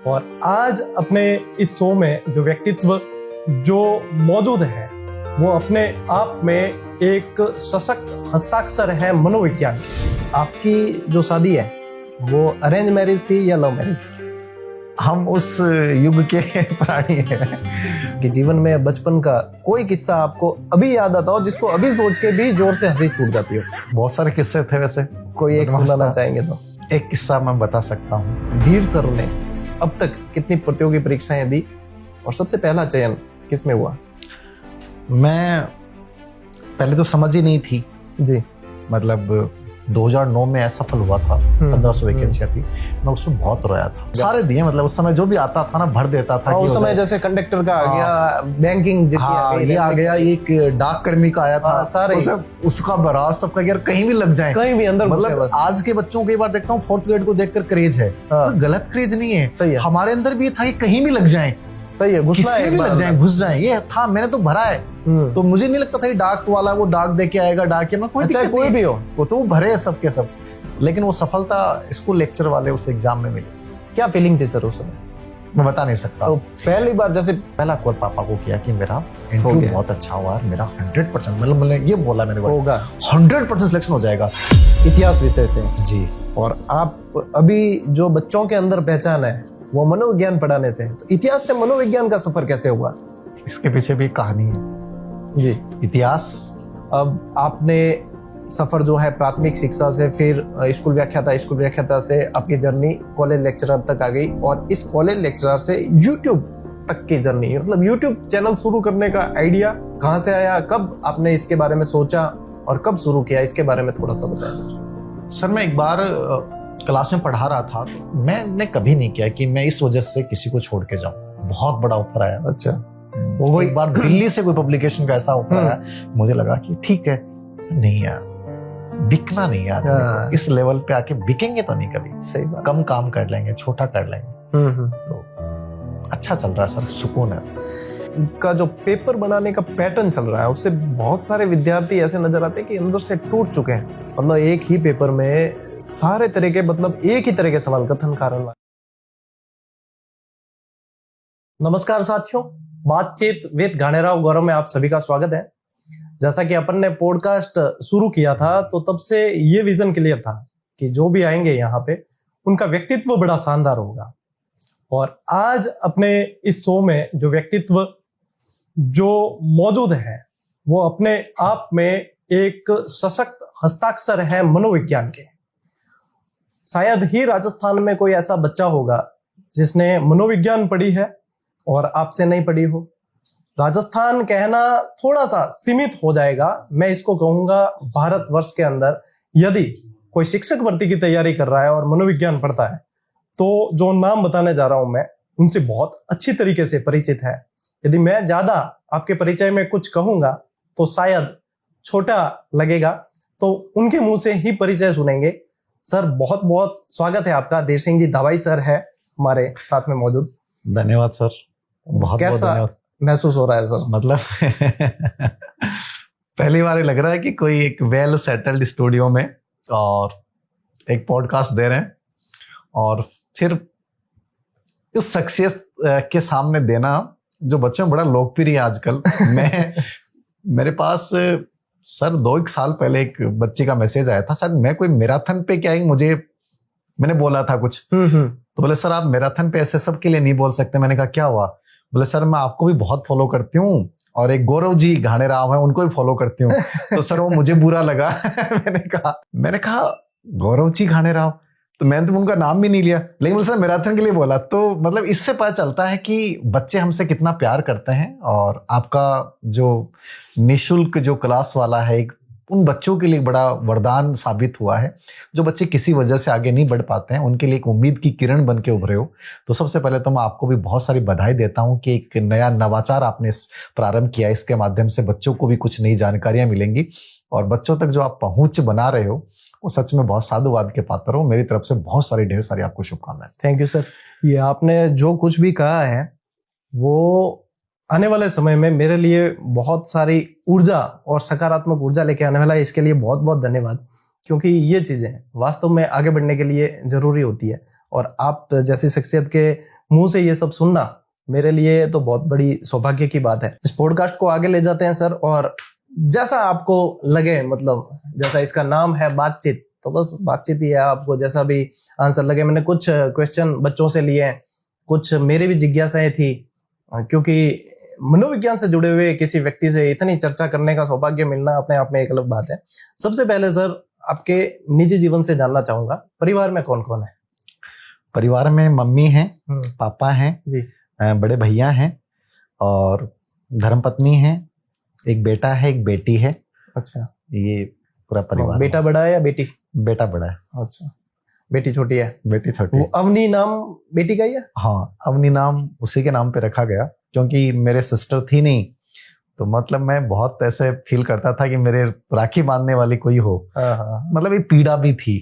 और आज अपने इस शो में जो व्यक्तित्व जो मौजूद है वो अपने आप में एक सशक्त हस्ताक्षर है मनोविज्ञान की। आपकी जो शादी है वो अरेंज मैरिज थी या लव मैरिज? हम उस युग के प्राणी हैं कि जीवन में बचपन का कोई किस्सा आपको अभी याद आता हो जिसको अभी सोच के भी जोर से हंसी छूट जाती हो? बहुत सारे किस्से थे वैसे, कोई एक सुनाना चाहेंगे तो? एक किस्सा मैं बता सकता हूँ। धीर सर ने अब तक कितनी प्रतियोगी परीक्षाएं दी और सबसे पहला चयन किसमें हुआ? मैं पहले तो समझ ही नहीं थी जी, मतलब 2009 में असफल हुआ था, 1500 वैकेंसियां थी। मैं उसमें बहुत रोया था। सारे दिए, मतलब उस समय जो भी आता था ना भर देता था। उस समय जैसे कंडक्टर का आ गया, बैंकिंग ये आ गया, एक डाक कर्मी का आया था, सारे उसका भरा सबका, यार कहीं भी लग जाए, कहीं भी अंदर। मतलब आज के बच्चों कई बार देखता हूँ 4th ग्रेड को देखकर क्रेज है, गलत क्रेज नहीं है। सही है, हमारे अंदर भी था, कहीं भी लग जाए, सही है, किसी भी लग जाए, घुस जाए, ये था। मैंने तो भरा है, तो मुझे नहीं लगता था कि डाक वाला वो डाक दे के आएगा, डाक में कोई भी हो, वो तो भरे सबके सब। लेकिन वो सफलता स्कूल लेक्चर वाले उस एग्जाम में मिली। क्या फीलिंग थी सर उस समय? मैं बता नहीं सकता। तो पहली बार जैसे पहला कॉल पापा को किया कि मेरा इंटरव्यू बहुत अच्छा हुआ, मेरा 100%, मतलब मैंने ये बोला, मैंने होगा 100% सिलेक्शन हो जाएगा इतिहास विषय से जी। और आप अभी जो बच्चों के अंदर पहचान है वो मनोविज्ञान पढ़ाने से है, तो इतिहास से मनोविज्ञान का सफर कैसे हुआ? इसके पीछे भी कहानी है जी। इतिहास। अब आपने सफर जो है प्राथमिक शिक्षा से, फिर स्कूल व्याख्याता से आपकी जर्नी कॉलेज लेक्चरर तक आ गई, और इस कॉलेज लेक्चरर से यूट्यूब तक की जर्नी, मतलब यूट्यूब चैनल शुरू करने का आइडिया कहाँ से आया, कब आपने इसके बारे में सोचा और कब शुरू किया, इसके बारे में थोड़ा सा बताएं सर। सर मैं एक बार क्लास में पढ़ा रहा था, मैंने कभी नहीं किया कि मैं इस वजह से किसी को छोड़ के जाऊं। बहुत बड़ा ऑफर आया। अच्छा। वो एक बार दिल्ली से कोई पब्लिकेशन का ऐसा ऑफर आया, मुझे लगा कि ठीक है, नहीं यार बिकना नहीं यार, इस लेवल पे आके बिकेंगे तो नहीं कभी। सही बात। कम काम कर लेंगे, छोटा कर लेंगे। तो अच्छा चल रहा है सर, सुकून है। का जो पेपर बनाने का पैटर्न चल रहा है उससे बहुत सारे विद्यार्थी ऐसे नजर आते हैं कि अंदर से टूट चुके हैं। मतलब एक ही पेपर में सारे तरह के, मतलब एक ही तरह के सवाल कथन कारण। नमस्कार साथियों, बातचीत विद घाणेराव गौरव में आप सभी का स्वागत है। जैसा कि अपन ने पॉडकास्ट शुरू किया था तो तब से ये विजन क्लियर था कि जो भी आएंगे यहाँ पे उनका व्यक्तित्व बड़ा शानदार होगा। और आज अपने इस शो में जो व्यक्तित्व जो मौजूद है वो अपने आप में एक सशक्त हस्ताक्षर है मनोविज्ञान के। शायद ही राजस्थान में कोई ऐसा बच्चा होगा जिसने मनोविज्ञान पढ़ी है और आपसे नहीं पढ़ी हो। राजस्थान कहना थोड़ा सा सीमित हो जाएगा, मैं इसको कहूंगा भारतवर्ष के अंदर यदि कोई शिक्षक भर्ती की तैयारी कर रहा है और मनोविज्ञान पढ़ता है तो जो नाम बताने जा रहा हूं मैं उनसे बहुत अच्छी तरीके से परिचित है। यदि मैं ज्यादा आपके परिचय में कुछ कहूंगा तो शायद छोटा लगेगा, तो उनके मुंह से ही परिचय सुनेंगे। सर बहुत बहुत स्वागत है आपका। धीर सिंह जी दावाई सर है हमारे साथ में मौजूद। धन्यवाद सर, बहुत कैसा महसूस हो रहा है सर? मतलब पहली बार लग रहा है कि कोई एक वेल सेटल्ड स्टूडियो में और एक पॉडकास्ट दे रहे हैं, और फिर उस सक्सेस के सामने देना जो बच्चों में बड़ा लोकप्रिय है आजकल। मेरे पास सर 2-1 साल पहले एक बच्ची का मैसेज आया था, सर मैं कोई मैराथन पे क्या है, मैंने बोला था कुछ, तो बोले सर आप मैराथन पे ऐसे सबके लिए नहीं बोल सकते। मैंने कहा क्या हुआ? बोले सर मैं आपको भी बहुत फॉलो करती हूँ और एक गौरव जी घाणेराव है उनको भी फॉलो करती हूँ। तो सर वो मुझे बुरा लगा। मैंने कहा गौरव जी घाणेराव, तो मैंने तो उनका नाम भी नहीं लिया, लेकिन बोले सर मैराथन के लिए बोला। तो मतलब इससे पता चलता है कि बच्चे हमसे कितना प्यार करते हैं, और आपका जो निःशुल्क जो क्लास वाला है उन बच्चों के लिए बड़ा वरदान साबित हुआ है। जो बच्चे किसी वजह से आगे नहीं बढ़ पाते हैं उनके लिए एक उम्मीद की किरण बन के उभरे हो। तो सबसे पहले तो मैं आपको भी बहुत सारी बधाई देता हूं कि एक नया नवाचार आपने प्रारंभ किया। इसके माध्यम से बच्चों को भी कुछ नई जानकारियां मिलेंगी, और बच्चों तक जो आप पहुंच बना रहे हो वो सच में बहुत साधुवाद के पात्र हो। मेरी तरफ से बहुत सारी ढेर सारी आपको शुभकामनाएं। Thank you sir. ये आपने जो कुछ भी कहा है वो आने वाले समय में मेरे लिए बहुत सारी ऊर्जा और सकारात्मक ऊर्जा लेके आने वाला है। इसके लिए बहुत बहुत धन्यवाद, क्योंकि ये चीजें वास्तव में आगे बढ़ने के लिए जरूरी होती है। और आप जैसी शख्सियत के मुंह से ये सब सुनना मेरे लिए तो बहुत बड़ी सौभाग्य की बात है। इस पॉडकास्ट को आगे ले जाते हैं सर, और जैसा आपको लगे, मतलब जैसा इसका नाम है बातचीत, तो बस बातचीत ही है। आपको जैसा भी आंसर लगे। मैंने कुछ क्वेश्चन बच्चों से लिए हैं, कुछ मेरी भी जिज्ञासाएं थी, क्योंकि मनोविज्ञान से जुड़े हुए किसी व्यक्ति से इतनी चर्चा करने का सौभाग्य मिलना अपने आप में एक अलग बात है। सबसे पहले सर आपके निजी जीवन से जानना चाहूंगा, परिवार में कौन कौन है? परिवार में मम्मी हैं, पापा हैं जी, बड़े भैया हैं और धर्मपत्नी है, एक बेटा है, एक बेटी है। अच्छा, ये पूरा परिवार। बेटा बड़ा है या बेटी? बेटा बड़ा है। अच्छा, बेटी छोटी है? बेटी छोटी वो है। अवनी नाम बेटी का ही है? हाँ, अवनी नाम उसी के नाम पे रखा गया, क्योंकि मेरे सिस्टर थी नहीं, तो मतलब मैं बहुत ऐसे फील करता था कि मेरे राखी बांधने वाली कोई हो। मतलब ये पीड़ा भी थी,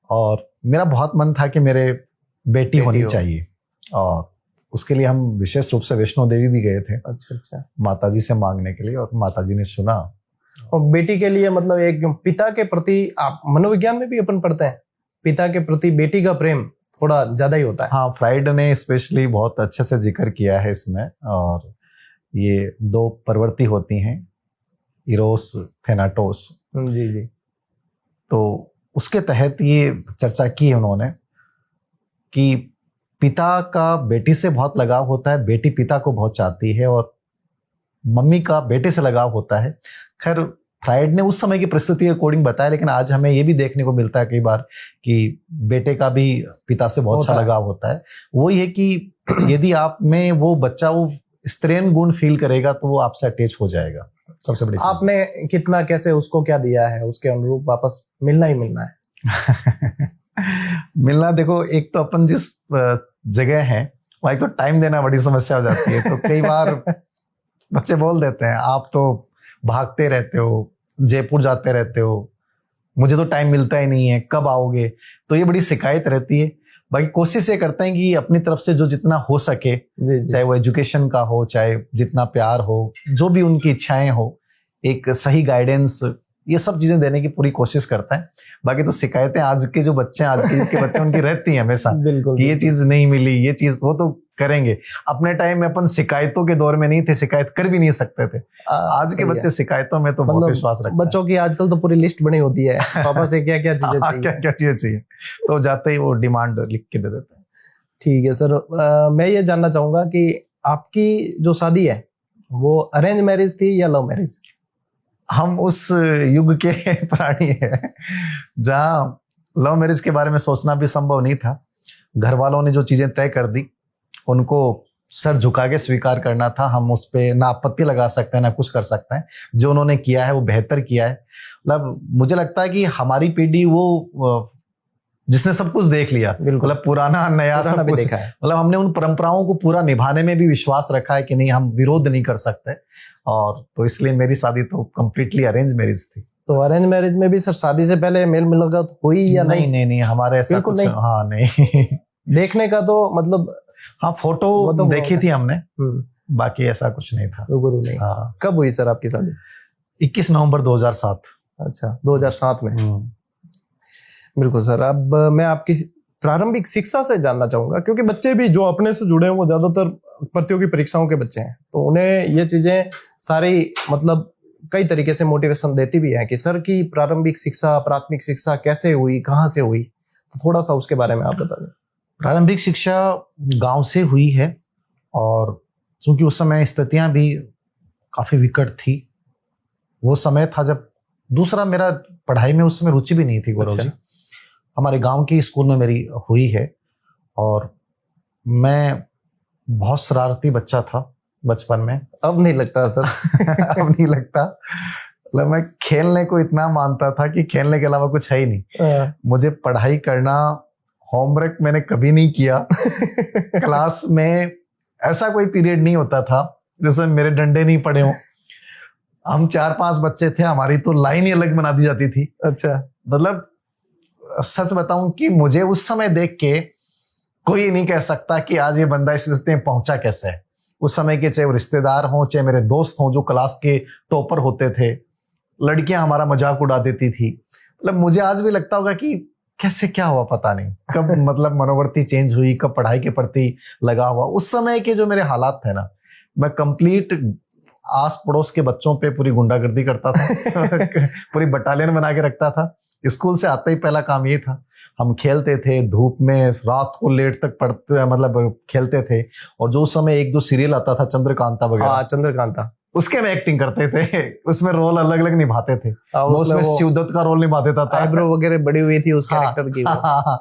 और मेरा बहुत मन था कि मेरे बेटी होनी चाहिए, और उसके लिए हम विशेष रूप से वैष्णो देवी भी गए थे। अच्छा, माताजी से मांगने के लिए, और माताजी ने सुना। और बेटी के लिए मतलब एक पिता के प्रति, आप मनोविज्ञान में भी अपन पढ़ते हैं, पिता के प्रति बेटी का प्रेम थोड़ा ज्यादा ही होता है। हाँ, फ्राइड ने स्पेशली बहुत अच्छे से जिक्र किया है इसमें। और ये दो प्रवृत्ति होती हैं, इरोस थेनाटोस। जी। तो उसके तहत ये चर्चा की उन्होंने कि पिता का बेटी से बहुत लगाव होता है, बेटी पिता को बहुत चाहती है, और मम्मी का बेटे से लगाव होता है। खैर, फ्राइड ने उस समय की परिस्थिति के अकॉर्डिंग बताया, लेकिन आज हमें ये भी देखने को मिलता है कई बार कि बेटे का भी पिता से बहुत अच्छा लगाव होता है। वो ये कि यदि आप में वो बच्चा वो स्त्रीण गुण फील करेगा तो वो आपसे अटैच हो जाएगा। सबसे बड़ी आपने कितना, कैसे उसको क्या दिया है, उसके अनुरूप वापस मिलना ही मिलना है। मिलना, देखो, एक तो अपन जिस जगह है वहाँ एक तो टाइम देना बड़ी समस्या हो जाती है। तो कई बार बच्चे बोल देते हैं, आप तो भागते रहते हो, जयपुर जाते रहते हो, मुझे तो टाइम मिलता ही नहीं है, कब आओगे? तो ये बड़ी शिकायत रहती है। बाकी कोशिश ये करते हैं कि अपनी तरफ से जो जितना हो सके, जी। चाहे वो एजुकेशन का हो, चाहे जितना प्यार हो, जो भी उनकी इच्छाएं हो, एक सही गाइडेंस, ये सब चीजें देने की पूरी कोशिश करता है। बाकी तो शिकायतें आज के जो बच्चे हैं, आज के बच्चे उनकी रहती हैं हमेशा। बिल्कुल, ये चीज नहीं मिली, ये चीज, वो तो करेंगे। अपने टाइम में अपन शिकायतों के दौर में नहीं थे, शिकायत कर भी नहीं सकते थे। आज के बच्चे शिकायतों में तो बहुत विश्वास रखते हैं। बच्चों की आजकल तो पूरी लिस्ट बनी होती है, पापा से क्या क्या चीजें चाहिए, क्या चीजें चाहिए, तो जाते ही वो डिमांड लिख के दे देते हैं। ठीक है सर। मैं ये जानना चाहूंगा कि आपकी जो शादी है वो अरेंज मैरिज थी या लव मैरिज? हम उस युग के प्राणी हैं जहां लव मैरिज के बारे में सोचना भी संभव नहीं था। घर वालों ने जो चीजें तय कर दी उनको सर झुका के स्वीकार करना था। हम उस पे ना आपत्ति लगा सकते हैं ना कुछ कर सकते हैं। जो उन्होंने किया है वो बेहतर किया है। मतलब मुझे लगता है कि हमारी पीढ़ी वो जिसने सब कुछ देख लिया, मतलब पुराना नया सब कुछ देखा है। मतलब हमने उन परंपराओं को पूरा निभाने में भी विश्वास रखा है कि नहीं, हम विरोध नहीं कर सकते। और तो इसलिए मेरी शादी तो कंप्लीटली अरेंज मैरिज थी। तो अरेंज मैरिज में भी सर शादी से पहले मेल मुलाकात हुई या नहीं? नहीं, हमारे ऐसा कुछ नहीं। हाँ, नहीं। देखने का तो मतलब, हाँ, फोटो तो देखी थी हमने, बाकी ऐसा कुछ नहीं था। रूबरू नहीं। हाँ। कब हुई सर आपकी शादी? 21 नवंबर 2007। अच्छा, 2007 में। बिल्कुल सर। अब मैं आपकी प्रारंभिक शिक्षा से जानना चाहूंगा, क्योंकि बच्चे भी जो अपने से जुड़े हैं वो ज्यादातर प्रतियोगी परीक्षाओं के बच्चे हैं, तो उन्हें ये चीजें सारी मतलब कई तरीके से मोटिवेशन देती भी है कि सर की प्रारंभिक शिक्षा, प्राथमिक शिक्षा कैसे हुई, कहाँ से हुई, तो थोड़ा सा उसके बारे में आप बता दें। प्रारंभिक शिक्षा गांव से हुई है, और क्योंकि उस समय स्थितियां भी काफी विकट थी। वो समय था जब, दूसरा, मेरा पढ़ाई में उस समय रुचि भी नहीं थी गौरव जी। हमारे गांव के स्कूल में मेरी हुई है, और मैं बहुत शरारती बच्चा था बचपन में। अब नहीं लगता सर? अब नहीं लगता। मतलब मैं खेलने को इतना मानता था कि खेलने के अलावा कुछ है ही नहीं। मुझे पढ़ाई करना, होमवर्क मैंने कभी नहीं किया। क्लास में ऐसा कोई पीरियड नहीं होता था जैसे मेरे डंडे नहीं पड़े हों। हम 4-5 बच्चे थे, हमारी तो लाइन ही अलग बना दी जाती थी। अच्छा। मतलब सच बताऊं कि मुझे उस समय देख के कोई नहीं कह सकता कि आज ये बंदा इस स्थिति में पहुंचा कैसे है। उस समय के चाहे वो रिश्तेदार हों, चाहे मेरे दोस्त हों जो क्लास के टॉपर होते थे, लड़कियां हमारा मजाक उड़ा देती थी। मतलब मुझे आज भी लगता होगा कि कैसे क्या हुआ पता नहीं, कब मतलब मनोवृत्ति चेंज हुई, कब पढ़ाई के प्रति लगा हुआ। उस समय के जो मेरे हालात थे ना, मैं कंप्लीट आस पड़ोस के बच्चों पे पूरी गुंडागर्दी करता था पूरी बटालियन बना के रखता था। स्कूल से आते ही पहला काम ये था, हम खेलते थे धूप में, रात को लेट तक पढ़ते मतलब खेलते थे। और जो उस समय एक दो सीरियल आता था चंद्रकांता वगैरह, चंद्रकांता, उसके में एक्टिंग करते थे, उसमें रोल अलग अलग निभाते थे। उसमें वो शिवदत्त का रोल निभा देता था, आईब्रो वगैरह बड़ी हुई थी उस कैरेक्टर की। हाँ।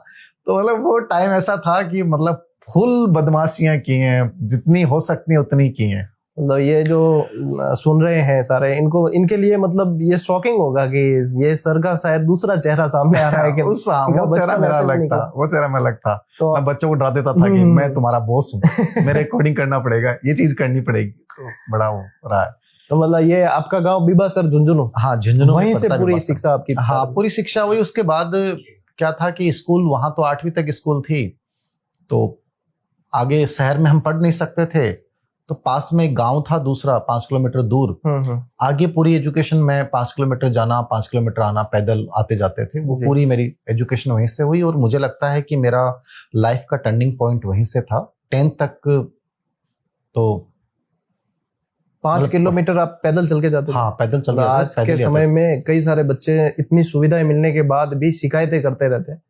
तो मतलब वो टाइम ऐसा था कि मतलब फुल बदमाशियां की हैं, जितनी हो सकती उतनी की हैं। मतलब ये जो सुन रहे हैं सारे, इनको इनके लिए मतलब ये शॉकिंग होगा कि ये सर का शायद दूसरा चेहरा सामने आ रहा है कि वो चेहरा मेरा अलग था, वो चेहरा मेरा अलग था। तो मैं बच्चों को डरा देता था कि मैं तुम्हारा बॉस हूँ, मेरे अकॉर्डिंग करना पड़ेगा, ये चीज करनी पड़ेगी। तो बड़ा वो रहा है। तो मतलब ये आपका गांव बीबासर झुंझुनू? हाँ, झुंझुनू वहीं से पूरी शिक्षा आपकी? हाँ, पूरी शिक्षा हुई। उसके बाद क्या था कि स्कूल वहां तो 8वीं तक स्कूल थी, तो आगे शहर में हम पढ़ नहीं सकते थे। तो पास में एक गांव था दूसरा 5 किलोमीटर दूर, आगे पूरी एजुकेशन में 5 किलोमीटर जाना 5 किलोमीटर आना, पैदल आते जाते थे। वो पूरी मेरी एजुकेशन वहीं से हुई। और मुझे लगता है कि मेरा लाइफ का टर्निंग पॉइंट वहीं से था। 10th तक तो 5 किलोमीटर आप पैदल चल के जाते थे? हाँ, पैदल चल के। आज के समय में कई सारे बच्चे इतनी सुविधाएं मिलने के बाद भी शिकायतें करते रहते हैं।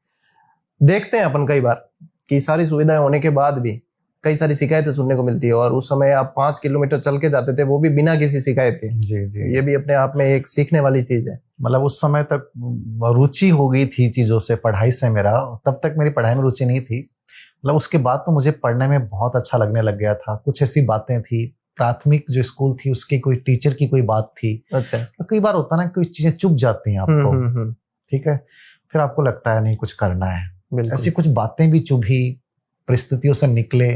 देखते हैं अपन कई बार कि सारी सुविधाएं होने के बाद भी कई सारी शिकायतें सुनने को मिलती है। और उस समय आप 5 किलोमीटर चल के जाते थे, वो भी बिना किसी शिकायत के। जी। ये भी अपने आप में एक सीखने वाली चीज है। मतलब उस समय तक रुचि हो गई थी चीजों से, पढ़ाई से। मेरा तब तक मेरी पढ़ाई में रुचि नहीं थी। मतलब उसके बाद तो मुझे पढ़ने में बहुत अच्छा लगने लग गया था। कुछ ऐसी बातें थी, प्राथमिक जो स्कूल थी उसकी कोई टीचर की कोई बात थी। अच्छा। तो कई बार होता ना, कोई चीजें चुभ जाती हैं आपको, ठीक है, फिर आपको लगता है नहीं कुछ करना है। ऐसी कुछ बातें भी चुभी, परिस्थितियों से निकले।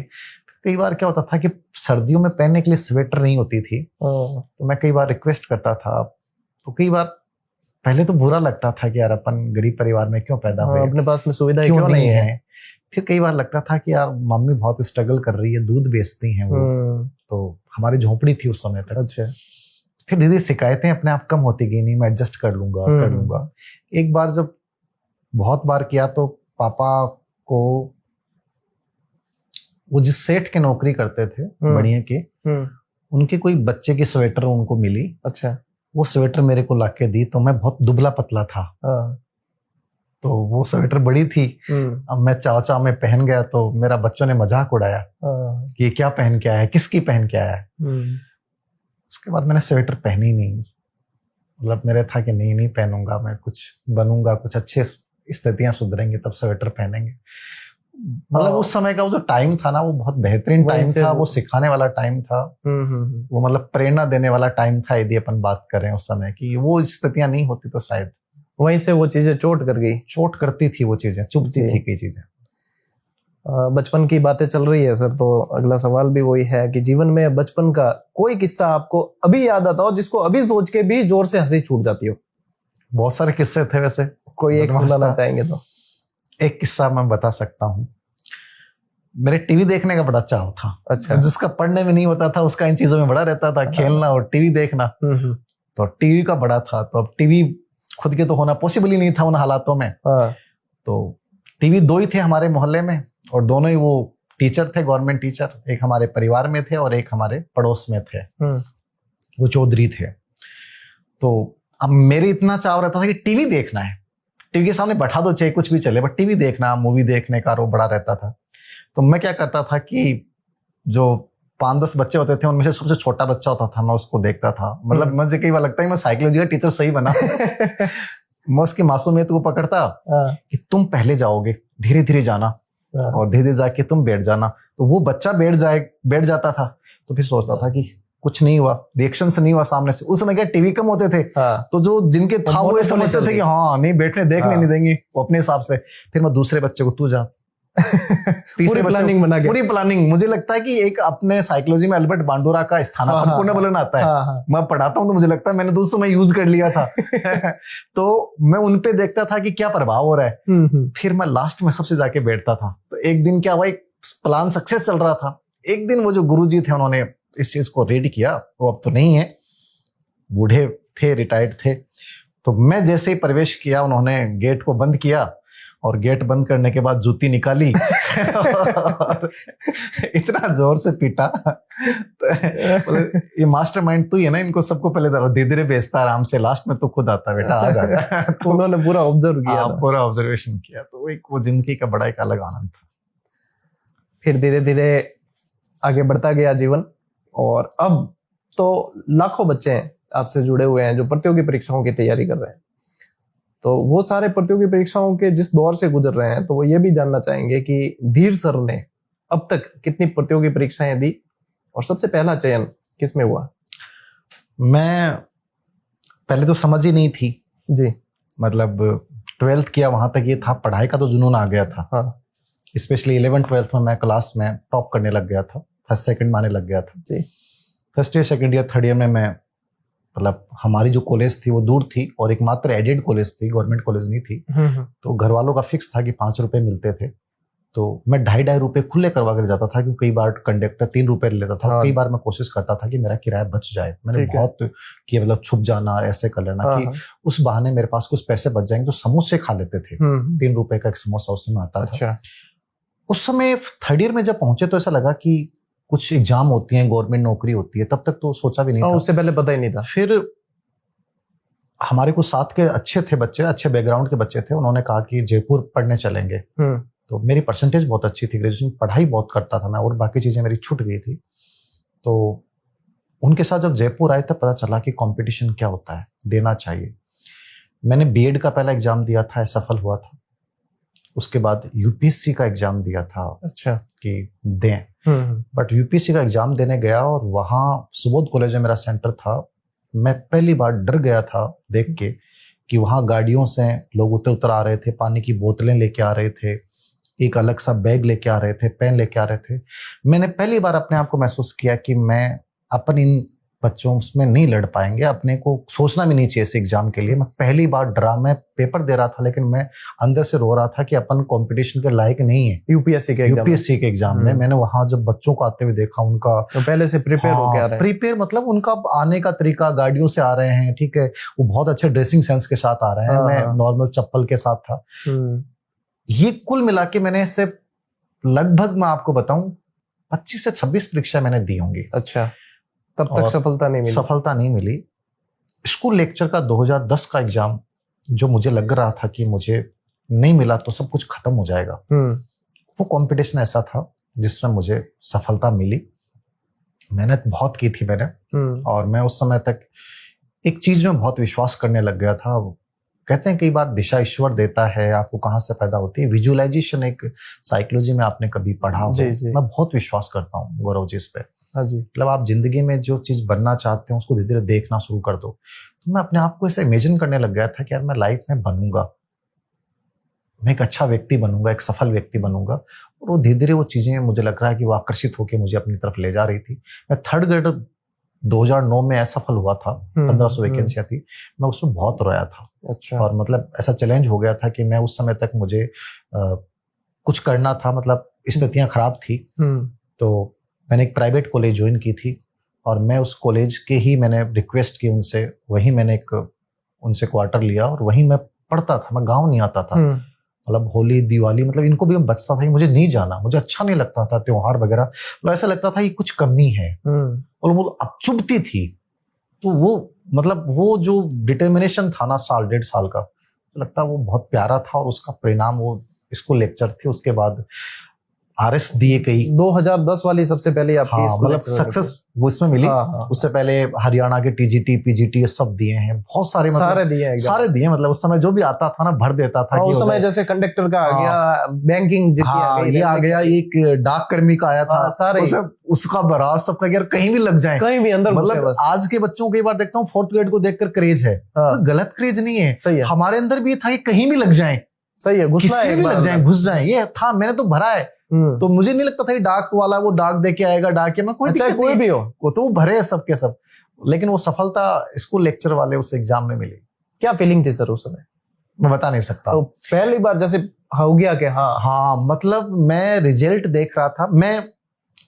कई बार क्या होता था कि सर्दियों में पहनने के लिए स्वेटर नहीं होती थी, तो मैं कई बार रिक्वेस्ट करता था। तो कई बार पहले तो बुरा लगता था कि यार अपन गरीब परिवार में क्यों पैदा हुए, अपने पास में सुविधा क्यों नहीं है। फिर कई बार लगता था कि यार मम्मी बहुत स्ट्रगल कर रही है, दूध बेचती हैं वो, तो हमारी झोपड़ी थी उस समय तक। अच्छा। फिर धीरे शिकायतें अपने आप कम होती गई, नहीं मैं एडजस्ट कर लूंगा। एक बार जब बहुत बार किया तो पापा को, वो जिस सेठ के नौकरी करते थे बढ़िया के, उनके कोई बच्चे की स्वेटर उनको मिली। अच्छा। वो स्वेटर मेरे को लाके दी। तो मैं बहुत दुबला पतला था, तो वो स्वेटर बड़ी थी। अब मैं चाचा में पहन गया तो मेरा बच्चों ने मजाक उड़ाया कि ये क्या पहन के आया है, किसकी पहन के आया है। उसके बाद मैंने स्वेटर पहनी नहीं। मतलब मेरे था कि नहीं पहनूंगा, मैं कुछ बनूंगा, कुछ अच्छे स्थितियां सुधरेंगे तब स्वेटर पहनेंगे। मतलब उस समय का वो जो टाइम था ना, वो बहुत बेहतरीन टाइम था। वो सिखाने वाला टाइम था, वो मतलब प्रेरणा देने वाला टाइम था। यदि अपन बात करें उस समय की, वो स्थितियां नहीं होती तो शायद वहीं से वो चीजें चोट करती थी, वो चीजें चुभती थी कई चीजें। बचपन की बातें चल रही है सर, तो अगला सवाल भी वही है कि जीवन में बचपन का कोई किस्सा आपको अभी याद आता हो, जिसको अभी सोच के भी जोर से हंसी छूट जाती हो? बहुत सारे किस्से थे वैसे, कोई एक सुनाना चाहेंगे तो? एक किस्सा मैं बता सकता हूँ। मेरे टीवी देखने का बड़ा चाव था। अच्छा। जिसका पढ़ने में नहीं होता था उसका इन चीजों में बड़ा रहता था, खेलना और टीवी देखना। तो टीवी का बड़ा था। तो अब टीवी खुद के तो होना पॉसिबल ही नहीं था उन हालातों में। तो टीवी 2 ही थे हमारे मोहल्ले में, और दोनों ही वो टीचर थे, गवर्नमेंट टीचर। एक हमारे परिवार में थे और एक हमारे पड़ोस में थे, वो चौधरी थे। तो अब मेरे इतना चाव रहता था कि टीवी देखना है, टीवी के सामने बैठा दो चाहे कुछ भी चले, बट टीवी देखना, मूवी देखने का वो बड़ा रहता था। तो मैं क्या करता था कि जो 5-10 बच्चे होते थे उनमें से सबसे छोटा बच्चा होता था, मैं उसको देखता था। मतलब मुझे कई बार लगता है मैं साइकोलॉजी का टीचर सही बना। मैं उसकी मासूमियत को पकड़ता कि तुम पहले जाओगे, धीरे धीरे जाना, और धीरे धीरे जाके तुम बैठ जाना। तो वो बच्चा बैठ जाता था। तो फिर सोचता था कि कुछ नहीं हुआ, रिएक्शन से नहीं हुआ सामने से। उस समय क्या टीवी कम होते थे, तो जो जिनके था वो समझते थे कि हाँ नहीं बैठने देखने नहीं देंगे, वो अपने हिसाब से। फिर मैं दूसरे बच्चे को, तू जा। पूरी प्लानिंग बना के, पूरी प्लानिंग। मुझे लगता है कि एक अपने साइकोलॉजी में अल्बर्ट बांडुरा का स्थानापन्न पुनर्बलन आता है। मैं पढ़ाता हूँ तो मुझे लगता है मैंने तो उस समय यूज कर लिया था। तो मैं उनपे देखता था कि क्या प्रभाव हो रहा है। फिर मैं लास्ट में सबसे जाके बैठता था। तो एक दिन क्या हुआ, एक प्लान सक्सेस चल रहा था। एक दिन वो जो गुरुजी थे उन्होंने इस चीज को रेडी किया। वो अब तो नहीं है, बूढ़े थे, रिटायर्ड थे। तो मैं जैसे ही प्रवेश किया, उन्होंने गेट को बंद किया और गेट बंद करने के बाद जूती निकाली और इतना जोर से पीटा। तो ये मास्टरमाइंड तू ही है ना, इनको सबको पहले धीरे धीरे बेचता आराम से, लास्ट में तो खुद आता बेटा आ जाता। तो उन्होंने पूरा ऑब्जर्व किया था। पूरा ऑब्जर्वेशन किया, तो वो जिंदगी का बड़ा एक अलग आनंद था। फिर धीरे धीरे आगे बढ़ता गया जीवन, और अब तो लाखों बच्चे हैं आपसे जुड़े हुए हैं जो प्रतियोगी परीक्षाओं की तैयारी कर रहे हैं। तो वो सारे प्रतियोगी परीक्षाओं के जिस दौर से गुजर रहे हैं, तो वो ये भी जानना चाहेंगे कि धीर सर ने अब तक कितनी प्रतियोगी परीक्षाएं दी और सबसे पहला चयन किस में हुआ? मैं पहले तो समझ ही नहीं थी जी। मतलब 12th किया, वहां तक ये था, पढ़ाई का तो जुनून आ गया था। हाँ। स्पेशली 11th-12th में मैं क्लास में टॉप करने लग गया था, फर्स्ट सेकंड में आने लग गया था जी। First year second year third year में मैं मतलब हमारी जो कॉलेज थी वो दूर थी और एकमात्र एडेड कॉलेज थी, गवर्नमेंट कॉलेज नहीं थी। तो घर वालों का फिक्स था कि 5 रुपए मिलते थे, तो मैं 2.5 रुपए खुले करवा कर जाता था, क्योंकि कई बार कंडक्टर 3 रुपए ले लेता था। हाँ। कई बार मैं कोशिश करता था कि मेरा किराया बच जाए, मैंने बहुत किया, मतलब छुप जाना ऐसे कर लेना कि उस बहाने मेरे पास कुछ पैसे बच जाएंगे, तो समोसे खा लेते थे। 3 रुपए का एक समोसा उस समय आता था। उस समय थर्ड ईयर में जब पहुंचे तो ऐसा लगा कि कुछ एग्जाम होती हैं, गवर्नमेंट नौकरी होती है, तब तक तो सोचा भी नहीं था, उससे पहले पता ही नहीं था। फिर हमारे कुछ साथ के अच्छे थे बच्चे, अच्छे बैकग्राउंड के बच्चे थे, उन्होंने कहा कि जयपुर पढ़ने चलेंगे। तो मेरी परसेंटेज बहुत अच्छी थी, ग्रेजुएशन पढ़ाई बहुत करता था मैं, और बाकी चीजें मेरी छूट गई थी। तो उनके साथ जब जयपुर आए तब पता चला कि कंपटीशन क्या होता है, देना चाहिए। मैंने बीएड का पहला एग्जाम दिया था, असफल हुआ था। उसके बाद यूपीएससी का एग्जाम दिया था। अच्छा। कि दें, बट यूपीएससी का एग्जाम देने गया और वहां सुबोध कॉलेज में मेरा सेंटर था। मैं पहली बार डर गया था देख के कि वहां गाड़ियों से लोग उतर आ रहे थे, पानी की बोतलें लेके आ रहे थे, एक अलग सा बैग लेके आ रहे थे, पेन लेके आ रहे थे। मैंने पहली बार अपने आप को महसूस किया कि मैं अपन इन बच्चों में नहीं लड़ पाएंगे, अपने को सोचना भी नहीं चाहिए इस एग्जाम के लिए। मैं पहली बार डरा, मैं पेपर दे रहा था लेकिन मैं अंदर से रो रहा था कि अपन कंपटीशन के लायक नहीं है। यूपीएससी के एग्जाम में मैंने वहां जब बच्चों को आते हुए देखा, उनका तो पहले से प्रिपेयर हो गया, प्रिपेयर मतलब उनका आने का तरीका, गाड़ियों से आ रहे हैं, ठीक है, वो बहुत अच्छे ड्रेसिंग सेंस के साथ आ रहे हैं, मैं नॉर्मल चप्पल के साथ था। ये कुल मिला के मैंने से लगभग मैं आपको बताऊं 25 से 26 परीक्षा मैंने दी होंगी। अच्छा, तब तक सफलता नहीं मिली। स्कूल लेक्चर का 2010 का एग्जाम जो मुझे लग रहा था कि मुझे नहीं मिला तो सब कुछ खत्म हो जाएगा, वो कंपटीशन ऐसा था जिसमें मुझे सफलता मिली। मेहनत बहुत की थी मैंने, और मैं उस समय तक एक चीज में बहुत विश्वास करने लग गया था। कहते हैं कई बार दिशा ईश्वर देता है, आपको कहाँ से पैदा होती है। विजुअलाइजेशन एक साइकोलॉजी में आपने कभी पढ़ा हो, मैं बहुत विश्वास करता हूँ गौरव जी इस पे। हाँ जी। मतलब आप जिंदगी में जो चीज बनना चाहते हैं उसको धीरे धीरे देखना शुरू कर दो। तो मैं अपने आप को ऐसे इमेजिन करने लग गया था कि यार मैं लाइफ में बनूंगा, मैं एक अच्छा व्यक्ति बनूंगा, एक सफल व्यक्ति बनूंगा। और वो धीरे धीरे वो चीजें मुझे लग रहा है कि वो आकर्षित होकर मुझे अपनी तरफ ले जा रही थी। मैं थर्ड ग्रेड 2009 में असफल हुआ था, 1500 वैकेंसियां थी, मैं उसमें बहुत रोया था। अच्छा। और मतलब ऐसा चैलेंज हो गया था कि मैं उस समय तक मुझे कुछ करना था, मतलब स्थितियां खराब थी। तो मैंने एक प्राइवेट कॉलेज ज्वाइन की थी और मैं उस कॉलेज के ही मैंने रिक्वेस्ट की उनसे, वहीं मैंने एक उनसे क्वार्टर लिया और वहीं मैं पढ़ता था। मैं गांव नहीं आता था, मतलब होली दिवाली मतलब इनको भी मैं बचता था कि मुझे नहीं जाना, मुझे अच्छा नहीं लगता था त्योहार वगैरह। मतलब ऐसा लगता था कि कुछ कमी है और वो अब चुभती थी। तो वो मतलब वो जो डिटर्मिनेशन था ना, 1.5 साल का, लगता वो बहुत प्यारा था। और उसका परिणाम वो स्कूल लेक्चर थे, उसके बाद आरएस दिए गई 2010 वाली सबसे पहले आपकी मतलब सक्सेस वो इसमें मिली। उससे पहले हरियाणा के टीजीटी पीजीटी ये सब दिए हैं, बहुत सारे, मतलब सारे दिए मतलब उस समय जो भी आता था ना भर देता था। उस समय जैसे कंडक्टर का आ गया, बैंकिंग ये आ गया, एक डाक कर्मी का आया था, सारे उसका भरा सबका, यार कहीं भी लग जाए, कहीं भी अंदर। मतलब आज के बच्चों को कई बार देखता हूँ 4th ग्रेड को देखकर क्रेज है, गलत क्रेज नहीं है, हमारे अंदर भी था कि कहीं भी लग जाए, सही है, किसी भी लग जाए, घुस जाए, ये था। मैंने तो भरा है, तो मुझे नहीं लगता था कि डाक वाला वो डाक दे के आएगा, डाक के मैं कोई भी हो वो तो भरे है सबके सब। लेकिन वो सफलता स्कूल लेक्चर वाले उस एग्जाम में मिली। क्या फीलिंग थी सर उस समय? मैं बता नहीं सकता। तो पहली बार जैसे हो गया कि हाँ मतलब मैं रिजल्ट देख रहा था, मैं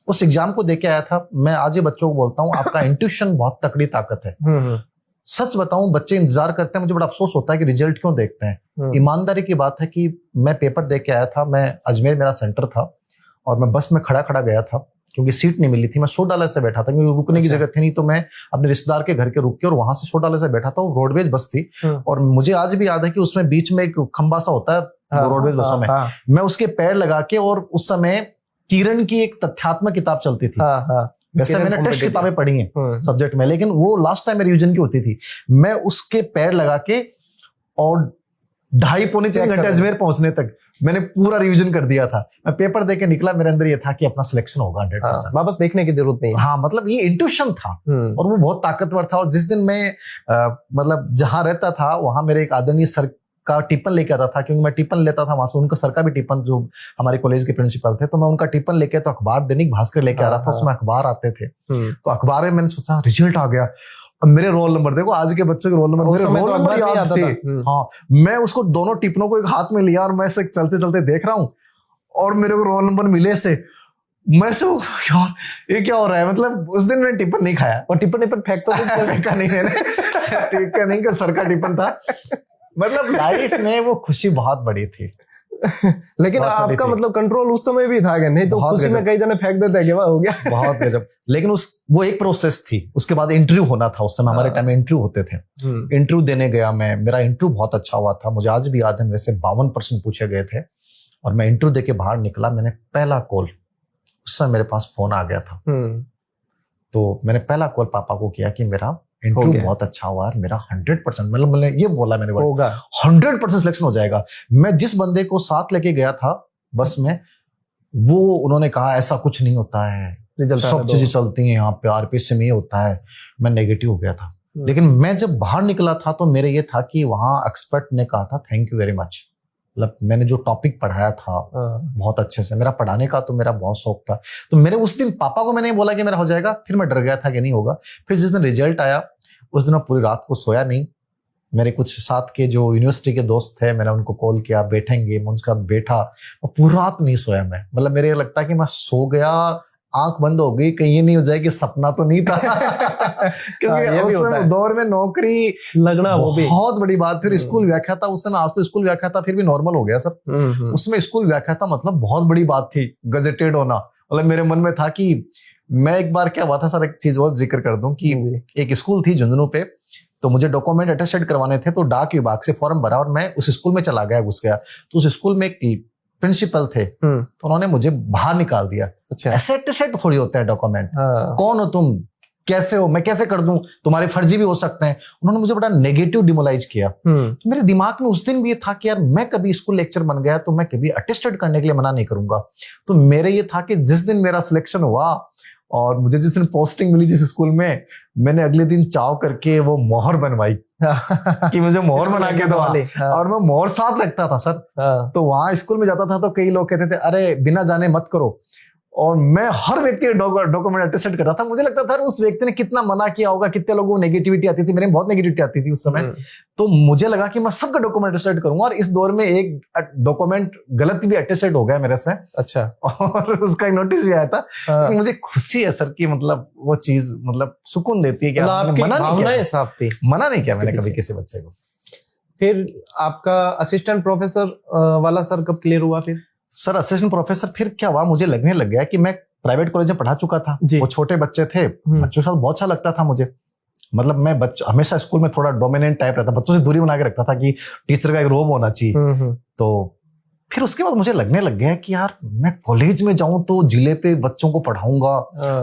उस एग्जाम को देख के आया था। मैं आज ही बच्चों को बोलता हूँ, आपका इंट्यूशन बहुत तकड़ी ताकत है। सच बताऊं, बच्चे इंतजार करते हैं, मुझे बड़ा अफसोस होता है कि रिजल्ट क्यों देखते हैं। ईमानदारी की बात है कि मैं पेपर दे के आया था, मैं अजमेर मेरा सेंटर था और मैं बस में खड़ा खड़ा गया था क्योंकि सीट नहीं मिली थी। मैं $100 से बैठा था क्योंकि रुकने की जगह थी नहीं, तो मैं अपने रिश्तेदार के घर के रुक के और वहां से $100 से बैठा था। वो रोडवेज बस थी और मुझे आज भी याद है कि उसमें बीच में एक खंबा सा होता है रोडवेज बसों में, मैं उसके पैर लगा के, और उस समय किरण की एक तथ्यात्मक किताब चलती थी। वैसे मैंने टेस्ट किताबें पढ़ी हैं सब्जेक्ट में, लेकिन वो लास्ट टाइम रिवीजन की होती थी। मैं उसके पैर लगा के और 2.5-3 घंटे अजमेर पहुंचने तक मैंने पूरा रिवीजन कर दिया था। मैं पेपर देके निकला, मेरे अंदर ये था कि अपना सिलेक्शन होगा 100%। वापस देखने की जरूरत नहीं। हाँ, मतलब ये इंट्यूशन था और वो बहुत ताकतवर था। और जिस दिन मैं मतलब जहां रहता था वहां मेरे एक आदरणीय सर का टिफिन लेके आता था, क्योंकि मैं टिफिन लेता था वहां से। उनका सर का भी टिफिन, जो हमारे कॉलेज के प्रिंसिपल थे, तो मैं उनका टिफिन लेके, तो अखबार दैनिक भास्कर लेके आ रहा था, उसमें अखबार आते थे। तो अखबार में मैंने सोचा रिजल्ट आ गया, अब मेरे रोल नंबर देखो, आज के बच्चों के रोल नंबर, मेरे रोल नंबर याद थे। हाँ, मैं उसको दोनों टिफिनों को एक हाथ में लिया और मैं से चलते चलते देख रहा हूं और मेरे को रोल नंबर मिले से मैं से यार ये क्या हो रहा है। मतलब उस दिन मैंने टिफिन नहीं खाया और टिफिन फेंक तो फेंका नहीं मैंने, टिफिन नहीं का सर का टिफिन था। मतलब लाइफ में वो खुशी बहुत बड़ी थी। लेकिन आपका मतलब कंट्रोल उस समय भी था, नहीं तो खुशी में कई जने फेंक देते हैं, हो गया बहुत गजब। लेकिन वो एक प्रोसेस थी। उसके बाद इंटरव्यू होना था। उस समय हमारे टाइम में इंटरव्यू होते थे। इंटरव्यू देने गया मैं, मेरा इंटरव्यू बहुत अच्छा हुआ था, मुझे आज भी याद है। मेरे से 52% पूछे गए थे और मैं इंटरव्यू देके बाहर निकला। मैंने पहला कॉल, उस समय मेरे पास फोन आ गया था, तो मैंने पहला कॉल पापा को किया कि मेरा इंटरव्यू बहुत अच्छा हुआ है, मेरा 100%, मतलब मैंने ये बोला, मैंने होगा 100% सिलेक्शन हो जाएगा। मैं जिस बंदे को साथ लेके गया था बस में, वो उन्होंने कहा ऐसा कुछ नहीं होता है, सब चीजें चलती हैं यहाँ पे, आरपीएससी में ये होता है। मैं नेगेटिव हो गया था। लेकिन मैं जब बाहर निकला था तो मेरे ये था कि वहां एक्सपर्ट ने कहा था थैंक यू वेरी मच। मतलब मैंने जो टॉपिक पढ़ाया था बहुत अच्छे से, मेरा पढ़ाने का तो मेरा बहुत शौक था। तो मेरे उस दिन पापा को मैंने बोला कि मेरा हो जाएगा, फिर मैं डर गया था कि नहीं होगा। फिर जिस दिन रिजल्ट आया उस दिन मैं पूरी रात को सोया नहीं। मेरे कुछ साथ के जो यूनिवर्सिटी के दोस्त थे, मैंने उनको कॉल किया, बैठेंगे, मैं उनके साथ बैठा और पूरी रात नहीं सोया मैं। मतलब मेरे लगता है कि मैं सो गया, आंख बंद हो गई, कहीं ये नहीं हो जाए कि सपना तो नहीं था। क्योंकि उस दौर में नौकरी लगना वो भी बहुत बड़ी बात। फिर स्कूल व्याख्याता, उस समय, आज तो स्कूल व्याख्याता फिर भी नॉर्मल हो गया सर, उसमें स्कूल व्याख्याता मतलब बहुत बड़ी बात थी, गजेटेड होना। मतलब मेरे मन में था कि मैं एक बार क्या हुआ था सर, एक चीज और जिक्र कर दूं कि एक स्कूल थी झुंझुनू पे, तो मुझे डॉक्यूमेंट अटेस्टेड करवाने थे, तो डाक विभाग से फॉर्म भरा और मैं उस स्कूल में चला गया, घुस गया। तो उस स्कूल में एक प्रिंसिपल थे, तो उन्होंने मुझे बाहर निकाल दिया। अच्छा, ऐसे अटेस्टेड थोड़ी होते हैं डॉक्यूमेंट, कौन हो तुम, कैसे हो, मैं कैसे कर दूं, तुम्हारे फर्जी भी हो सकते हैं। उन्होंने मुझे बड़ा नेगेटिव डिमोलाइज किया। तो मेरे दिमाग में उस दिन भी ये था कि यार मैं कभी स्कूल लेक्चर बन गया तो मैं कभी अटेस्टेड करने के लिए मना नहीं करूंगा। तो मेरे ये था कि जिस दिन मेरा सिलेक्शन हुआ और मुझे जिस दिन पोस्टिंग मिली जिस स्कूल में, मैंने अगले दिन चाव करके वो मोहर बनवाई कि मुझे मोहर बना के दो। और मैं मोहर साथ रखता था सर। तो वहां स्कूल में जाता था तो कई लोग कहते थे अरे बिना जाने मत करो, और मैं हर व्यक्ति का डॉक्यूमेंट अटेस्टेड करता था। मुझे लगता था उस व्यक्ति ने कितना मना किया होगा, कितने लोगों को नेगेटिविटी आती थी, मेरे में बहुत नेगेटिविटी आती थी उस समय। तो मुझे लगा कि मैं सबका डॉक्यूमेंट अटेस्टेड करूंगा, और इस दौर में एक डॉक्यूमेंट गलत भी अटेस्टेड हो गया मेरे से। अच्छा, और उसका एक नोटिस भी आया था। कि मुझे खुशी है सर कि मतलब वो चीज मतलब सुकून देती है कि मना नहीं किया मैंने कभी किसी बच्चे को। फिर आपका असिस्टेंट प्रोफेसर वाला सर कब क्लियर हुआ? फिर सर असिस्टेंट प्रोफेसर फिर क्या हुआ, मुझे लगने लग गया कि मैं प्राइवेट कॉलेज में पढ़ा चुका था, वो छोटे बच्चे थे, बच्चों के साथ बहुत अच्छा लगता था मुझे। मतलब मैं हमेशा स्कूल में थोड़ा डोमिनेंट टाइप रहता, बच्चों से दूरी बना के रखता था कि टीचर का एक रोब होना चाहिए। तो फिर उसके बाद मुझे लगने लग गया कि यार मैं कॉलेज में जाऊं तो जिले पे बच्चों को पढ़ाऊंगा,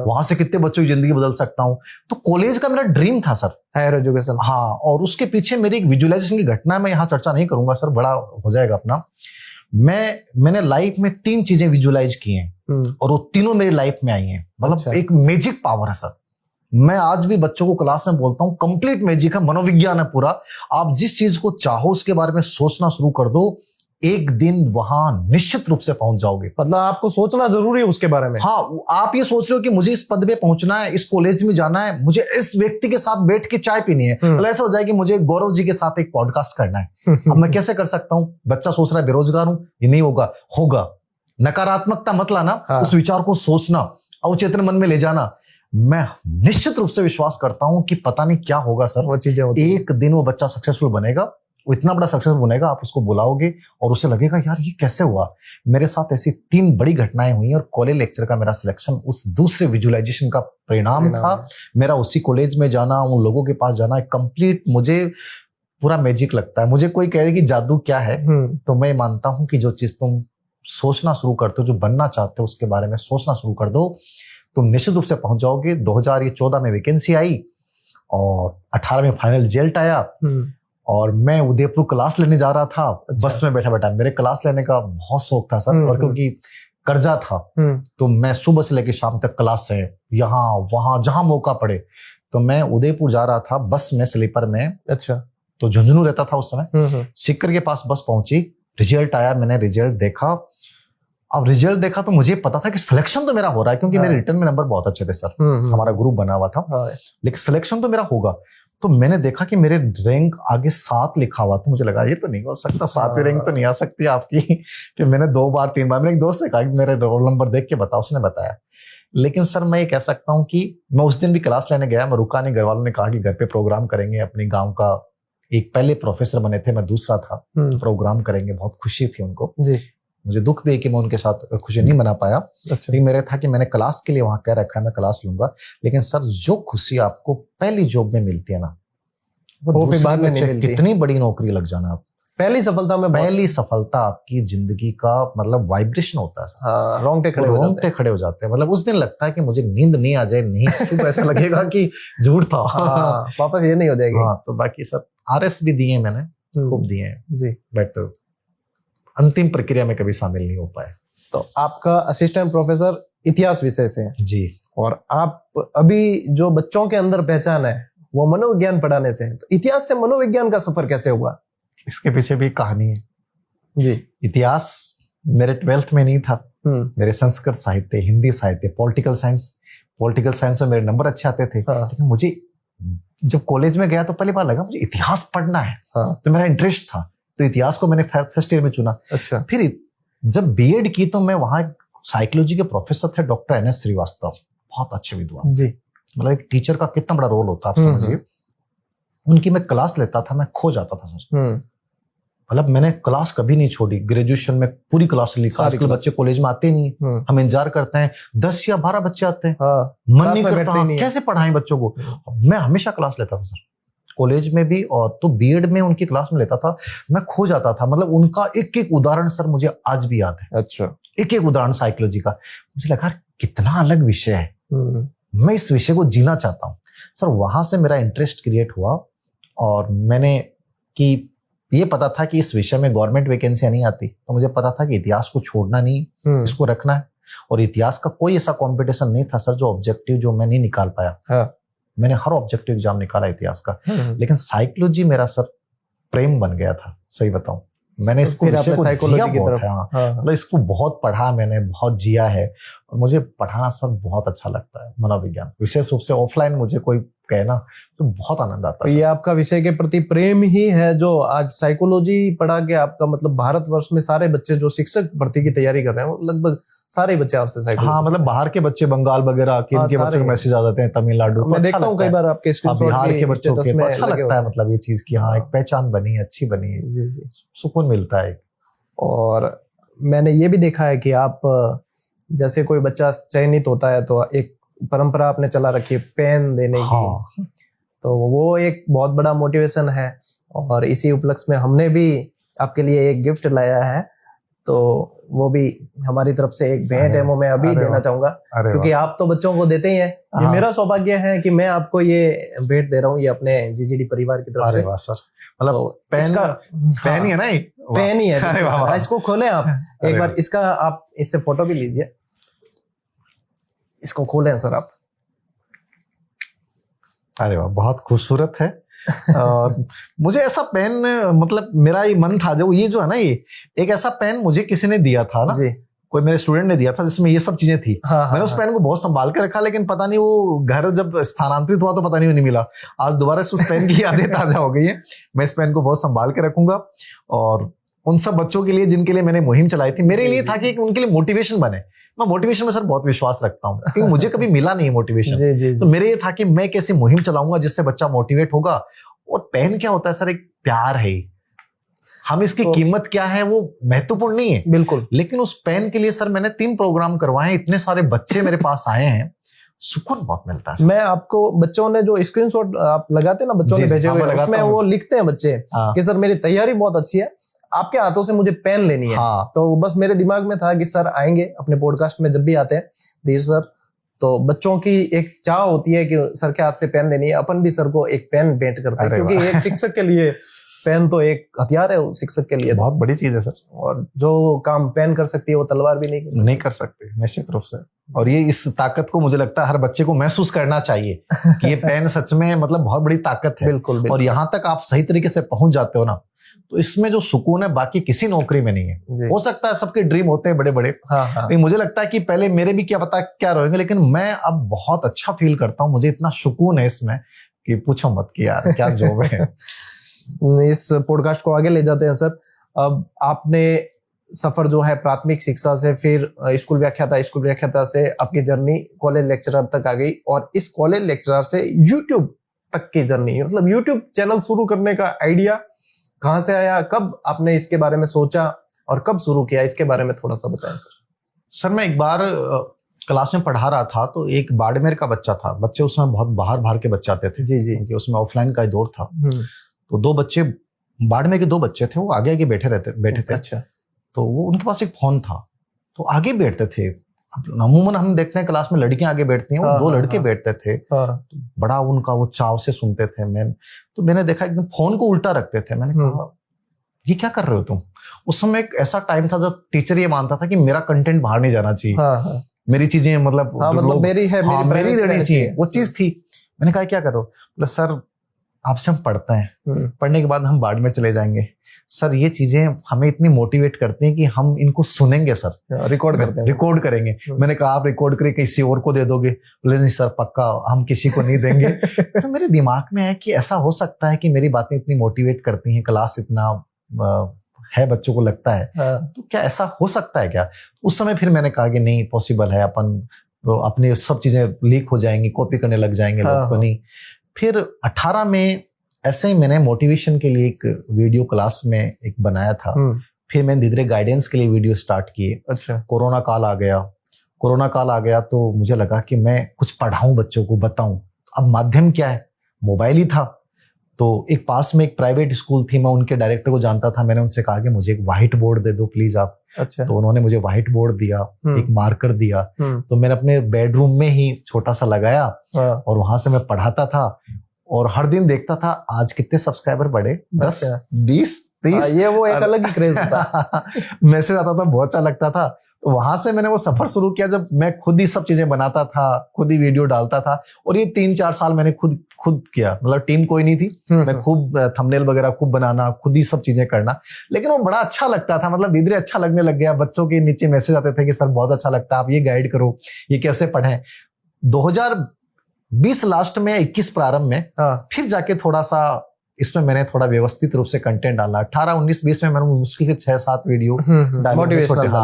वहां से कितने बच्चों की जिंदगी बदल सकता हूं। तो कॉलेज का मेरा ड्रीम था सर, हायर एजुकेशन। हाँ, और उसके पीछे मेरी एक विजुअलाइजेशन की घटना, मैं यहाँ चर्चा नहीं करूंगा सर, बड़ा हो जाएगा अपना। मैंने लाइफ में 3 चीजें विजुअलाइज की हैं और वो तीनों मेरी लाइफ में आई हैं। मतलब एक मैजिक पावर है सर। मैं आज भी बच्चों को क्लास में बोलता हूं, कंप्लीट मैजिक है, मनोविज्ञान है पूरा। आप जिस चीज को चाहो उसके बारे में सोचना शुरू कर दो, एक दिन वहां निश्चित रूप से पहुंच जाओगे। मतलब आपको सोचना जरूरी है उसके बारे में। हाँ, आप ये सोच रहे हो कि मुझे इस पद पे पहुंचना है, इस कॉलेज में जाना है, मुझे इस व्यक्ति के साथ बैठ के चाय पीनी है, तो ऐसा हो जाए कि मुझे गौरव जी के साथ एक पॉडकास्ट करना है। अब मैं कैसे कर सकता हूं? बच्चा सोच रहा है बेरोजगार हूं, ये नहीं होगा। होगा, नकारात्मकता मत लाना, उस विचार को सोचना, अवचेतन मन में ले जाना। मैं निश्चित रूप से विश्वास करता हूं कि पता नहीं क्या होगा सर, वो चीजें होती हैं। एक दिन वो बच्चा सक्सेसफुल बनेगा, वो इतना बड़ा सक्सेसफुल बनेगा, आप उसको बुलाओगे और उसे लगेगा यार ये कैसे हुआ। मेरे साथ ऐसी 3 बड़ी घटनाएं हुई और कॉलेज लेक्चर का मेरा सिलेक्शन उस दूसरे विजुअलाइजेशन का परिणाम था। मेरा उसी कॉलेज में जाना, उन लोगों के पास जाना, कंप्लीट मुझे पूरा मैजिक लगता है। मुझे कोई कहे कि जादू क्या है, तो मैं मानता हूं कि जो चीज तुम सोचना शुरू करते हो, जो बनना चाहते हो उसके बारे में सोचना शुरू कर दो, तुम निश्चित रूप से पहुंच जाओगे। 2014 में वैकेंसी आई और 18 में फाइनल रिजल्ट आया और मैं उदयपुर क्लास लेने जा रहा था। अच्छा। बस में बैठा बैठा, मेरे क्लास लेने का बहुत शौक था सर, और क्योंकि कर्जा था तो मैं सुबह से लेकर शाम तक क्लास है, यहाँ वहां जहां मौका पड़े। तो मैं उदयपुर जा रहा था बस में, स्लीपर में। अच्छा। तो झुंझुनू रहता था उस समय। सीकर के पास बस पहुंची, रिजल्ट आया, मैंने रिजल्ट देखा। अब रिजल्ट देखा तो मुझे पता था कि सिलेक्शन तो मेरा हो रहा है, क्योंकि मेरे रिटर्न में नंबर बहुत अच्छे थे सर, हमारा ग्रुप बना हुआ था, लेकिन सिलेक्शन तो मेरा होगा। तो मैंने देखा कि मेरे रैंक आगे 7 लिखा हुआ, तो मुझे लगा ये तो नहीं हो सकता, 7वीं रैंक तो नहीं आ सकती आपकी। फिर मैंने 2 बार 3 बार मेरे एक दोस्त से कहा कि मेरे रोल नंबर देख के बताओ, उसने बताया। लेकिन सर मैं ये कह सकता हूँ कि मैं उस दिन भी क्लास लेने गया, मैं रुका नहीं। घर वालों ने कहा कि घर पे प्रोग्राम करेंगे, अपने गाँव का एक पहले प्रोफेसर बने थे, मैं दूसरा था, प्रोग्राम करेंगे। बहुत खुशी थी उनको जी। मुझे दुख भी है कि मैं उनके साथ खुशी नहीं मना पाया। अच्छा। लेकिन मेरे था कि मैंने क्लास के लिए वहां कह रखा है मैं क्लास लूंगा। लेकिन सर जो खुशी आपको पहली जॉब में मिलती है ना, वो फिर बाद में नहीं मिलती। कितनी बड़ी नौकरी लग जाना, आप पहली सफलता आपकी जिंदगी का मतलब वाइब्रेशन होता है। रोंगटे खड़े हो जाते हैं। मतलब उस दिन लगता है कि मुझे नींद नहीं आ जाए, नहीं सुबह ऐसा लगेगा कि झूठ था, वापस ये नहीं हो जाएगी। हाँ, तो बाकी सब RS भी दिए मैंने, खूब दिए हैं जी, बट अंतिम प्रक्रिया में कभी शामिल नहीं हो पाए। तो आपका असिस्टेंट प्रोफेसर इतिहास विषय से है जी, और आप अभी जो बच्चों के अंदर पहचान है वो मनोविज्ञान पढ़ाने से है। तो इतिहास से मनोविज्ञान का सफर कैसे हुआ? इसके पीछे भी कहानी है जी। इतिहास मेरे 12th में नहीं था, मेरे संस्कृत साहित्य, हिंदी साहित्य, पॉलिटिकल साइंस में मेरे नंबर अच्छे आते थे। लेकिन मुझे जब कॉलेज में गया तो पहली बार लगा मुझे इतिहास पढ़ना है। तो मेरा इंटरेस्ट था, तो इतिहास को मैंने फर्स्ट ईयर में चुना। अच्छा। फिर जब B.Ed की तो मैं वहां साइकोलॉजी के प्रोफेसर थे डॉक्टर NS श्रीवास्तव, बहुत अच्छे विद्वान जी। मतलब एक टीचर का कितना बड़ा रोल होता है आप समझिए। उनकी मैं क्लास लेता था, मैं खो जाता था सर। मतलब मैंने क्लास कभी नहीं छोड़ी, ग्रेजुएशन में पूरी क्लास ली। आजकल बच्चे कॉलेज में आते नहीं, हम इंतजार करते हैं 10 या 12 बच्चे आते हैं, मन नहीं करता कैसे पढ़ाएं बच्चों को। मैं हमेशा क्लास लेता था सर, कॉलेज में भी, और तो B.Ed में उनकी क्लास में लेता था। मैं खो जाता था, मतलब उनका एक एक उदाहरण सर मुझे आज भी याद है। अच्छा। एक एक उदाहरण साइकोलॉजी का, मुझे लगा कितना अलग विषय है, मैं इस विषय को जीना चाहता हूँ सर। वहां से मेरा इंटरेस्ट क्रिएट हुआ और मैंने कि ये पता था कि इस विषय में गवर्नमेंट वैकेंसियां नहीं आती, तो मुझे पता था कि इतिहास को छोड़ना नहीं, इसको रखना है। और इतिहास का कोई ऐसा कंपटीशन नहीं था सर जो ऑब्जेक्टिव जो मैं नहीं निकाल पाया। मैंने हर ऑब्जेक्टिव एग्जाम निकाला इतिहास का। लेकिन साइकोलॉजी मेरा सर प्रेम बन गया था, सही बताऊं। मैंने इसको विषय को जिया बहुत है। मतलब इसको बहुत पढ़ा मैंने, बहुत जिया है, और मुझे पढ़ाना सर बहुत अच्छा लगता है मनोविज्ञान। विशेष रूप से ऑफलाइन मुझे कोई कहना तो बहुत आनंद आता है। ये आपका विषय के प्रति प्रेम ही है जो आज साइकोलॉजी पढ़ा के आपका मतलब भारतवर्ष में सारे बच्चे जो शिक्षक भर्ती की तैयारी कर रहे हैं लगभग सारे बच्चे आपसे साइकोलॉजी। हाँ, मतलब बाहर के बच्चे, बंगाल वगैरह के इनके बच्चों को मैसेज आ जाते हैं, तमिलनाडु। मैं देखता हूँ कई बार आपके बिहार के बच्चों के, तो अच्छा लगता है मतलब ये चीज की हाँ एक पहचान बनी, अच्छी बनी है जी जी, सुकून मिलता है। और मैंने ये भी देखा है कि आप जैसे कोई बच्चा चयनित होता है तो एक परंपरा आपने चला रखी है पेन देने की, तो वो एक बहुत बड़ा मोटिवेशन है। और इसी उपलक्ष्य में हमने भी आपके लिए एक गिफ्ट लाया है, तो वो भी हमारी तरफ से एक भेंट है, वो मैं अभी देना चाहूंगा, क्योंकि आप तो बच्चों को देते ही हैं। ये मेरा सौभाग्य है कि मैं आपको ये भेंट दे रहा हूँ, ये अपने GGD परिवार की तरफ से। वाह सर, मतलब पेन ही है ना, पेन ही है। इसको खोलें आप एक बार, इसका आप इससे फोटो भी लीजिए, इसको खोलें सर आप। अरे वाह, बहुत खूबसूरत है। और मुझे ऐसा पेन, मतलब मेरा ये मन था जो ये जो है ना, ये एक ऐसा पेन मुझे किसी ने दिया था ना जी, कोई मेरे स्टूडेंट ने दिया था जिसमें ये सब चीजें थी। मैंने उस पेन को बहुत संभाल के रखा, लेकिन पता नहीं वो घर जब स्थानांतरित हुआ तो पता नहीं मिला। आज दोबारा से उस पेन की यादें ताजा हो गई है। मैं इस पेन को बहुत संभाल के रखूंगा। और उन सब बच्चों के लिए जिनके लिए मैंने मुहिम चलाई थी, मेरे लिए था कि उनके लिए मोटिवेशन बने। मैं मोटिवेशन में सर बहुत विश्वास रखता हूँ, क्योंकि मुझे कभी मिला नहीं मोटिवेशन। तो मेरे ये था कि मैं कैसी मुहिम चलाऊंगा जिससे बच्चा मोटिवेट होगा। और पेन क्या होता है सर, एक प्यार है, हम इसकी कीमत क्या है वो महत्वपूर्ण नहीं है, बिल्कुल। लेकिन उस पेन के लिए सर मैंने 3 प्रोग्राम करवाए, इतने सारे बच्चे मेरे पास आए हैं, सुकून बहुत मिलता है। मैं आपको, बच्चों ने जो स्क्रीनशॉट आप लगाते हैं ना, बच्चों ने भेजे हुए, उसमें वो लिखते हैं बच्चे कि सर मेरी तैयारी बहुत अच्छी है, आपके हाथों से मुझे पेन लेनी है। तो बस मेरे दिमाग में था कि सर आएंगे अपने पॉडकास्ट में, जब भी आते हैं धीर सर, तो बच्चों की एक चाह होती है कि सर के हाथ से पेन लेनी है, अपन भी सर को एक पेन भेंट करते हैं, क्योंकि एक शिक्षक के लिए पेन तो एक हथियार है, शिक्षक के लिए बहुत बड़ी चीज है सर। और जो काम पेन कर सकती है वो तलवार भी नहीं कर सकती, निश्चित रूप से। और ये इस ताकत को मुझे लगता है हर बच्चे को महसूस करना चाहिए कि ये पेन सच में मतलब बहुत बड़ी ताकत है। बिल्कुल। और यहाँ तक आप सही तरीके से पहुंच जाते हो ना, तो इसमें जो सुकून है बाकी किसी नौकरी में नहीं है। हो सकता है सबके ड्रीम होते हैं बड़े बड़े, लेकिन मुझे लगता है कि पहले मेरे भी क्या पता क्या रहेंगे, लेकिन मैं अब बहुत अच्छा फील करता हूँ, मुझे इतना सुकून है इसमें कि पूछो मत कि यार क्या जॉब है। इस पॉडकास्ट को आगे ले जाते हैं सर। अब आपने सफर जो है प्राथमिक शिक्षा से फिर स्कूल व्याख्याता से आपकी जर्नी कॉलेज लेक्चरर तक आ गई, और इस कॉलेज लेक्चरर से यूट्यूब तक की जर्नी, मतलब यूट्यूब चैनल शुरू करने का आइडिया कहाँ से आया, कब आपने इसके बारे में सोचा और कब शुरू किया, इसके बारे में थोड़ा सा बताएं सर। सर मैं एक बार क्लास में पढ़ा रहा था, तो एक बाड़मेर का बच्चा था, बच्चे उसमें बहुत बाहर के बच्चे आते थे जी, क्योंकि उसमें ऑफलाइन का दौर था। तो 2 बच्चे, बाड़मेर के 2 बच्चे थे, वो आगे बैठे थे। अच्छा। तो वो उनके पास एक फोन था, तो आगे बैठते थे। अमूमन हम देखते हैं क्लास में लड़कियां आगे बैठती हैं, वो 2 लड़के बैठते थे। तो बड़ा उनका वो चाव से सुनते थे। मैंने देखा एकदम फोन को उल्टा रखते थे। मैंने कहा ये क्या कर रहे हो तुम? उस समय एक ऐसा टाइम था जब टीचर ये मानता था कि मेरा कंटेंट बाहर नहीं जाना चाहिए, मेरी चीजें मतलब मेरी रहनी चाहिए, वो चीज थी। मैंने कहा क्या करो? बोले सर आपसे हम पढ़ते हैं, पढ़ने के बाद हम बाड़मेर चले जाएंगे, सर ये चीजें हमें इतनी मोटिवेट करती हैं कि हम इनको सुनेंगे सर, रिकॉर्ड करेंगे। मैंने कहा आप रिकॉर्ड करके किसी और को दे दोगे? बोले नहीं सर पक्का हम किसी को नहीं देंगे। तो मेरे दिमाग में है कि ऐसा हो सकता है कि मेरी बातें इतनी मोटिवेट करती हैं, क्लास इतना है बच्चों को लगता है, तो क्या ऐसा हो सकता है क्या? उस समय फिर मैंने कहा कि नहीं पॉसिबल है, अपनी सब चीजें लीक हो जाएंगी, कॉपी करने लग जाएंगे लोग, तो नहीं। फिर 18 में ऐसे ही मैंने मोटिवेशन के लिए एक वीडियो क्लास में एक बनाया था। फिर मैंने धीरे धीरे गाइडेंस के लिए वीडियो स्टार्ट किए। अच्छा। कोरोना काल आ गया तो मुझे लगा कि मैं कुछ पढ़ाऊं, बच्चों को बताऊं। अब माध्यम क्या है, मोबाइल ही था। तो एक पास में एक प्राइवेट स्कूल थी, मैं उनके डायरेक्टर को जानता था। मैंने उनसे कहा कि मुझे एक व्हाइट बोर्ड दे दो प्लीज आप। अच्छा। तो उन्होंने मुझे व्हाइट बोर्ड दिया, एक मार्कर दिया। तो मैंने अपने बेडरूम में ही छोटा सा लगाया और वहां से मैं पढ़ाता था, और हर दिन देखता था आज कितने सब्सक्राइबर बढ़े, 10, 20, 30। ये वो एक अलग ही क्रेज था। मैसेज आता था, बहुत अच्छा लगता था। तो वहां से मैंने वो सफर शुरू किया, जब मैं खुद ही सब चीजें बनाता था, खुद ही वीडियो डालता था। और ये 3-4 साल मैंने खुद किया, मतलब टीम कोई नहीं थी, मैं खूब थंबनेल वगैरह खूब बनाना, खुद ही सब चीजें करना। लेकिन वो बड़ा अच्छा लगता था, मतलब धीरे धीरे अच्छा लगने लग गया। बच्चों के नीचे मैसेज आते थे कि सर बहुत अच्छा लगता है, आप ये गाइड करो, ये कैसे पढ़ें। 2020 लास्ट में, 21 प्रारंभ में फिर जाके थोड़ा सा इसमें मैंने थोड़ा व्यवस्थित रूप से कंटेंट डाला। 18, 19, 20 में मैंने मुश्किल से 6-7 वीडियो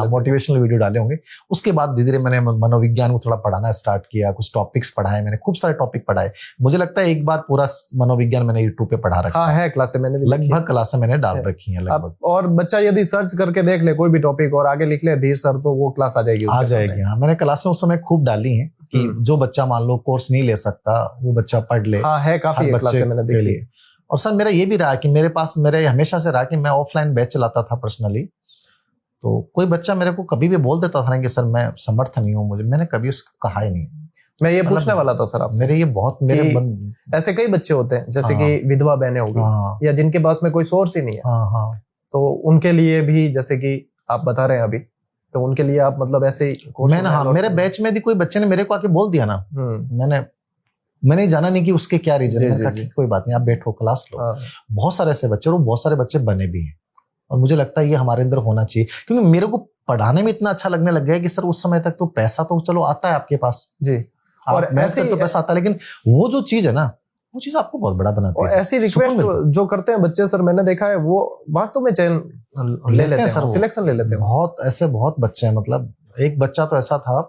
मोटिवेशनल वीडियो डाले होंगे। उसके बाद धीरे धीरे मैंने मनोविज्ञान को थोड़ा पढ़ाना स्टार्ट किया, कुछ टॉपिक्स पढ़ाए, मैंने खूब सारे टॉपिक पढ़ाए। मुझे लगता है एक बार पूरा मनोविज्ञान मैंने यूट्यूब पे पढ़ा रखा है। क्लासें मैंने लगभग क्लासें मैंने डाल रखी है लगभग। और बच्चा यदि सर्च करके देख ले कोई भी टॉपिक और आगे लिख ले धीर सर, तो वो क्लास आ जाएगी। हाँ, मैंने क्लासें उस समय खूब डाली है कि जो बच्चा मान लो कोर्स नहीं ले सकता, वो बच्चा पढ़ ले। है काफी क्लासें मैंने देखी। और सर मेरा ये भी रहा कि मेरे हमेशा से रहा कि मैं ऑफलाइन बैच चलाता था पर्सनली। तो कोई बच्चा मेरे को कभी भी बोल देता था कि सर मैं समर्थ नहीं हूँ, मैंने कभी उसको कहा ही नहीं। मैं ये पूछने वाला था सर आपसे, मेरे ये बहुत ऐसे कई बच्चे होते हैं जैसे कि विधवा बहनें होगी, या जिनके पास में कोई सोर्स ही नहीं है। तो उनके लिए भी जैसे कि आप बता रहे हैं अभी, तो उनके लिए आप मतलब ऐसे मेरे बैच में भी कोई बच्चे ने मेरे को आके बोल दिया ना, मैंने जाना नहीं कि उसके क्या रीजन है। कोई बात नहीं, आप बैठो क्लास लो। बहुत सारे ऐसे बच्चे, और बहुत सारे बच्चे बने भी हैं। और मुझे लगता है ये हमारे अंदर होना चाहिए, क्योंकि मेरे को पढ़ाने में इतना अच्छा लगने लग गया कि सर उस समय तक तो पैसा तो चलो आता है आपके पास जी, और ऐसे तो पैसा आता है, लेकिन वो जो चीज है ना, वो चीज आपको बहुत बड़ा बनाती और है। ऐसी सुकून रिक्वेस्ट मिलता है। जो करते हैं बच्चे सर, मैंने देखा है वो वास्तव में चयन ले लेते हैं सर, सर, वो सिलेक्शन ले लेते हैं। बहुत ऐसे बहुत बच्चे हैं, मतलब एक बच्चा तो ऐसा था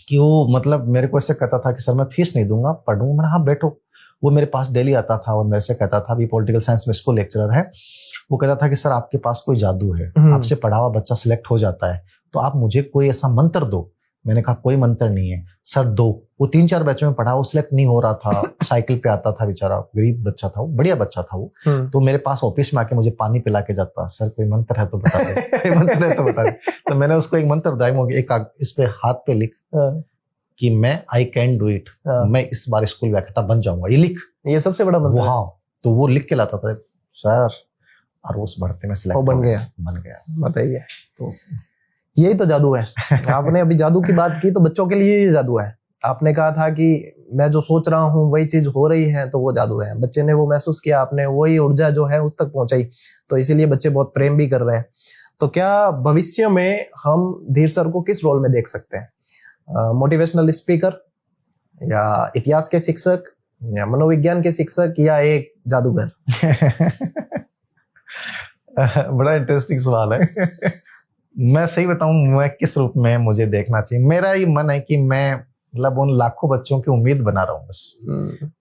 कि वो मतलब मेरे को ऐसे कहता था कि सर मैं फीस नहीं दूंगा, पढ़ूंगा। मैंने हाँ बैठो। वो मेरे पास डेली आता था और मेरे से कहता था, अभी पॉलिटिकल साइंस में इसको लेक्चरर है, वो कहता था कि सर आपके पास कोई जादू है, आपसे पढ़ा हुआ बच्चा सिलेक्ट हो जाता है, तो आप मुझे कोई ऐसा मंत्र दो। मैंने कहा कोई मंत्र नहीं है सर, दो। वो 3-4 बैचों में पढ़ा, वो सिलेक्ट नहीं हो रहा था। साइकिल पे आता था बेचारा, गरीब बच्चा था वो, बढ़िया बच्चा था वो। तो मेरे पास ऑफिस में आके मुझे पानी पिला के जाता, सर कोई मंत्र है तो बता दे, कोई मंत्र है तो बता दे। तो मैंने उसको एक मंत्र बताया, एक इस पे हाथ पे लिख कि मैं आई कैन डू इट, मैं इस बार स्कूल व्याख्याता बन जाऊंगा, ये लिख। ये सबसे बड़ा मंत्र है। हाँ, तो वो लिख के लाता था सर, और उस भर्ती में सिलेक्ट बन गया। बताइए, तो यही तो जादू है। आपने अभी जादू की बात की, तो बच्चों के लिए ये जादू है। आपने कहा था कि मैं जो सोच रहा हूँ वही चीज हो रही है, तो वो जादू है। बच्चे ने वो महसूस किया, आपने वही ऊर्जा जो है उस तक पहुंचाई, तो इसीलिए बच्चे बहुत प्रेम भी कर रहे हैं। तो क्या भविष्य में हम धीर सर को किस रोल में देख सकते हैं? मोटिवेशनल स्पीकर, या इतिहास के शिक्षक, या मनोविज्ञान के शिक्षक, या एक जादूगर? बड़ा इंटरेस्टिंग सवाल है। मैं सही बताऊं, मैं किस रूप में मुझे देखना चाहिए, मेरा ये मन है कि मैं मतलब उन लाखों बच्चों की उम्मीद बना रहा हूँ बस।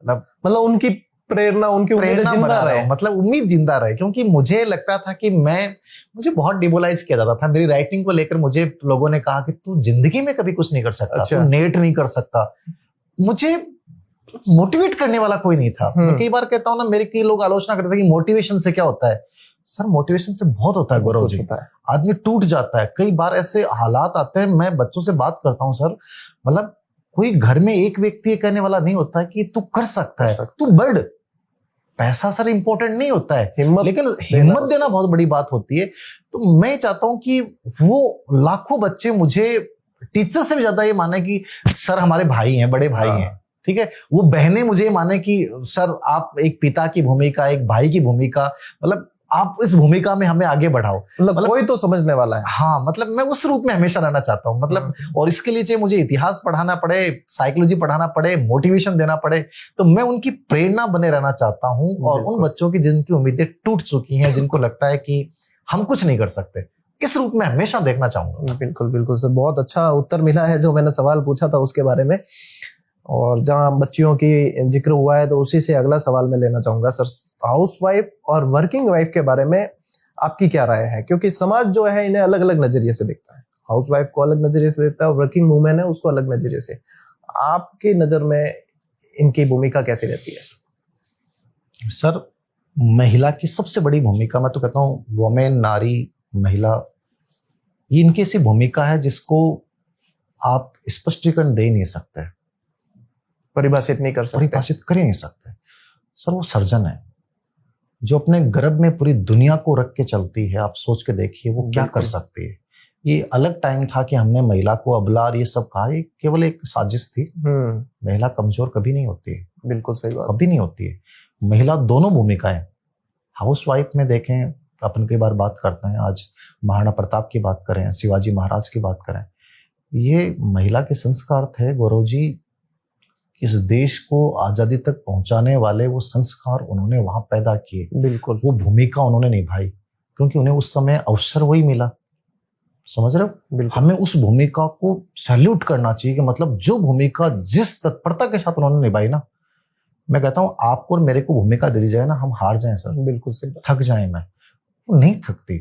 मतलब उनकी प्रेरणा, उनकी उम्मीद जिंदा रहे, मतलब उम्मीद जिंदा रहे। क्योंकि मुझे लगता था कि मुझे बहुत डिमोलाइज किया जाता था मेरी राइटिंग को लेकर। मुझे लोगों ने कहा कि तू जिंदगी में कभी कुछ नहीं कर सकता, अच्छा। तू नेट नहीं कर सकता। मुझे मोटिवेट करने वाला कोई नहीं था। मैं कई बार कहता हूँ ना, मेरे कई लोग आलोचना करते हैं कि मोटिवेशन से क्या होता है। सर मोटिवेशन से बहुत होता है गौरव जी, आदमी टूट जाता है। कई बार ऐसे हालात आते हैं, मैं बच्चों से बात करता हूँ सर, मतलब कोई घर में एक व्यक्ति कहने वाला नहीं होता कि तू कर सकता है, तू बढ़। पैसा सर इंपॉर्टेंट नहीं होता है, लेकिन हिम्मत देना बहुत बड़ी बात होती है। तो मैं चाहता हूं कि वो लाखों बच्चे मुझे टीचर से भी ज्यादा ये माने कि सर हमारे भाई हैं, बड़े भाई हैं, ठीक है। वो बहनें मुझे माने कि सर आप एक पिता की भूमिका, एक भाई की भूमिका, मतलब आप इस भूमिका में हमें आगे बढ़ाओ। मतलब कोई तो समझने वाला है। हाँ, मतलब मैं उस रूप में हमेशा रहना चाहता हूँ। मतलब और इसके लिए चाहे मुझे इतिहास पढ़ाना पड़े, साइकोलॉजी पढ़ाना पड़े, मोटिवेशन देना पड़े, तो मैं उनकी प्रेरणा बने रहना चाहता हूँ। और उन बच्चों की जिनकी उम्मीदें टूट चुकी हैं, जिनको लगता है कि हम कुछ नहीं कर सकते, किस रूप में हमेशा देखना चाहूंगा। बिल्कुल बिल्कुल सर, बहुत अच्छा उत्तर मिला है जो मैंने सवाल पूछा था उसके बारे में। और जहां बच्चियों की जिक्र हुआ है, तो उसी से अगला सवाल मैं लेना चाहूंगा सर। हाउसवाइफ और वर्किंग वाइफ के बारे में आपकी क्या राय है? क्योंकि समाज जो है इन्हें अलग अलग नजरिए से देखता है। हाउसवाइफ को अलग नजरिए से देखता है, और वर्किंग वुमेन है उसको अलग नजरिए से। आपकी नजर में इनकी भूमिका कैसी रहती है? सर महिला की सबसे बड़ी भूमिका, मैं तो कहता हूँ वुमेन, नारी, महिला, ये इनकी ऐसी भूमिका है जिसको आप स्पष्टीकरण दे नहीं सकते, परिभाषित नहीं कर सकते, परिभाषित कर ही नहीं सकते। सर वो सर्जन है जो अपने गर्भ में पूरी दुनिया को रख के चलती है। आप सोच के देखिए वो क्या कर सकती है। ये अलग टाइम था कि हमने महिला को अबला ये सब कहा, ये केवल एक साजिश थी। महिला कमजोर कभी नहीं होती है। बिल्कुल सही बात, कभी नहीं होती है। महिला दोनों भूमिकाएं, हाउस वाइफ में देखें, अपन कई बार बात करते हैं, आज महाराणा प्रताप की बात करें, शिवाजी महाराज की बात करें, ये महिला के संस्कार थे गौरव जी। इस देश को आजादी तक पहुंचाने वाले वो संस्कार उन्होंने वहां पैदा किए। बिल्कुल, वो भूमिका उन्होंने निभाई, क्योंकि उन्हें उस समय अवसर वही मिला। समझ रहे हो? हमें उस भूमिका को सैल्यूट करना चाहिए कि मतलब जो भूमिका जिस तत्परता के साथ उन्होंने निभाई ना, मैं कहता हूं आपको और मेरे को भूमिका दे दी जाए ना, हम हार जाएं सर, बिल्कुल सही, थक जाएं। मैं वो नहीं थकती,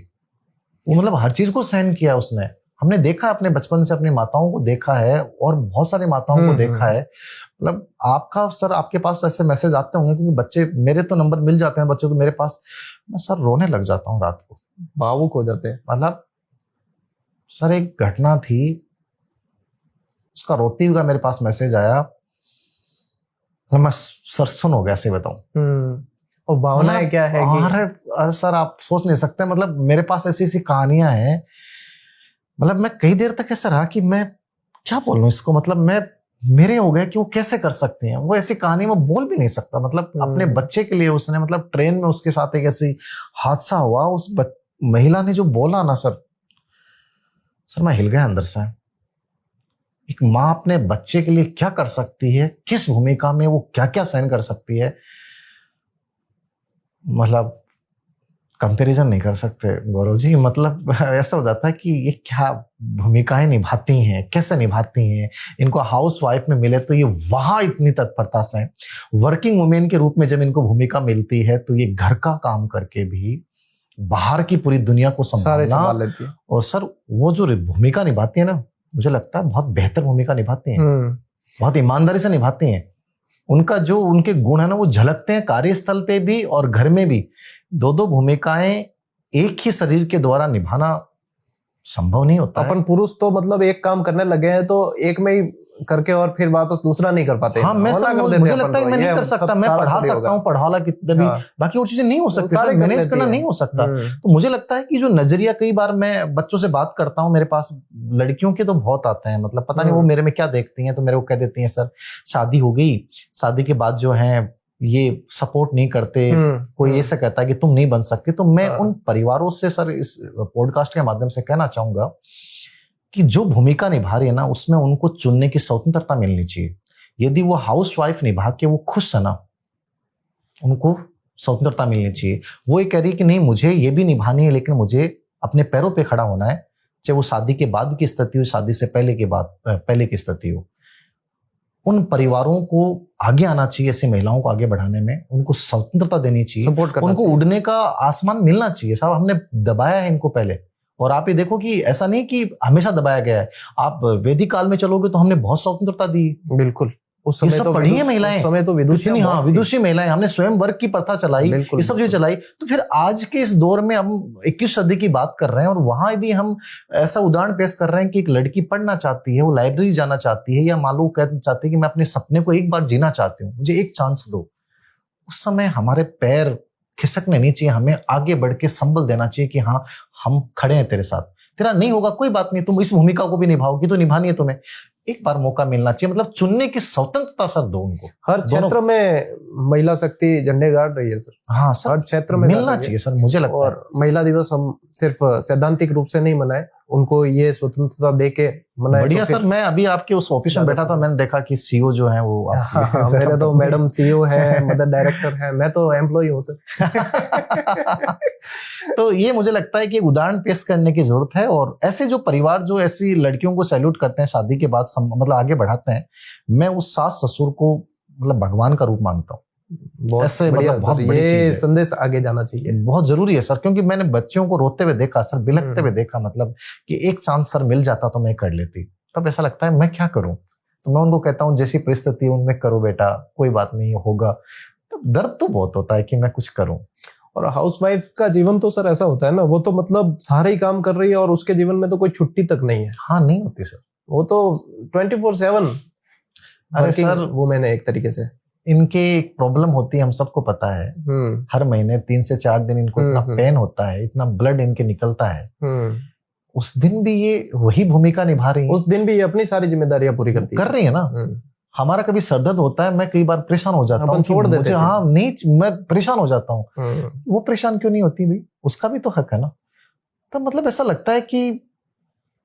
वो मतलब हर चीज को सहन किया उसने। हमने देखा अपने बचपन से, अपनी माताओं को देखा है और बहुत सारी माताओं को देखा है। मतलब आपका सर, आपके पास ऐसे मैसेज आते होंगे, क्योंकि बच्चे, मेरे तो नंबर मिल जाते हैं बच्चों तो मेरे पास, मैं सर रोने लग जाता हूँ रात को, भावुक हो जाते हैं। मतलब सर एक घटना थी, उसका रोती हुआ मेरे पास मैसेज आया, मैं सर सुन हो गया, ऐसे बताऊं। और भावनाएं क्या है अरे सर आप सोच नहीं सकते, मतलब मेरे पास ऐसी ऐसी कहानियां हैं। मतलब मैं कई देर तक ऐसा रहा कि मैं क्या बोल रहा हूँ इसको, मतलब मैं मेरे हो गए कि वो कैसे कर सकते हैं। वो ऐसी कहानी मैं बोल भी नहीं सकता। मतलब अपने बच्चे के लिए उसने, मतलब ट्रेन में उसके साथ एक ऐसी हादसा हुआ, उस महिला ने जो बोला ना सर मैं हिल गया अंदर से। एक माँ अपने बच्चे के लिए क्या कर सकती है, किस भूमिका में वो क्या क्या सहन कर सकती है, मतलब कंपैरिजन नहीं कर सकते गौरव जी। मतलब ऐसा हो जाता है कि ये क्या भूमिकाएं निभाती हैं, कैसे निभाती हैं। इनको हाउस वाइफ में मिले तो ये वहां इतनी तत्परता से, वर्किंग वुमेन के रूप में जब इनको भूमिका मिलती है तो ये घर का काम करके भी बाहर की पूरी दुनिया को सारे संभालना। संभाल लेती है। और सर वो जो भूमिका निभाती है ना, मुझे लगता है बहुत बेहतर भूमिका निभाती हैं, बहुत ईमानदारी से निभाती हैं। उनका जो उनके गुण है ना वो झलकते हैं कार्यस्थल पे भी और घर में भी। दो दो भूमिकाएं एक ही शरीर के द्वारा निभाना संभव नहीं होता अपन पुरुष तो मतलब एक काम करने लगे हैं तो एक में ही करके और फिर वापस दूसरा नहीं कर पाते। हाँ, मैं सर मुझे लगता है मैं नहीं कर सकता, मैं पढ़ा सकता हूँ, पढ़ा कितना भी, बाकी और चीजें नहीं हो सकती, मैनेज करना नहीं हो सकता। तो मुझे लगता है कि जो नजरिया, कई बार मैं बच्चों से बात करता हूँ, मेरे पास लड़कियों के तो बहुत आते हैं, मतलब पता नहीं वो मेरे में क्या देखती हैं, तो मेरे को कह देती हैं सर शादी हो गई, शादी के बाद जो है ये सपोर्ट नहीं करते, कोई ऐसा कहता है कि तुम नहीं बन सकते। तो मैं उन परिवारों से सर इस पॉडकास्ट के माध्यम से कहना चाहूंगा कि जो भूमिका निभा रही है ना उसमें उनको चुनने की स्वतंत्रता मिलनी चाहिए। यदि वो हाउस वाइफ निभा के वो खुश है ना, उनको स्वतंत्रता मिलनी चाहिए। वो ये कह रही है कि नहीं मुझे ये भी निभानी है, लेकिन मुझे अपने पैरों पे खड़ा होना है, चाहे वो शादी के बाद की स्थिति हो, शादी से पहले की स्थिति हो। उन परिवारों को आगे आना चाहिए, ऐसी महिलाओं को आगे बढ़ाने में उनको स्वतंत्रता देनी चाहिए, सपोर्ट करना उनको चाहिए। उड़ने का आसमान मिलना चाहिए। साहब हमने दबाया है इनको पहले, और आप ये देखो कि ऐसा नहीं कि हमेशा दबाया गया है। आप वैदिक काल में चलोगे तो हमने बहुत स्वतंत्रता दी। बिल्कुल, उस समय तो पढ़ी है महिलाएं, उस समय तो विदुषी, हाँ विदुषी महिलाएं, हमने स्वयं वर्ग की प्रथा चलाई, ये सब चीजें चलाई। तो फिर आज के इस दौर में हम 21 सदी की बात कर रहे हैं, और वहां यदि हम ऐसा उदाहरण पेश कर रहे हैं कि एक लड़की पढ़ना चाहती है, वो लाइब्रेरी जाना चाहती है, या मान लो कहना चाहती है कि मैं अपने सपने को एक बार जीना चाहती हूँ, मुझे एक चांस दो, उस समय हमारे पैर खिसकने नहीं चाहिए, हमें आगे बढ़ के संबल देना चाहिए कि हाँ हम खड़े हैं तेरे साथ, तेरा नहीं होगा कोई बात नहीं, तुम इस भूमिका को भी निभाओगी तो निभानी है तुम्हें, एक बार मौका मिलना चाहिए। मतलब चुनने की स्वतंत्रता सर दो उनको। हर क्षेत्र में महिला शक्ति झंडे गाड़ रही है सर। हाँ सर, हर क्षेत्र में मिलना चाहिए सर, मुझे लगता है। और महिला दिवस हम सिर्फ सैद्धांतिक रूप से नहीं मनाए, उनको ये स्वतंत्रता देके मनाए। बढ़िया सर, मैं अभी आपके उस ऑफिस में बैठा था, मैंने देखा कि सीईओ जो है वो मेरे तो मैडम सीईओ है, मदर डायरेक्टर है, मैं तो एम्प्लॉय हूँ सर। तो ये मुझे लगता है कि उदाहरण पेश करने की जरूरत है, और ऐसे जो परिवार जो ऐसी लड़कियों को सैल्यूट करते हैं, शादी के बाद मतलब आगे बढ़ाते हैं, मैं उस सास ससुर को मतलब भगवान का रूप मानता हूँ। ऐसे मतलब बहुत ये संदेश आगे जाना चाहिए, बहुत जरूरी है सर, क्योंकि मैंने बच्चों को रोते हुए देखा सर, बिलखते हुए देखा, मतलब कि एक चांस सर मिल जाता तो मैं कर लेती। तब ऐसा लगता है मैं क्या करूं, तो मैं उनको कहता हूँ जैसी परिस्थिति उनमें करो बेटा, कोई बात नहीं होगा। तो दर्द तो बहुत होता है कि मैं कुछ करूं। और हाउसवाइफ का जीवन तो सर ऐसा होता है ना, वो तो मतलब सारे ही काम कर रही है और उसके जीवन में तो कोई छुट्टी तक नहीं है। हाँ नहीं होती सर, वो तो 24/7 वर्किंग वुमेन है एक तरीके से। इनके एक प्रॉब्लम होती है, हम सबको पता है, हर महीने 3 से 4 दिन इनको इतना पेन होता है, इतना ब्लड इनके निकलता है, उस दिन भी ये वही भूमिका निभा रही है, उस दिन भी ये अपनी सारी जिम्मेदारियां पूरी कर रही है ना। हमारा कभी सरदर्द होता है, मैं कई बार परेशान हो जाता हूँ, छोड़ देते हैं, हाँ नहीं मैं परेशान हो जाता हूँ, वो परेशान क्यों नहीं होती भाई, उसका भी तो हक है ना। तो मतलब ऐसा लगता है कि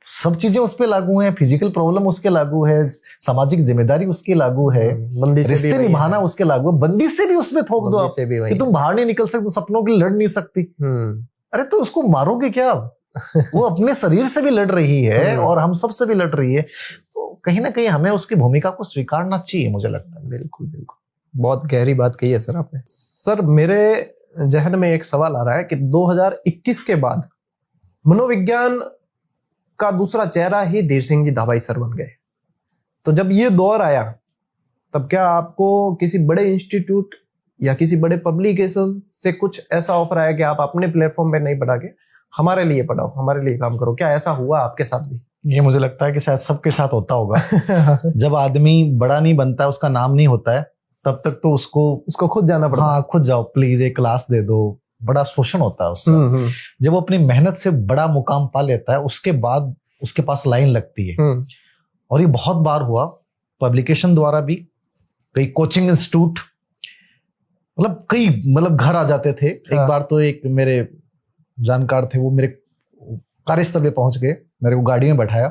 सब चीजें उस पे लागू हैं, फिजिकल प्रॉब्लम उसके लागू है, सामाजिक जिम्मेदारी उसकी लागू है, रिश्ते निभाना उसके लागू है, बंदी से भी उसमें थोप दो आप कि तुम बाहर नहीं निकल सकते, सपनों के लिए लड़ नहीं सकती। अरे तो उसको मारोगे क्या? वो अपने शरीर से भी लड़ रही है और हम सब से भी लड़ रही है, तो कहीं ना कहीं हमें उसकी भूमिका को स्वीकारना चाहिए, मुझे लगता है। बिल्कुल बिल्कुल, बहुत गहरी बात कही है सर आपने। सर मेरे जहन में एक सवाल आ रहा है कि 2021 के बाद मनोविज्ञान का दूसरा चेहरा ही धीर सिंह जी धाबाई सर बन गए, तो जब ये दौर आया तब क्या आपको किसी बड़े इंस्टीट्यूट या किसी बड़े पब्लिकेशन से कुछ ऐसा ऑफर आया कि आप अपने प्लेटफॉर्म पे नहीं पढ़ा के हमारे लिए पढ़ाओ, हमारे लिए काम करो? क्या ऐसा हुआ आपके साथ भी? ये मुझे लगता है कि शायद सबके साथ होता होगा। जब आदमी बड़ा नहीं बनता है, उसका नाम नहीं होता है, तब तक तो उसको खुद जाना पड़ता है। हाँ, खुद जाओ प्लीज, एक क्लास दे दो, बड़ा शोषण होता है उसका। जब वो अपनी मेहनत से बड़ा मुकाम पा लेता है, उसके बाद उसके पास लाइन लगती है। और ये बहुत बार हुआ, पब्लिकेशन द्वारा भी, कई कोचिंग इंस्टीट्यूट, मतलब घर आ जाते थे। एक बार तो एक मेरे जानकार थे, वो मेरे कार्यस्थल पे पहुंच गए, मेरे को गाड़ी में बैठाया,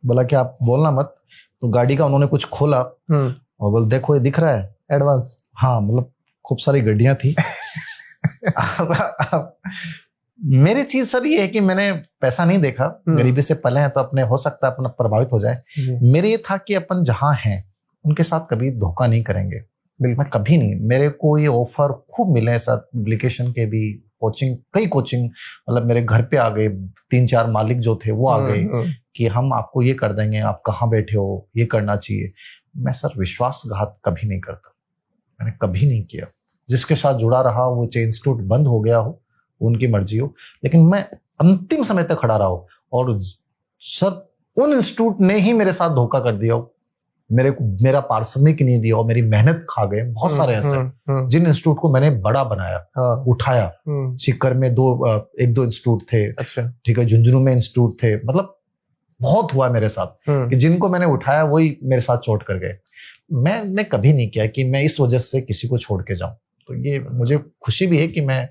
बोला कि आप बोलना मत। तो गाड़ी का उन्होंने कुछ खोला और बोल देखो ये दिख रहा है एडवांस। हाँ मतलब खूब सारी गड्डियां थी। अब मेरी चीज सर ये है कि मैंने पैसा नहीं देखा, गरीबी से पले हैं तो अपने हो सकता है अपना प्रभावित हो जाए। मेरे ये था कि अपन जहां हैं उनके साथ कभी धोखा नहीं करेंगे, मैं कभी नहीं। मेरे को ये ऑफर खूब मिले सर, पब्लिकेशन के भी, कोचिंग, कई कोचिंग, मतलब मेरे घर पे आ गए 3-4 मालिक जो थे वो आ गए कि हम आपको ये कर देंगे, आप कहाँ बैठे हो, ये करना चाहिए। मैं सर विश्वासघात कभी नहीं करता, मैंने कभी नहीं किया। जिसके साथ जुड़ा रहा वो चाहे इंस्टीट्यूट बंद हो गया हो, उनकी मर्जी हो, लेकिन मैं अंतिम समय तक खड़ा रहा हूं। और सर उन इंस्टीट्यूट ने ही मेरे साथ धोखा कर दिया हो, मेरे को मेरा पारिश्रमिक नहीं दिया और मेरी मेहनत खा गए। बहुत सारे ऐसे जिन इंस्टीट्यूट को मैंने बड़ा बनाया, उठाया। सीकर में 1-2 इंस्टीट्यूट थे, अच्छा ठीक है, झुंझुनू में इंस्टीट्यूट थे, मतलब बहुत हुआ मेरे साथ कि जिनको मैंने उठाया वही मेरे साथ चोट कर गए। मैंने कभी नहीं किया कि मैं इस वजह से किसी को छोड़ के जाऊं। तो ये मुझे खुशी भी है कि मैं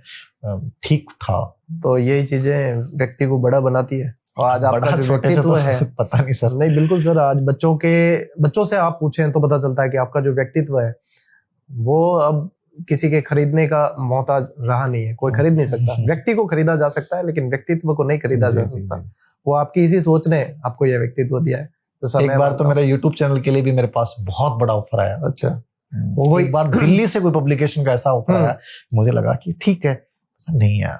ठीक था। तो यही चीजें व्यक्ति को बड़ा बनाती है। और आज आपका जो व्यक्तित्व है, पता नहीं सर। नहीं बिल्कुल सर, आज बच्चों से आप पूछें तो पता चलता है कि आपका जो व्यक्तित्व है वो अब किसी के खरीदने का मोहताज रहा नहीं है। कोई खरीद नहीं सकता। व्यक्ति को खरीदा जा सकता है लेकिन व्यक्तित्व को नहीं खरीदा जा सकता। वो आपकी इसी सोच ने आपको यह व्यक्तित्व दिया है। तो एक बार तो मेरे YouTube चैनल के लिए भी मेरे पास बहुत बड़ा ऑफर आया। अच्छा, वो एक बार दिल्ली से कोई पब्लिकेशन का ऐसा ऑफर आया, मुझे लगा कि ठीक है, नहीं यार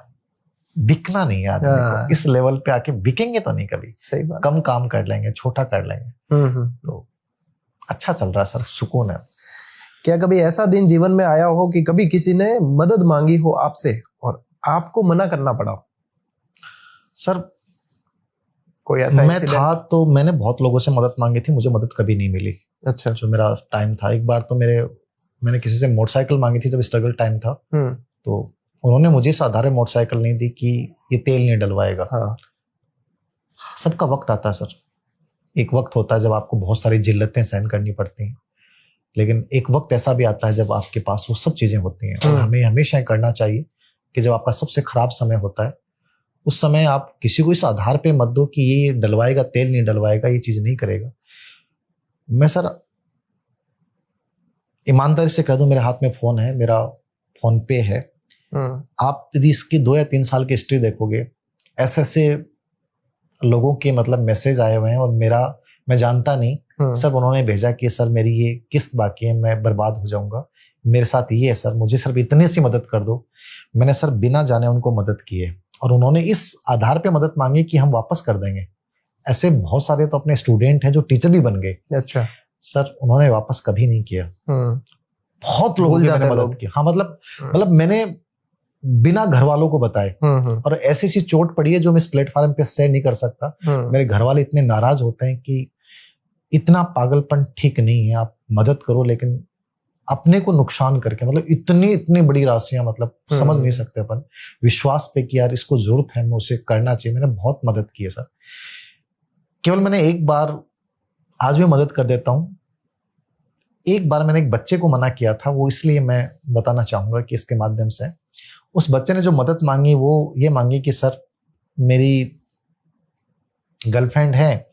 बिकना नहीं यार, इस लेवल पे आके बिकेंगे तो नहीं कभी। सही बात। कम काम कर लेंगे, छोटा कर लेंगे। तो अच्छा चल रहा है सर, सुकून है। क्या कभी ऐसा दिन जीवन में आया हो कि कभी किसी ने मदद मांगी हो आपसे और आपको मना करना पड़ा हो? सर कोई ऐसा मैं था तो मैंने बहुत लोगों से मदद मांगी थी, मुझे मदद कभी नहीं मिली। अच्छा। जो मेरा टाइम था, एक बार तो मैंने किसी से मोटरसाइकिल मांगी थी जब स्ट्रगल टाइम था। तो उन्होंने मुझे साधारण मोटरसाइकिल नहीं दी कि ये तेल नहीं डलवाएगा। हाँ। सबका वक्त आता है सर, एक वक्त होता है जब आपको बहुत सारी जिल्लतें सहन करनी पड़ती हैं, लेकिन एक वक्त ऐसा भी आता है जब आपके पास वो सब चीजें होती हैं। और हमें हमेशा करना चाहिए कि जब आपका सबसे खराब समय होता है उस समय आप किसी को इस आधार पे मत दो कि ये डलवाएगा तेल नहीं डलवाएगा, ये चीज नहीं करेगा। मैं सर ईमानदारी से कह दूं, मेरे हाथ में फोन है, मेरा फोन पे है। आप यदि इसकी 2 या 3 साल की हिस्ट्री देखोगे, ऐसे लोगों के मतलब मैसेज आए हुए हैं और मैं जानता नहीं, सब उन्होंने भेजा कि सर मेरी ये किस्त बाकी है, मैं बर्बाद हो जाऊंगा, मेरे साथ ये है सर, मुझे सिर्फ इतनी सी मदद कर दो। मैंने सर बिना जाने उनको मदद की है और उन्होंने इस आधार पे मदद मांगी कि हम वापस कर देंगे। ऐसे बहुत सारे तो अपने स्टूडेंट हैं जो टीचर भी बन गए। अच्छा सर, उन्होंने वापस कभी नहीं किया। बहुत लोगों की मैंने मदद की। हाँ मतलब मैंने बिना घर वालों को बताए, और ऐसी सी चोट पड़ी है जो मैं इस प्लेटफॉर्म पे शेयर नहीं कर सकता। मेरे घर वाले इतने नाराज होते हैं कि इतना पागलपन ठीक नहीं है, आप मदद करो लेकिन अपने को नुकसान करके, मतलब इतनी बड़ी राशियां, मतलब समझ नहीं सकते अपन, विश्वास पे कि यार इसको जरूरत है, मैं उसे करना चाहिए। मैंने बहुत मदद की है सर। केवल मैंने एक बार, आज भी मदद कर देता हूं, एक बार मैंने एक बच्चे को मना किया था, वो इसलिए मैं बताना चाहूंगा कि इसके माध्यम से, उस बच्चे ने जो मदद मांगी वो ये मांगी कि सर मेरी गर्लफ्रेंड है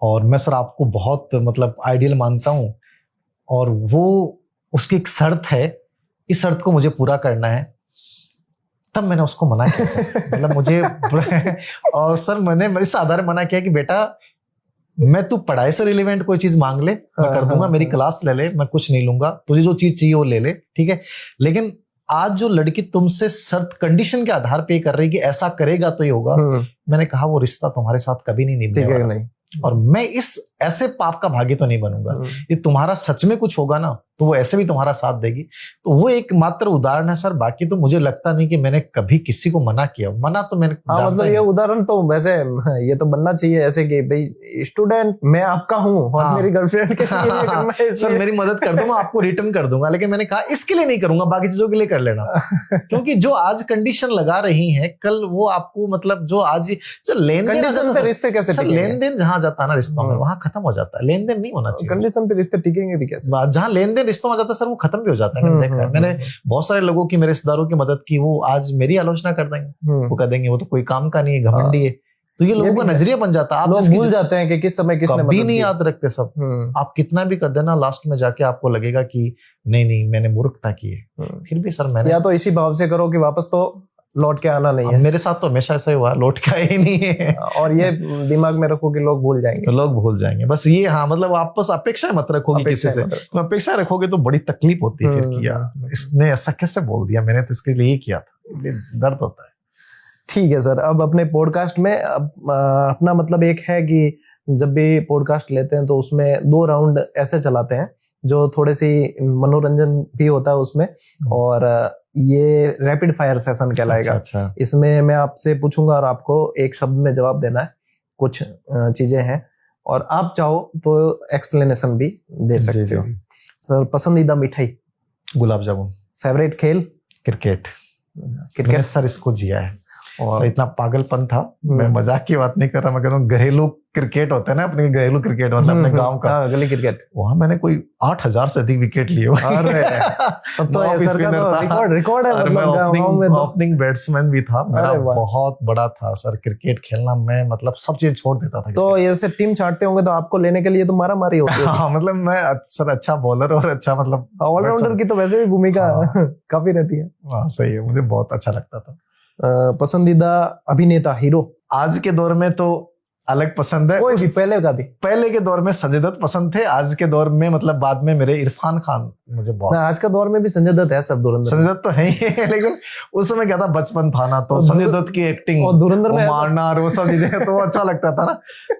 और मैं सर आपको बहुत मतलब आइडियल मानता हूं और वो उसकी एक शर्त है, इस शर्त को मुझे पूरा करना है। तब मैंने उसको मना किया सर। मतलब मुझे और सर मैंने इस आधार मना किया कि बेटा मैं तू पढ़ाई से रिलेवेंट कोई चीज मांग ले, मैं कर दूंगा, मेरी क्लास ले ले, मैं कुछ नहीं लूंगा, तुझे जो चीज चाहिए वो ले ले, ठीक है। लेकिन आज जो लड़की तुमसे शर्त कंडीशन के आधार पे कर रही है कि ऐसा करेगा तो ये होगा, मैंने कहा वो रिश्ता तुम्हारे साथ कभी नहीं निभेगा नहीं, और मैं इस ऐसे पाप का भागी तो नहीं बनूंगा। ये तुम्हारा सच में कुछ होगा ना तो वो ऐसे भी तुम्हारा साथ देगी। तो वो एक मात्र उदाहरण है सर, बाकी तो मुझे लगता नहीं कि मैंने कभी किसी को मना किया। मना तो मैंने मतलब ये उदाहरण तो वैसे ये तो बनना चाहिए ऐसे कि भाई स्टूडेंट मैं आपका हूँ और मेरी गर्लफ्रेंड के लिए करना है, सर मेरी मदद कर दूंगा, आपको रिटर्न कर दूंगा, लेकिन मैंने कहा इसके लिए नहीं करूंगा, बाकी चीजों के लिए कर लेना। क्योंकि जो आज कंडीशन लगा रही है कल वो आपको, मतलब जो आज लेन देन, रिश्ते कैसे, लेन देन जहाँ जाता है ना रिश्तों में वहां खत्म हो जाता है, लेन देन नहीं होना चाहिए। कंडीशन पे रिश्ते टिकेंगे भी कैसे? जहाँ लेन देन रिश्तों में जाता है सर वो खत्म भी हो जाता है। मैंने देखा है, मैंने बहुत सारे लोगों की, मेरे रिश्तेदारों की मदद की, वो आज मेरी आलोचना कर देंगे, वो कह देंगे वो तो कोई काम का नहीं है, घमंडी है। तो ये लोगों भी का है। नजरिया बन जाता है। आप लोग जिसकी भूल जाते हैं कि किस समय किसने कभी मदद नहीं की। याद रखते सब। आप कितना भी कर देना, लास्ट में जाके आपको लगेगा कि नहीं मैंने मूर्खता की है। फिर भी सर मैंने, या तो इसी भाव से करो कि वापस तो लौट के आना नहीं अब है, मेरे साथ तो हमेशा ऐसा ही हुआ, लौट के आया ही नहीं है। और ये दिमाग में रखो कि लोग भूल जाएंगे। तो लोग भूल जाएंगे बस ये। हाँ मतलब आप बस अपेक्षा मत रखोगे किसी से। तो अपेक्षा रखोगे तो बड़ी तकलीफ होती है फिर कि यार इसने ऐसा कैसे बोल दिया, मैंने तो इसके लिए ही किया था, ये दर्द होता है। ठीक है सर, अब अपने पॉडकास्ट में अपना मतलब एक है कि जब भी पॉडकास्ट लेते हैं तो उसमें 2 राउंड ऐसे चलाते हैं जो थोड़े सी मनोरंजन भी होता है उसमें, और ये रैपिड फायर सेशन कहलाएगा। अच्छा। इसमें मैं आपसे पूछूंगा और आपको एक शब्द में जवाब देना है। कुछ चीजें हैं और आप चाहो तो एक्सप्लेनेशन भी दे सकते हो। सर, पसंदीदा मिठाई? गुलाब जामुन। फेवरेट खेल? क्रिकेट। क्रिकेट सर इसको जिया है और तो इतना पागलपन था। मैं मजाक की बात नहीं कर रहा, मैं कहता हूँ घरेलू क्रिकेट होता है ना, अपने घरेलू क्रिकेट मतलब अपने गांव का। हाँ, गली क्रिकेट। वहां मैंने कोई 8,000 से अधिक विकेट लिए हुए। अरे तब तो ये सर का तो रिकॉर्ड है, मतलब गांव में तो ओपनिंग बैट्समैन भी था मेरा, अरे वाह। बहुत बड़ा था सर क्रिकेट खेलना। मैं मतलब सब चीज छोड़ देता था। तो ऐसे टीम छाटते होंगे तो आपको लेने के लिए तो मारा मारी होती है। हाँ मतलब मैं सर अच्छा बॉलर और अच्छा मतलब ऑलराउंडर की तो वैसे भी भूमिका काफी रहती है। हाँ सही है, मुझे बहुत अच्छा लगता था। पसंदीदा अभिनेता, हीरो? आज के दौर में तो अलग पसंद है, कोई भी, पहले का भी। पहले के दौर में संजय दत्त पसंद थे, आज के दौर में मतलब बाद में मेरे इरफान खान मुझे बहुत। आज का दौर में भी संजय दत्त है सब, धुरंधर। संजय दत्त तो है ही है, लेकिन उस समय क्या था, बचपन था ना, तो संजय दत्त की एक्टिंग और धुरंधर में मारना और वो सब चीजें तो अच्छा लगता था ना।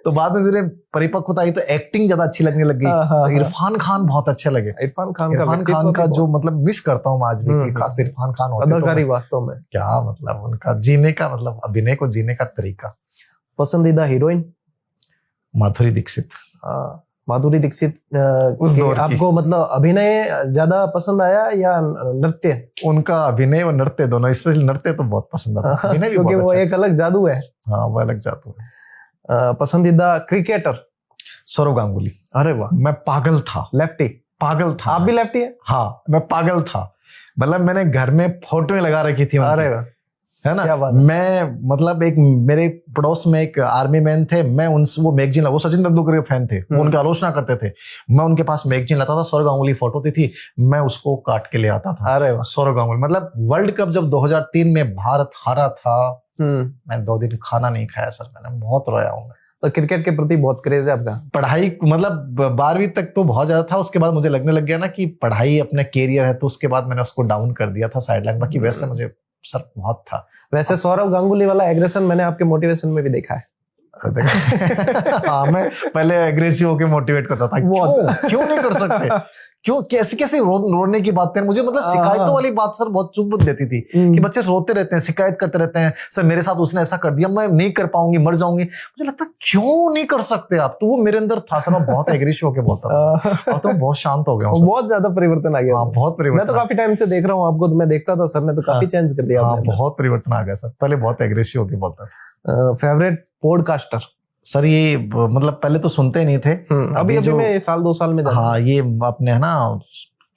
तो बाद में धीरे परिपक्वता आई तो एक्टिंग ज्यादा अच्छी लगने लगी। तो इरफान खान बहुत अच्छे लगे। इरफान खान का जो मतलब मिस करता हूँ आज भी, खास इरफान खान होते अदाकारी वास्तव में क्या मतलब उनका जीने का मतलब अभिनय को जीने का तरीका। पसंदीदा हीरोइन? माधुरी दीक्षित। माधुरी दीक्षित उस दौर की। आपको मतलब अभिनय ज्यादा पसंद आया या नृत्य? उनका अभिनय और नृत्य दोनों, स्पेशली नृत्य तो बहुत पसंद आता है, अभिनय भी क्योंकि बहुत वो अच्छा एक अलग जादू है। हाँ वो अलग जादू है। पसंदीदा क्रिकेटर? सौरव गांगुली। अरे वाह, मैं पागल था। लेफ्टी? पागल था। आप भी लेफ्टी है? हाँ मैं पागल था, मतलब मैंने घर में फोटो लगा रखी थी। अरे वाह, है ना, क्या बात है। मैं मतलब एक मेरे पड़ोस में एक आर्मी मैन थे, मैं उनसे वो मैगजीन, वो सचिन तेंदुलकर के फैन थे, वो उनकी आलोचना करते थे, मैं उनके पास मैगजीन लाता था, सौरव गांगुली फोटो थी, मैं उसको काट के ले आता था। अरे वाह। सौरव गांगुली मतलब वर्ल्ड कप जब 2003 में भारत हारा था, मैं 2 दिन खाना नहीं खाया सर, मैंने बहुत रोया हूँ। तो क्रिकेट के प्रति बहुत क्रेज है आपका? पढ़ाई मतलब 12वीं तक तो बहुत ज्यादा था, उसके बाद मुझे लगने लग गया ना कि पढ़ाई अपना कैरियर है, तो उसके बाद मैंने उसको डाउन कर दिया था साइडलाइन। बाकी वैसे मुझे सर बहुत था। वैसे सौरव गांगुली वाला एग्रेशन मैंने आपके मोटिवेशन में भी देखा है। हाँ मैं पहले एग्रेसिव होके मोटिवेट करता था, क्यों नहीं कर सकते, क्यों कैसे कैसे रोने की बात करें। मुझे मतलब शिकायतों वाली बात सर बहुत चुभ देती थी कि बच्चे रोते रहते हैं, शिकायत करते रहते हैं, सर मेरे साथ उसने ऐसा कर दिया, मैं नहीं कर पाऊंगी, मर जाऊंगी। मुझे लगता क्यों नहीं कर सकते आप, तो वो मेरे अंदर था सर, मैं बहुत एग्रेसिव होके बोलता था। और तो बहुत शांत हो गया हूँ, बहुत ज्यादा परिवर्तन आ गया। हाँ बहुत परिवर्तन। मैं तो काफी टाइम से देख रहा हूँ आपको, तो मैं देखता था सर ने तो काफी चेंज कर दिया। बहुत परिवर्तन आ गया सर, पहले बहुत एग्रेसिव होके बोलता था। Favourite podcaster? सर ये मतलब पहले तो सुनते ही नहीं थे, अभी में 1-2 साल में। हाँ ये अपने है ना,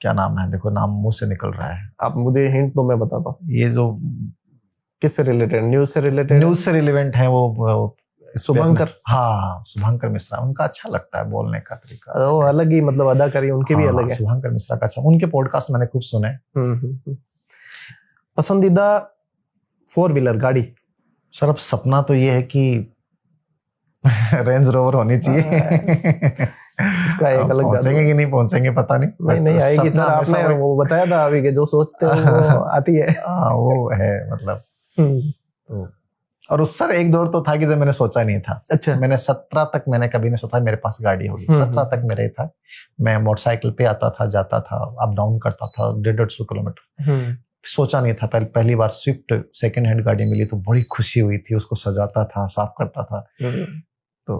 क्या नाम है, देखो नाम मुंह से निकल रहा है, आप मुझे हिंट तो मैं बताता हूँ। ये जो किससे रिलेटेड? न्यूज से रिलेटेड? न्यूज से रिलेवेंट है वो शुभंकर। हाँ शुभंकर मिश्रा, उनका अच्छा लगता है बोलने का तरीका, वो अलग ही मतलब अदाकारी उनकी भी अलग है। शुभंकर मिश्रा का अच्छा, उनके पॉडकास्ट मैंने खूब सुने। पसंदीदा 4 व्हीलर गाड़ी? सर अब सपना तो ये है कि रेंज रोवर होनी चाहिए। इसका एक अलग, पहुंचेंगे कि नहीं पहुंचेंगे पता नहीं। नहीं आएगी सर, आपने वो बताया था अभी कि जो सोचते हो वो आती है। वो है मतलब। तो और उस सर एक दौर तो था कि जब मैंने सोचा नहीं था। अच्छा। मैंने 17 तक मैंने कभी नहीं सोचा मेरे पास गाड़ी होगी। 17 तक मेरे था, मैं मोटरसाइकिल पे आता था, जाता था, अप डाउन करता था 150 किलोमीटर। सोचा नहीं था, पहली बार स्विफ्ट सेकंड हैंड गाड़ी मिली तो बड़ी खुशी हुई थी, उसको सजाता था, साफ करता था। तो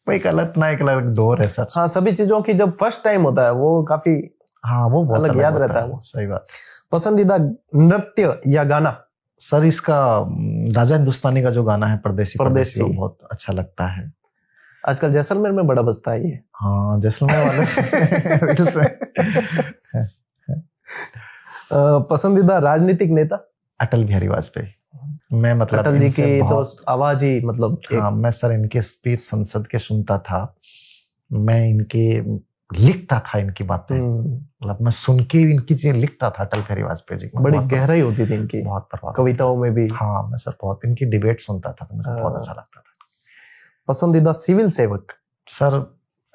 वो एक अलग दौर है सर। हाँ सभी चीजों की जब फर्स्ट टाइम होता है वो काफी, हाँ वो बहुत अलग याद रहता है वो। सही बात। पसंदीदा नृत्य या गाना? सर इसका राजा हिंदुस्तानी का जो गाना है परदेसी बहुत अच्छा लगता है। आजकल जैसलमेर में बड़ा बजता है ये। हाँ जैसलमेर वाले। पसंदीदा राजनीतिक नेता? अटल बिहारी वाजपेयी। मैं मतलब अटल जी इनसे की तो बहुत, आवाज ही मतलब हाँ, मैं सर इनके स्पीच संसद के सुनता था, मैं इनके लिखता था इनकी बातें, मतलब मैं सुन के इनकी चीजें लिखता था अटल बिहारी वाजपेयी जी की। बड़ी गहराई होती थी इनकी बहुत प्रभावित, कविताओं में भी। हाँ, मैं सर बहुत इनकी डिबेट सुनता था तो मुझे बहुत अच्छा लगता था। पसंदीदा सिविल सेवक? सर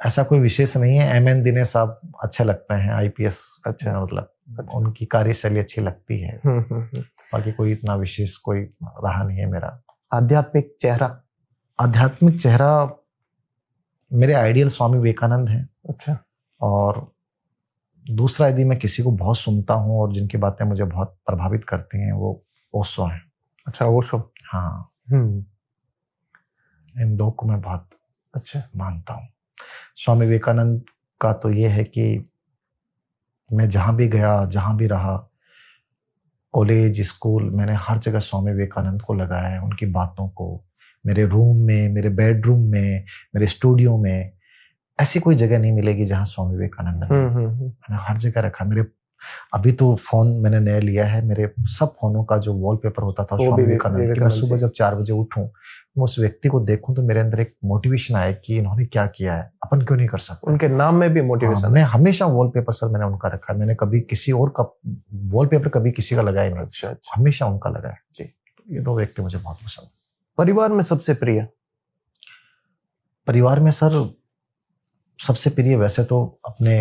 ऐसा कोई विशेष नहीं है, एमएन दिनेश साहब अच्छे लगते हैं, आईपीएस, अच्छा। मतलब उनकी कार्यशैली अच्छी लगती है। बाकी कोई इतना विशेष कोई रहा नहीं है मेरा। आध्यात्मिक चेहरा? आध्यात्मिक चेहरा मेरे आइडियल स्वामी विवेकानंद हैं। अच्छा। और दूसरा यदि मैं किसी को बहुत सुनता हूँ और जिनकी बातें मुझे बहुत प्रभावित करती हैं वो ओशो हैं। अच्छा, ओशो। हाँ, इन दो को मैं बहुत अच्छा मानता हूँ। स्वामी विवेकानंद का तो ये है कि मैं जहाँ भी गया, जहाँ भी रहा, कॉलेज, स्कूल, मैंने हर जगह स्वामी विवेकानंद को लगाया है, उनकी बातों को। मेरे रूम में, मेरे बेडरूम में, मेरे स्टूडियो में ऐसी कोई जगह नहीं मिलेगी जहाँ स्वामी विवेकानंद नहीं। मैंने हर जगह रखा। मेरे अभी तो फोन मैंने नया लिया है, मेरे सब फोनों का जो वॉलपेपर होता था स्वामी विवेकानंद की। मैं सुबह जब 4 बजे उठूं, मैं उस व्यक्ति को देखूं तो मेरे अंदर एक मोटिवेशन आए कि इन्होंने क्या किया है, अपन क्यों नहीं कर सकते। उनके नाम में भी मोटिवेशन। मैं हमेशा वॉलपेपर सर मैंने उनका रखा है, मैंने कभी किसी और का वॉलपेपर कभी किसी का लगाया नहीं। अच्छा। हमेशा उनका लगाया जी। ये दो व्यक्ति मुझे बहुत पसंद। परिवार में सबसे प्रिय? परिवार में सर सबसे प्रिय वैसे तो अपने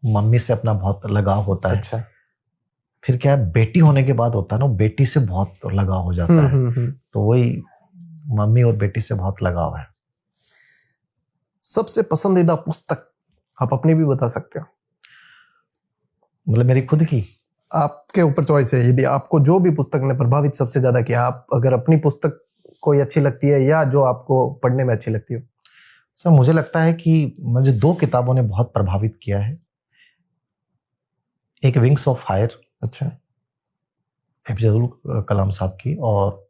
मम्मी से अपना बहुत लगाव होता है। अच्छा। फिर क्या है, बेटी होने के बाद होता है ना, बेटी से बहुत लगाव हो जाता है। तो वही मम्मी और बेटी से बहुत लगाव है। सबसे पसंदीदा पुस्तक? आप अपनी भी बता सकते हो। मतलब मेरी खुद की? आपके ऊपर चॉइस है। यदि आपको जो भी पुस्तक ने प्रभावित सबसे ज्यादा किया, आप अगर अपनी पुस्तक कोई अच्छी लगती है या जो आपको पढ़ने में अच्छी लगती हो। सर मुझे लगता है कि मुझे 2 किताबों ने बहुत प्रभावित किया है। एक विंग्स ऑफ फायर, अच्छा, एपीजे अब्दुल कलाम साहब की, और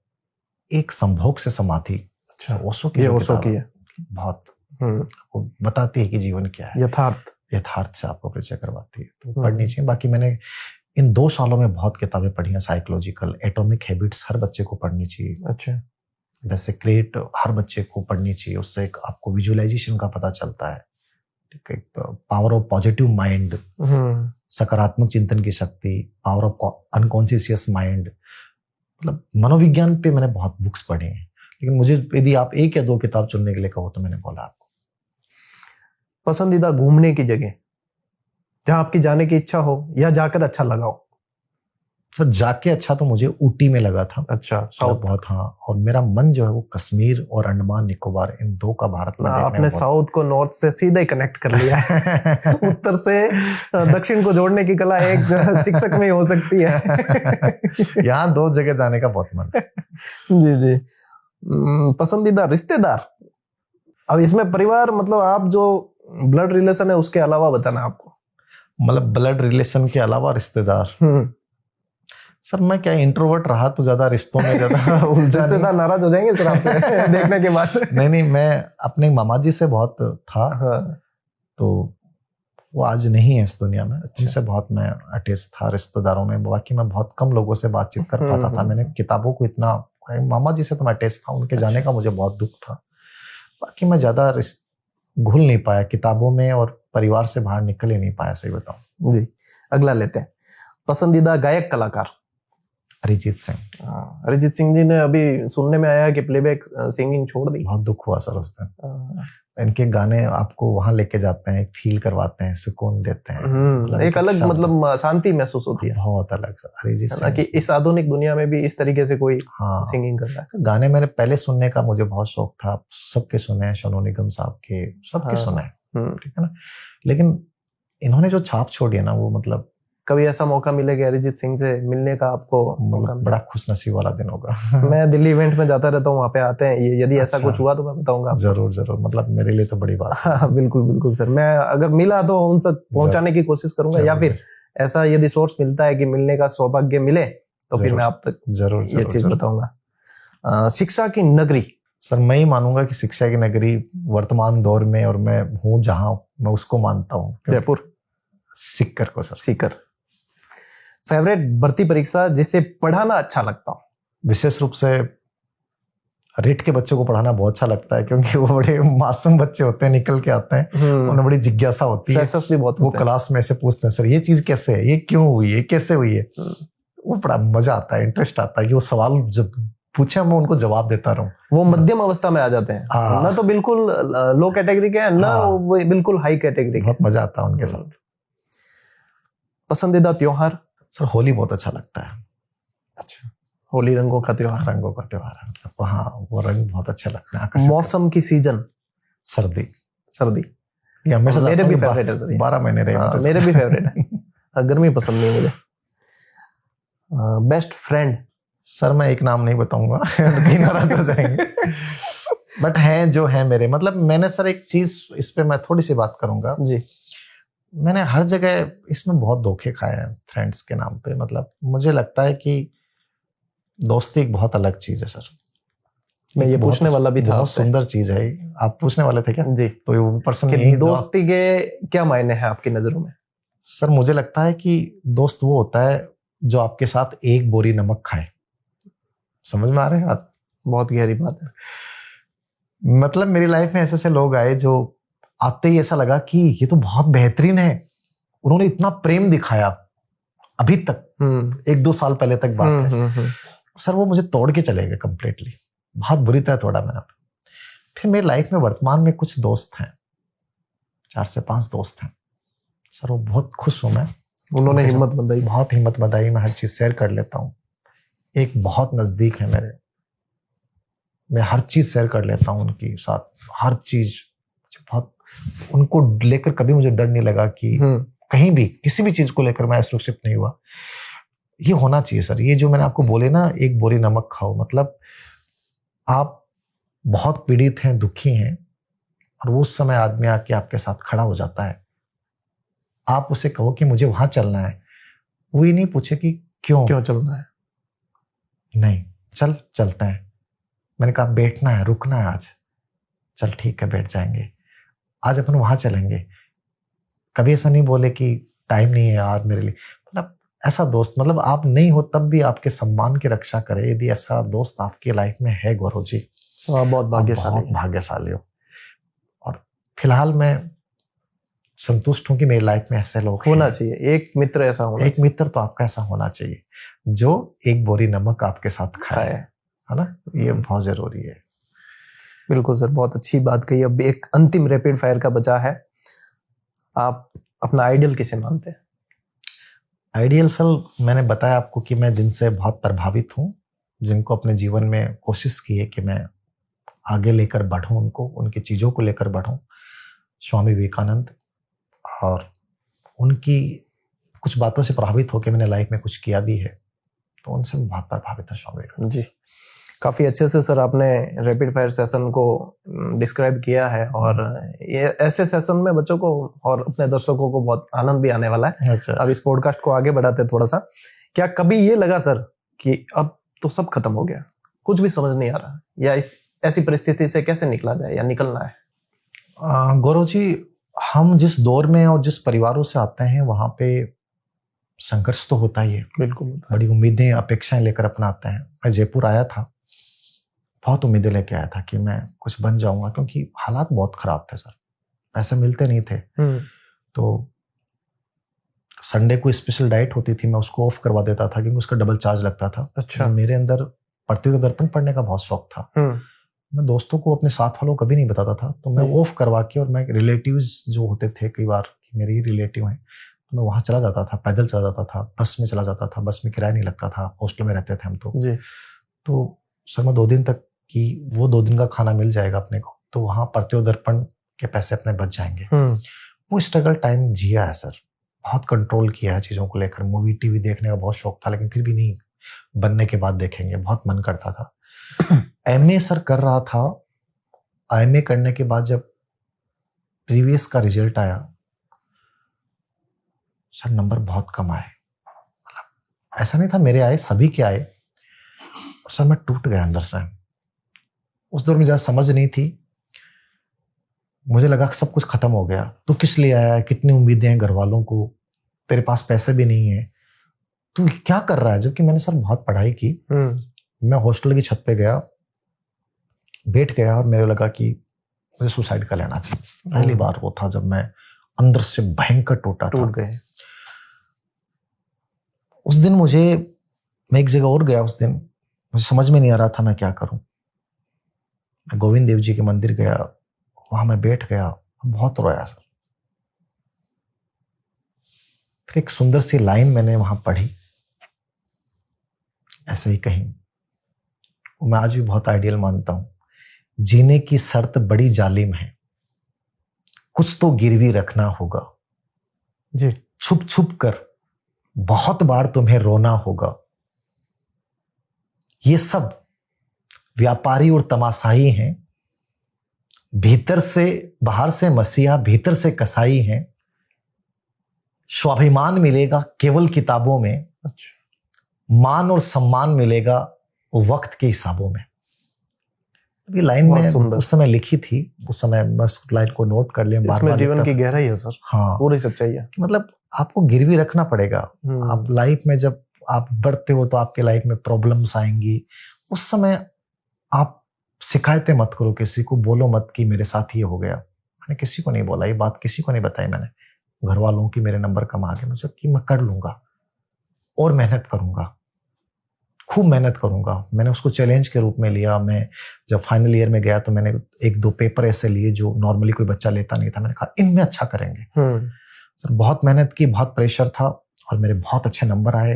एक संभोग से समाधि। अच्छा, ओशो की, ओशो की है। बहुत वो बताती है कि जीवन क्या है, यथार्थ से आपको परिचय करवाती है, तो पढ़नी चाहिए। बाकी मैंने इन 2 सालों में बहुत किताबें पढ़ी हैं। साइकोलॉजिकल, एटॉमिक हैबिट्स हर बच्चे को पढ़नी चाहिए। अच्छा। द सीक्रेट हर बच्चे को पढ़नी चाहिए, उससे एक आपको विजुअलाइजेशन का पता चलता है। ठीक है, पावर ऑफ पॉजिटिव माइंड, सकारात्मक चिंतन की शक्ति, पावर ऑफ अनकॉन्शियस माइंड, मतलब मनोविज्ञान पे मैंने बहुत बुक्स पढ़ी हैं। लेकिन मुझे यदि आप 1 या 2 किताब चुनने के लिए कहो तो मैंने बोला आपको। पसंदीदा घूमने की जगह जहां आपकी जाने की इच्छा हो या जाकर अच्छा लगा हो? सर जाके अच्छा तो मुझे ऊटी में लगा था। अच्छा, साउथ बहुत। हाँ, और मेरा मन जो है वो कश्मीर और अंडमान निकोबार, इन 2 का भारत में देखने। आपने साउथ को नॉर्थ से सीधा ही कनेक्ट कर लिया है। उत्तर से दक्षिण को जोड़ने की कला एक शिक्षक में ही हो सकती है। यहाँ 2 जगह जाने का बहुत मन है। जी जी। पसंदीदा रिश्तेदार? अब इसमें परिवार मतलब आप जो ब्लड रिलेशन है उसके अलावा बताना आपको। मतलब ब्लड रिलेशन के अलावा रिश्तेदार? सर मैं क्या इंट्रोवर्ट रहा तो ज्यादा रिश्तों में ज्यादा उलझा। रिश्तेदार नाराज हो जाएंगे सर आपसे देखने के बाद। नहीं, मैं अपने मामा जी से बहुत था। हाँ। तो वो आज नहीं है इस दुनिया में। अच्छा। उनसे बहुत मैं अटैच था रिश्तेदारों में। बाकी मैं बहुत कम लोगों से बातचीत कर पाता था। मैंने किताबों को इतना, मामा जी से तो मैं अटैच था, उनके जाने का मुझे बहुत दुख था। बाकी मैं ज्यादा घुल नहीं पाया किताबों में और परिवार से बाहर निकल ही नहीं पाया, सही बताऊं। जी। अगला लेते हैं, पसंदीदा गायक कलाकार? अरिजीत सिंह। अरिजीत सिंह जी ने अभी सुनने में आया कि प्लेबैक सिंगिंग छोड़ दी। बहुत दुख हुआ सर उस दिन। इनके गाने आपको वहां लेके जाते हैं, फील करवाते हैं, सुकून देते हैं। एक अलग मतलब शांति महसूस होती है। बहुत अलग सर अरिजीत सिंह कि इस आधुनिक दुनिया में भी इस तरीके से कोई सिंगिंग कर रहा है। गाने मैंने पहले सुनने का मुझे बहुत शौक था, सबके सुने हैं, सोनू निगम साहब के, सबके सुने हैं, ठीक है ना। लेकिन इन्होंने जो छाप छोड़ी है ना, वो मतलब कभी ऐसा मौका मिलेगा अरिजीत सिंह से मिलने का आपको? मतलब बड़ा खुशनसीब वाला दिन होगा। मैं दिल्ली इवेंट में जाता रहता हूँ, वहाँ पे आते हैं ये। यदि ऐसा कुछ हुआ तो मैं बताऊंगा। जरूर जरूर, मतलब मेरे लिए तो बड़ी बात। हाँ बिल्कुल बिल्कुल सर, मैं अगर मिला तो उन तक पहुंचाने की कोशिश करूंगा, या फिर ऐसा यदि सोर्स मिलता है कि मिलने का सौभाग्य मिले तो फिर मैं आप तक जरूर ये चीज बताऊंगा। शिक्षा की नगरी? सर मैं ही मानूंगा कि शिक्षा की नगरी वर्तमान दौर में, और मैं हूँ जहां, मैं उसको मानता हूँ, जयपुर। सीकर को सर। सीकर। फेवरेट भर्ती परीक्षा जिसे पढ़ाना अच्छा लगता हो? विशेष रूप से रेट के बच्चों को पढ़ाना बहुत अच्छा लगता है, क्योंकि वो बड़े मासूम बच्चे होते हैं, निकल के आते हैं, उन्हें बड़ी जिज्ञासा होती है। फ्रेशर्स भी बहुत वो होते हैं। क्लास में से पूछते हैं, सर ये चीज कैसे है, ये क्यों हुई है, कैसे हुई है। वो बड़ा मजा आता है, इंटरेस्ट आता है कि वो सवाल जब पूछे मैं उनको जवाब देता रहूं। वो मध्यम अवस्था में आ जाते हैं, हाँ। ना तो बिल्कुल लो कैटेगरी के हैं, ना हाँ। वो बिल्कुल हाई कैटेगरी के। बहुत मजा आता है उनके साथ। पसंदीदा त्योहार? सर होली बहुत अच्छा लगता है। अच्छा, होली रंगों का त्योहार। रंगों का त्योहार है, मतलब हाँ वो रंग बहुत अच्छा लगता है, आकर्षक मौसम की सीजन? सर्दी। सर्दी। ये हमेशा मेरे भी फेवरेट है सर, 12 महीने रहे। हाँ, मेरे भी फेवरेट है। गर्मी पसंद नहीं मुझे। Best friend? सर मैं एक नाम नहीं बताऊंगा, कहीं नाराज हो जाएंगे, बट हैं जो हैं मेरे, मतलब मैंने सर एक चीज इस पे मैं थोड़ी सी बात करूंगा जी। मैंने हर जगह इसमें बहुत धोखे खाए हैं फ्रेंड्स के नाम पे। मतलब मुझे लगता है कि दोस्ती एक बहुत अलग चीज है सर। मैं ये पूछने वाला भी था बहुत आपसे। सुंदर चीज है। आप पूछने वाले थे क्या? जी। तो वो पर्सन कि यही दोस्ती के क्या मायने हैं आपकी नजरों में? सर मुझे लगता है कि दोस्त वो होता है जो आपके साथ एक बोरी नमक खाए। समझ में आ रहे हैं आप? बहुत गहरी बात है। मतलब मेरी लाइफ में ऐसे ऐसे लोग आए जो आते ही ऐसा लगा कि ये तो बहुत बेहतरीन है, उन्होंने इतना प्रेम दिखाया अभी तक, 1-2 साल पहले तक बात है। सर वो मुझे तोड़ के चले गए कंप्लीटली, बहुत बुरी तरह तोड़ा मैंने। फिर मेरी लाइफ में वर्तमान में कुछ दोस्त हैं, 4 से 5 दोस्त हैं सर, वो बहुत खुश हूं मैं। उन्होंने हिम्मत बंधाई, बहुत हिम्मत बंधाई, मैं हर चीज शेयर कर लेता हूँ। एक बहुत नजदीक है मेरे, मैं हर चीज शेयर कर लेता हूँ उनके साथ, हर चीज। बहुत उनको लेकर कभी मुझे डर नहीं लगा कि कहीं भी किसी भी चीज को लेकर मैं असुरक्षित नहीं हुआ। ये होना चाहिए सर। ये जो मैंने आपको बोले ना, एक बोरी नमक खाओ, मतलब आप बहुत पीड़ित हैं, दुखी हैं, और वो उस समय आदमी आके आपके साथ खड़ा हो जाता है, आप उसे कहो कि मुझे वहां चलना है, वो ये नहीं पूछे कि क्यों चलना है, नहीं चलते हैं। मैंने कहा बैठना है, रुकना है आज, चल ठीक है बैठ जाएंगे, आज अपन वहां चलेंगे। कभी ऐसा नहीं बोले कि टाइम नहीं है यार मेरे लिए। मतलब ऐसा दोस्त, मतलब आप नहीं हो तब भी आपके सम्मान की रक्षा करे, यदि ऐसा दोस्त आपकी लाइफ में है गौरव जी, तो आप बहुत भाग्यशाली हो। और फिलहाल मैं संतुष्ट हूं कि मेरी लाइफ में ऐसे लोग होना चाहिए। एक मित्र ऐसा होना, एक मित्र तो आपका ऐसा होना चाहिए जो एक बोरी नमक आपके साथ खाए, है ना? ये बहुत जरूरी है। बिल्कुल सर, बहुत अच्छी बात कही। अब एक अंतिम रैपिड फायर का बचा है। आप अपना आइडियल किसे मानते हैं? आइडियल सर मैंने बताया आपको कि मैं जिनसे बहुत प्रभावित हूँ, जिनको अपने जीवन में कोशिश की है कि मैं आगे लेकर बढ़ूं, उनको, उनकी चीजों को लेकर बढ़ूं, स्वामी विवेकानंद। और उनकी कुछ बातों से प्रभावित होकर मैंने लाइफ में कुछ किया भी है, तो उनसे मैं बहुत प्रभावित हूँ, स्वामी विवेकानंद जी। काफी अच्छे से सर आपने रैपिड फायर सेशन को डिस्क्राइब किया है, और ये ऐसे सेशन में बच्चों को और अपने दर्शकों को बहुत आनंद भी आने वाला है। अच्छा। अब इस पॉडकास्ट को आगे बढ़ाते थोड़ा सा, क्या कभी ये लगा सर कि अब तो सब खत्म हो गया, कुछ भी समझ नहीं आ रहा, या इस ऐसी परिस्थिति से कैसे निकला जाए या निकलना है? गौरव जी, हम जिस दौर में और जिस परिवारों से आते हैं वहां पे संघर्ष तो होता ही है। बिल्कुल। बड़ी उम्मीदें, अपेक्षाएं लेकर अपना आते हैं। मैं जयपुर आया था, बहुत उम्मीदें लेके आया था कि मैं कुछ बन जाऊंगा, क्योंकि हालात बहुत खराब थे सर, पैसे मिलते नहीं थे। तो संडे को स्पेशल डाइट होती थी, मैं उसको ऑफ करवा देता था क्योंकि उसका डबल चार्ज लगता था। अच्छा। मेरे अंदर प्रतियोगिता दर्पण पढ़ने का बहुत शौक था। मैं दोस्तों को, अपने साथ वालों को कभी नहीं बताता था, तो मैं ऑफ करवा के, और मैं रिलेटिव्स जो होते थे, कई बार मेरे ही रिलेटिव हैं, तो मैं वहां चला जाता था, पैदल चला जाता था, बस में चला जाता था, बस में किराया नहीं लगता था, हॉस्टल में रहते थे हम तो जी। तो सर मैं 2 दिन तक कि वो 2 दिन का खाना मिल जाएगा अपने को, तो वहां प्रतियोगिता दर्पण के पैसे अपने बच जाएंगे। वो स्ट्रगल टाइम जिया है सर, बहुत कंट्रोल किया है चीजों को लेकर। मूवी टीवी देखने का बहुत शौक था, लेकिन फिर भी नहीं, बनने के बाद देखेंगे, बहुत मन करता था। एमए सर कर रहा था, एमए करने के बाद जब प्रीवियस का रिजल्ट आया सर, नंबर बहुत कम आए। ऐसा नहीं था मेरे आए, सभी के आए, और सर मैं टूट गया अंदर से। उस दौर में ज्यादा समझ नहीं थी, मुझे लगा सब कुछ खत्म हो गया। तू किस लिए आया है, कितनी उम्मीदें हैं घर वालों को, तेरे पास पैसे भी नहीं है, तू क्या कर रहा है? जबकि मैंने सर बहुत पढ़ाई की, मैं हॉस्टल की छत पे गया, बैठ गया और मेरे लगा कि मुझे सुसाइड कर लेना चाहिए। पहली बार वो था जब मैं अंदर से भयंकर टूट गए। उस दिन मैं एक जगह और गया। उस दिन मुझे समझ में नहीं आ रहा था मैं क्या करूं। मैं गोविंद देव जी के मंदिर गया, वहां मैं बैठ गया, बहुत रोया सर। फिर एक सुंदर सी लाइन मैंने वहां पढ़ी, ऐसे ही कहीं, मैं आज भी बहुत आइडियल मानता हूं। जीने की शर्त बड़ी जालिम है, कुछ तो गिरवी रखना होगा जी। छुप छुप कर बहुत बार तुम्हें रोना होगा। ये सब व्यापारी और तमाशाई हैं, भीतर से बाहर से मसीहा, भीतर से कसाई हैं। स्वाभिमान मिलेगा केवल किताबों में, अच्छा। मान और सम्मान मिलेगा वक्त के हिसाबों में। ये लाइन में उस समय लिखी थी, उस समय मैं उस लाइन को नोट कर लिया। इसमें जीवन की गहराई है सर। हाँ, पूरी सच्चाई है। मतलब आपको गिरवी रखना पड़ेगा। आप लाइफ में जब आप बढ़ते हो तो आपके लाइफ में प्रॉब्लम्स आएंगी। उस समय आप शिकायतें मत करो, किसी को बोलो मत कि मेरे साथ ये हो गया। मैंने किसी को नहीं बोला, ये बात किसी को नहीं बताई मैंने। घर वालों की मेरे नंबर कम आ गए मुझे कि मैं कर लूंगा और मेहनत करूंगा, खूब मेहनत करूंगा। मैंने उसको चैलेंज के रूप में लिया। मैं जब फाइनल ईयर में गया तो मैंने 1-2 पेपर ऐसे लिए जो नॉर्मली कोई बच्चा लेता नहीं था। मैंने कहा इनमें अच्छा करेंगे। सर बहुत मेहनत की, बहुत प्रेशर था और मेरे बहुत अच्छे नंबर आए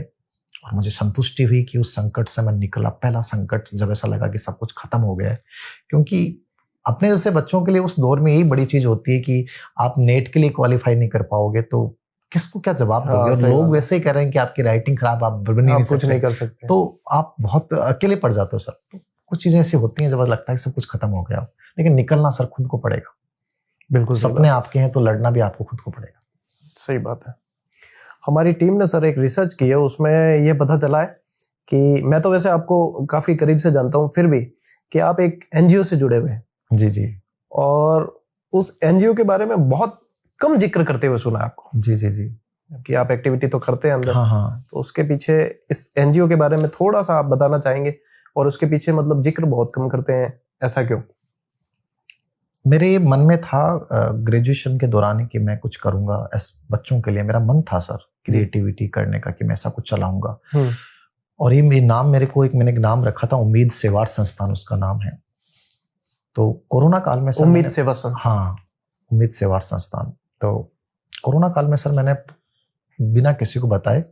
और मुझे संतुष्टि हुई कि उस संकट से मैं निकला। पहला संकट जब ऐसा लगा कि सब कुछ खत्म हो गया है, क्योंकि अपने जैसे बच्चों के लिए उस दौर में यही बड़ी चीज होती है कि आप नेट के लिए क्वालिफाई नहीं कर पाओगे तो किसको क्या जवाब दोगे। और लोग वैसे ही कह रहे हैं कि आपकी राइटिंग खराब, आप कुछ नहीं कर सकते, तो आप बहुत अकेले पड़ जाते हो सर। तो कुछ चीजें ऐसी होती हैं जब लगता है सब कुछ खत्म हो गया, लेकिन निकलना सर खुद को पड़ेगा। बिल्कुल, सपने आपके हैं तो लड़ना भी आपको खुद को पड़ेगा। सही बात है। हमारी टीम ने सर एक रिसर्च की है, उसमें ये पता चला है कि मैं तो वैसे आपको काफी करीब से जानता हूँ, फिर भी कि आप एक एनजीओ से जुड़े हुए हैं। जी जी। और उस एनजीओ के बारे में बहुत कम जिक्र करते हुए सुना आपको। जी जी जी। कि आप एक्टिविटी तो करते हैं अंदर। हाँ हाँ। तो उसके पीछे इस एनजीओ के बारे में थोड़ा सा आप बताना चाहेंगे, और उसके पीछे मतलब जिक्र बहुत कम करते हैं, ऐसा क्यों? मेरे मन में था ग्रेजुएशन के दौरान कि मैं कुछ करूंगा बच्चों के लिए। मेरा मन था सर क्रिएटिविटी करने का, कि मैं ऐसा कुछ चलाऊंगा। और ये नाम मैंने एक नाम रखा था, उम्मीद सेवार संस्थान उसका नाम है। तो कोरोना काल में सर उम्मीद सेवा संस्थान। हाँ, उम्मीद सेवार संस्थान। तो कोरोना काल में सर मैंने बिना किसी को बताए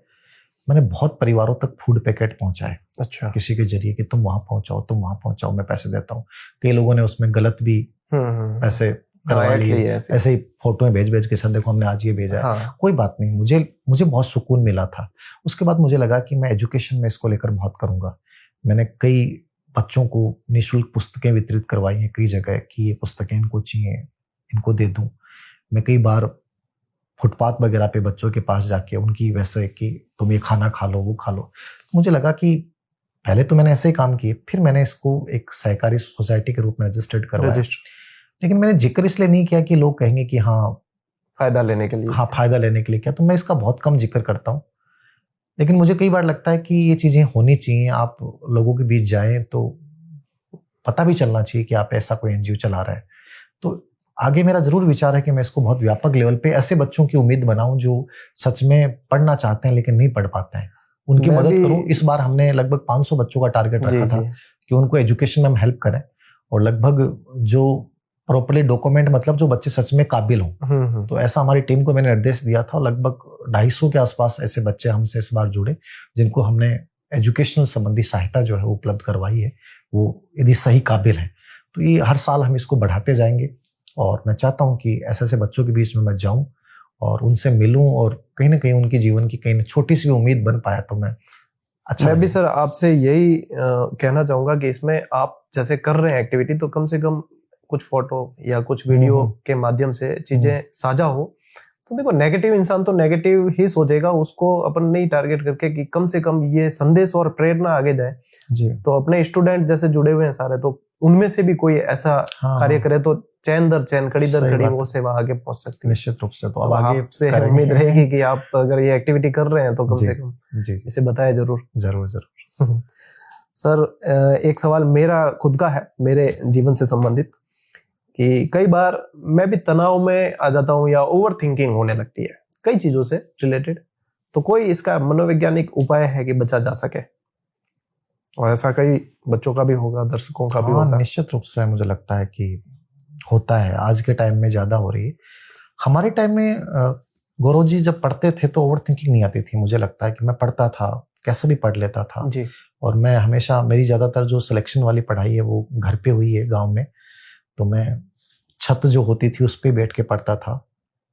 मैंने बहुत परिवारों तक फूड पैकेट पहुंचाए। अच्छा। किसी के जरिए कि तुम वहां पहुंचाओ, मैं पैसे देता हूँ। कई लोगों ने उसमें गलत भी पैसे करवा लिए, ऐसे ही फोटो भेज के सर देखो हमने आज ये भेजा है। हाँ। कोई बात नहीं, मुझे बहुत सुकून मिला था। उसके बाद मुझे लगा कि मैं एजुकेशन में इसको लेकर बहुत करूंगा। मैंने कई बच्चों को निःशुल्क पुस्तकें वितरित करवाई हैं कई जगह कि ये पुस्तकें इनको चाहिए, इनको दे दूं। मैं कई बार फुटपाथ वगैरह पे बच्चों के पास जाके उनकी वैसे कि तुम ये खाना खा लो, वो खा लो। मुझे लगा कि पहले तो मैंने ऐसे ही काम किए, फिर मैंने इसको एक सहकारी सोसाइटी के रूप में रजिस्टर्ड करवाया। लेकिन मैंने जिक्र इसलिए नहीं किया कि लोग कहेंगे कि हाँ फायदा लेने के लिए, हाँ फायदा लेने के लिए किया, तो मैं इसका बहुत कम जिक्र करता हूँ। लेकिन मुझे कई बार लगता है कि ये चीजें होनी चाहिए, आप लोगों के बीच जाएं तो पता भी चलना चाहिए कि आप ऐसा कोई एनजीओ चला रहा है। तो आगे मेरा जरूर विचार है कि मैं इसको बहुत व्यापक लेवल पे ऐसे बच्चों की उम्मीद बनाऊं जो सच में पढ़ना चाहते हैं लेकिन नहीं पढ़ पाते हैं, उनकी मदद करूं। इस बार हमने लगभग 500 बच्चों का टारगेट रखा था कि उनको एजुकेशन में हम हेल्प करें, और लगभग जो प्रॉपर्ली डॉक्यूमेंट मतलब जो बच्चे सच में काबिल हों। तो ऐसा हमारी टीम को मैंने निर्देश दिया था। लगभग 250 के आसपास ऐसे बच्चे हमसे इस बार जुड़े जिनको हमने एजुकेशनल संबंधी सहायता जो है उपलब्ध करवाई है, वो यदि सही काबिल है। तो ये हर साल हम इसको बढ़ाते जाएंगे, और मैं चाहता हूं कि ऐसे ऐसे बच्चों के बीच में मैं जाऊं और उनसे मिलूं, और कहीं ना कहीं उनकी जीवन की कहीं छोटी सी भी उम्मीद बन पाया तो मैं अच्छा। मैं भी सर आपसे यही कहना चाहूंगा कि इसमें आप जैसे कर रहे हैं एक्टिविटी, तो कम से कम कुछ फोटो या कुछ वीडियो के माध्यम से चीजें साझा हो। तो देखो, नेगेटिव इंसान तो नेगेटिव ही सोचेगा, उसको अपन नहीं टारगेट करके कि कम से कम ये संदेश और प्रेरणा आगे जाए जी। तो अपने स्टूडेंट जैसे जुड़े हुए हैं सारे, तो उनमें से भी कोई ऐसा कार्य करे तो चैन दर चैन, कड़ी दर कड़ी वो सेवा आगे पहुंच सकती है। निश्चित रूप से। तो अब आगे आपसे उम्मीद रहेगी कि आप अगर ये एक्टिविटी कर रहे हैं तो कम से कम इसे बताया जरूर। जरूर जरूर। सर एक सवाल मेरा खुद का है, मेरे जीवन से संबंधित, कि कई बार मैं भी तनाव में आ जाता हूँ या ओवर थिंकिंग होने लगती है कई चीजों से रिलेटेड, तो कोई इसका मनोवैज्ञानिक उपाय है कि बचा जा सके? और ऐसा कई बच्चों का भी होगा, दर्शकों का भी हाँ, होगा। निश्चित रूप से मुझे लगता है कि होता है, आज के टाइम में ज्यादा हो रही है। हमारे टाइम में गौरव जी जब पढ़ते थे तो ओवर थिंकिंग नहीं आती थी। मुझे लगता है कि मैं पढ़ता था, कैसे भी पढ़ लेता था। जी। और मैं हमेशा, मेरी ज्यादातर जो सिलेक्शन वाली पढ़ाई है वो घर पे हुई है गांव में, तो मैं छत जो होती थी उस पे बैठ के पढ़ता था।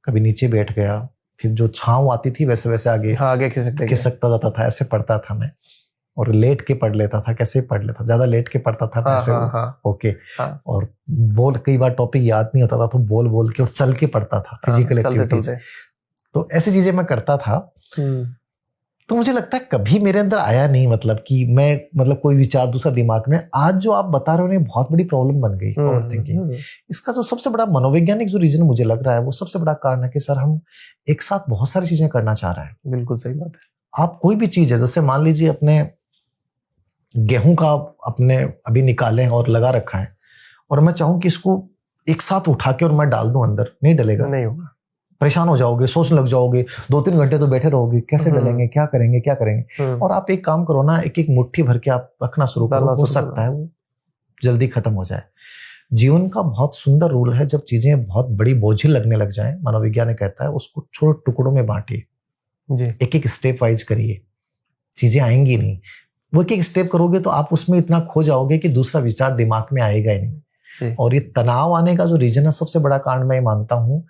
कभी नीचे बैठ गया, फिर जो छांव आती थी वैसे वैसे आगे आगे खिसकता जाता था, ऐसे पढ़ता था मैं। और लेट के पढ़ लेता था, कैसे पढ़ लेता, ज्यादा लेट के पढ़ता था मैं ऐसे ओके। और बोल, कई बार टॉपिक याद नहीं होता था तो बोल बोल के और चल के पढ़ता था, फिजिकल एक्टिविटीज। तो ऐसी चीजें मैं करता था। तो मुझे लगता है कभी मेरे अंदर आया नहीं, मतलब कि मैं कोई विचार दूसरा दिमाग में। आज जो आप बता रहे हो ना, बहुत बड़ी प्रॉब्लम बन गई ओवर थिंकिंग। इसका जो सबसे बड़ा मनोवैज्ञानिक जो रीजन मुझे लग रहा है, वो सबसे बड़ा कारण है कि सर हम एक साथ बहुत सारी चीजें करना चाह रहे हैं। बिल्कुल सही बात है। आप कोई भी चीज है, जैसे मान लीजिए अपने गेहूं का अपने अभी निकाले और लगा रखा है, और मैं चाहूं कि इसको एक साथ उठा के और मैं डाल दूं अंदर, नहीं डलेगा, नहीं होगा। परेशान हो जाओगे, सोचने लग जाओगे, 2-3 घंटे तो बैठे रहोगे, कैसे डलेंगे, क्या करेंगे क्या करेंगे। और आप एक काम करो ना, एक एक मुट्ठी भर के आप रखना शुरू करो, हो सकता है वो जल्दी खत्म हो जाए। जीवन का बहुत सुंदर रूल है, जब चीजें बहुत बड़ी बोझिल लगने लग जाएं, मनोविज्ञान कहता है उसको छोटे टुकड़ों में बांटिए, एक एक स्टेप वाइज करिए, चीजें आएंगी नहीं। वो एक एक स्टेप करोगे तो आप उसमें इतना खो जाओगे कि दूसरा विचार दिमाग में आएगा ही नहीं। और ये तनाव आने का जो रीजन है, सबसे बड़ा कारण मैं मानता हूं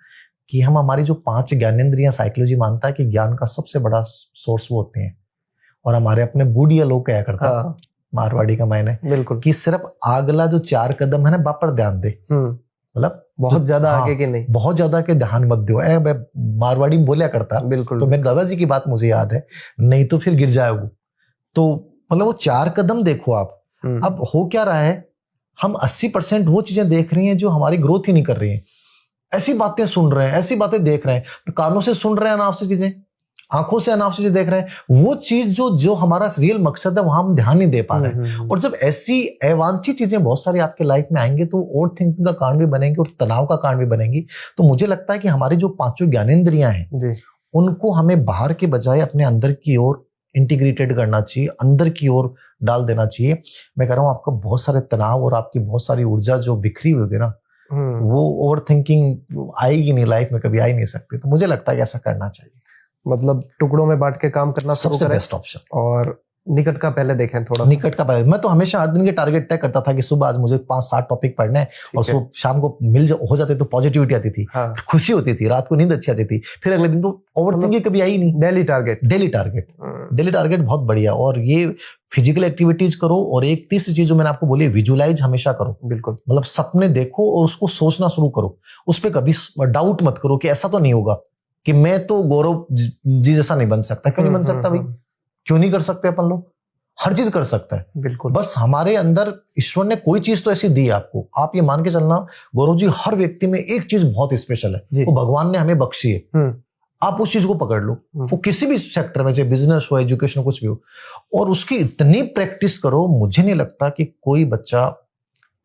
कि हम, हमारी जो 5 ज्ञानेंद्रियां, साइकोलॉजी मानता है कि ज्ञान का सबसे बड़ा सोर्स वो होते हैं। और हमारे अपने बूढ़िया लोग क्या करता है, मारवाड़ी का मायने बिल्कुल, कि सिर्फ आगला जो 4 कदम है ना, बाप पर ध्यान दे, मतलब बहुत ज्यादा आगे के नहीं, बहुत ज्यादा के ध्यान मत दो। मैं मारवाड़ी में बोलिया करता, बिल्कुल। तो मेरे दादाजी की बात मुझे याद है, नहीं तो फिर गिर जाओगे। तो मतलब वो 4 कदम देखो आप। अब हो क्या रहा है, हम 80% वो चीजें देख रही हैं जो हमारी ग्रोथ ही नहीं कर रही हैं। ऐसी बातें सुन रहे हैं, ऐसी बातें देख रहे हैं, कानों से सुन रहे हैं अनाप से चीजें, आंखों से अनाप से चीजें देख रहे हैं, वो चीज जो हमारा रियल मकसद है वहां हम ध्यान नहीं दे पा रहे हैं। और जब ऐसी अवांछित चीजें बहुत सारी आपके लाइफ में आएंगे तो ओवर थिंकिंग का कारण भी बनेंगे और तनाव का कारण भी बनेंगी। तो मुझे लगता है कि हमारी जो 5 ज्ञानेंद्रियां हैं, उनको हमें बाहर के बजाय अपने अंदर की ओर इंटीग्रेटेड करना चाहिए, अंदर की ओर डाल देना चाहिए। मैं कह रहा हूँ आपका बहुत सारे तनाव और आपकी बहुत सारी ऊर्जा जो बिखरी हुई होगी ना, वो ओवर थिंकिंग आएगी नहीं, लाइफ में कभी आ ही नहीं सकती। तो मुझे लगता है कि ऐसा करना चाहिए, मतलब टुकड़ों में बांट के काम करना सबसे बेस्ट ऑप्शन। और निकट का पहले देखें, थोड़ा निकट का पहले। मैं तो हमेशा 8 दिन के टारगेट तय करता था कि सुबह आज मुझे 5-7 टॉपिक पढ़ने हैं, और सुबह शाम को हो जाते तो पॉजिटिविटी आती थी, खुशी होती थी, रात को नींद अच्छी आती थी, फिर अगले दिन तो ओवर थिंकिंग कभी आई नहीं। डेली टारगेट बहुत बढ़िया। और ये फिजिकल एक्टिविटीज करो, और एक तीसरी चीज जो मैंने आपको बोली, विजुअलाइज हमेशा करो। बिल्कुल, मतलब सपने देखो और उसको सोचना शुरू करो, उस पर कभी डाउट मत करो कि ऐसा तो नहीं होगा कि मैं तो गौरव जी जैसा नहीं बन सकता। क्यों नहीं बन सकता भाई, क्यों नहीं कर सकते अपन लोग, हर चीज कर सकता है। बिल्कुल, बस हमारे अंदर ईश्वर ने कोई चीज तो ऐसी दी है आपको, आप ये मान के चलना गौरव जी, हर व्यक्ति में एक चीज बहुत स्पेशल है, वो भगवान ने हमें बख्शी है। आप उस चीज को पकड़ लो, वो किसी भी सेक्टर में, चाहे बिजनेस हो, एजुकेशन हो, कुछ भी हो, और उसकी इतनी प्रैक्टिस करो, मुझे नहीं लगता कि कोई बच्चा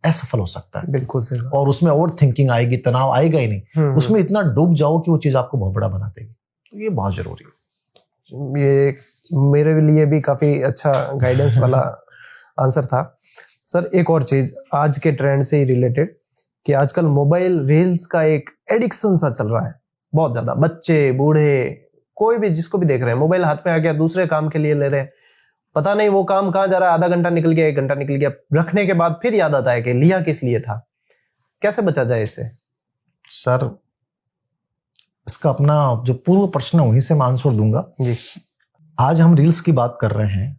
असफल हो सकता है। बिल्कुल सही। और उसमें ओवर थिंकिंग आएगी, तनाव आएगा ही नहीं, उसमें इतना डूब जाओ कि वो चीज आपको बहुत बड़ा बना देगी। तो ये बहुत जरूरी है। ये मेरे लिए भी काफी अच्छा गाइडेंस वाला आंसर था। सर एक और चीज आज के ट्रेंड से ही रिलेटेड, कि आजकल मोबाइल रील्स का एक एडिक्शन सा चल रहा है, बहुत ज्यादा। बच्चे, बूढ़े, कोई भी जिसको भी देख रहे हैं, मोबाइल हाथ में आ गया, दूसरे काम के लिए ले रहे हैं, पता नहीं वो काम कहाँ जा रहा है, आधा घंटा निकल गया, 1 घंटा निकल गया, रखने के बाद फिर याद आता है कि लिया किस लिए था। कैसे बचा जाए इससे? सर इसका अपना जो पूर्व प्रश्न है वहीं से मैं आंसर दूंगा जी। आज हम रील्स की बात कर रहे हैं,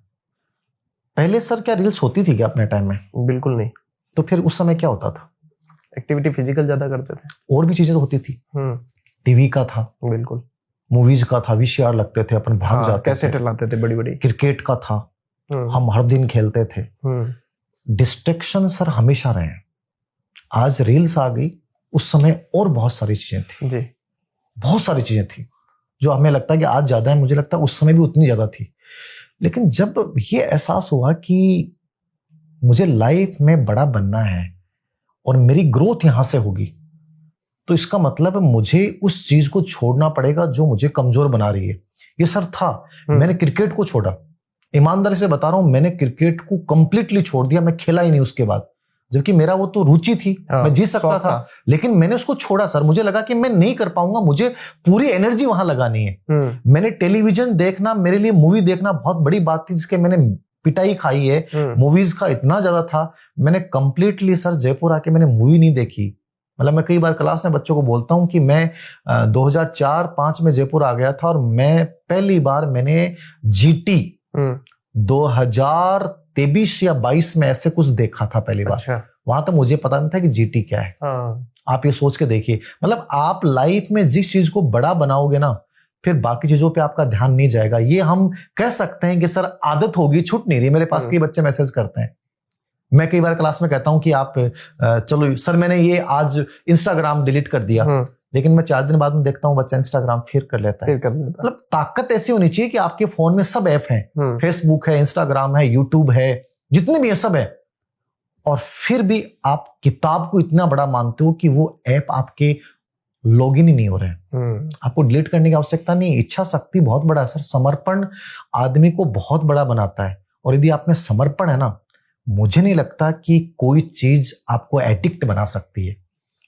पहले सर क्या रील्स होती थी क्या अपने टाइम में? बिल्कुल नहीं। तो फिर उस समय क्या होता था? एक्टिविटी फिजिकल ज्यादा करते थे, और भी चीजें होती थी। टीवी का था, बिल्कुल, मूवीज का था, VCR लगते थे, अपन भाग जाते थे, कैसेट लाते थे बड़ी बड़ी, क्रिकेट का था, हम हर दिन खेलते थे। डिस्ट्रैक्शन सर हमेशा रहे। आज रील्स आ गई, उस समय और बहुत सारी चीजें थी जी, बहुत सारी चीजें थी जो हमें लगता है कि आज ज्यादा है, मुझे लगता है उस समय भी उतनी ज्यादा थी। लेकिन जब ये एहसास हुआ कि मुझे लाइफ में बड़ा बनना है और मेरी ग्रोथ यहां से होगी, तो इसका मतलब है मुझे उस चीज को छोड़ना पड़ेगा जो मुझे कमजोर बना रही है। ये सर था। मैंने क्रिकेट को छोड़ा, ईमानदारी से बता रहा हूं, मैंने क्रिकेट को कंप्लीटली छोड़ दिया, मैं खेला ही नहीं उसके बाद, जबकि मेरा वो तो रुचि थी, मैं जीत सकता था, लेकिन मैंने उसको छोड़ा सर। मुझे लगा कि मैं नहीं कर पाऊंगा, मुझे पूरी एनर्जी वहां लगानी है। मैंने टेलीविजन देखना, मेरे लिए मूवी देखना बहुत बड़ी बात थी, जिसके मैंने पिटाई खाई है, मूवीज का इतना ज्यादा था। मैंने कंप्लीटली सर जयपुर आके मैंने मूवी नहीं देखी। मतलब मैं कई बार क्लास में बच्चों को बोलता हूं कि मैं 2004-5 में जयपुर आ गया था और मैं पहली बार मैंने जीटी 2023 या 22 में ऐसे कुछ देखा था पहली बार। अच्छा। वहां तक मुझे पता नहीं था कि जीटी क्या है। आप ये सोच के देखिए, मतलब आप लाइफ में जिस चीज को बड़ा बनाओगे ना, फिर बाकी चीजों पे आपका ध्यान नहीं जाएगा। ये हम कह सकते हैं कि सर आदत होगी, छूट नहीं रही। मेरे पास कई बच्चे मैसेज करते हैं, मैं कई बार क्लास में कहता हूं कि आप चलो सर मैंने ये आज इंस्टाग्राम डिलीट कर दिया, लेकिन मैं 4 दिन बाद में देखता हूं बच्चा इंस्टाग्राम फिर कर लेता है। मतलब ताकत ऐसी होनी चाहिए कि आपके फोन में सब ऐप हैं, फेसबुक है, इंस्टाग्राम है, यूट्यूब है, जितने भी है सब है, और फिर भी आप किताब को इतना बड़ा मानते हो कि वो ऐप आपके लॉगिन ही नहीं हो रहे हैं। आपको डिलीट करने की आवश्यकता नहीं। इच्छा शक्ति बहुत बड़ा है सर। समर्पण आदमी को बहुत बड़ा बनाता है, और यदि आप में समर्पण है ना, मुझे नहीं लगता कि कोई चीज आपको एडिक्ट बना सकती है।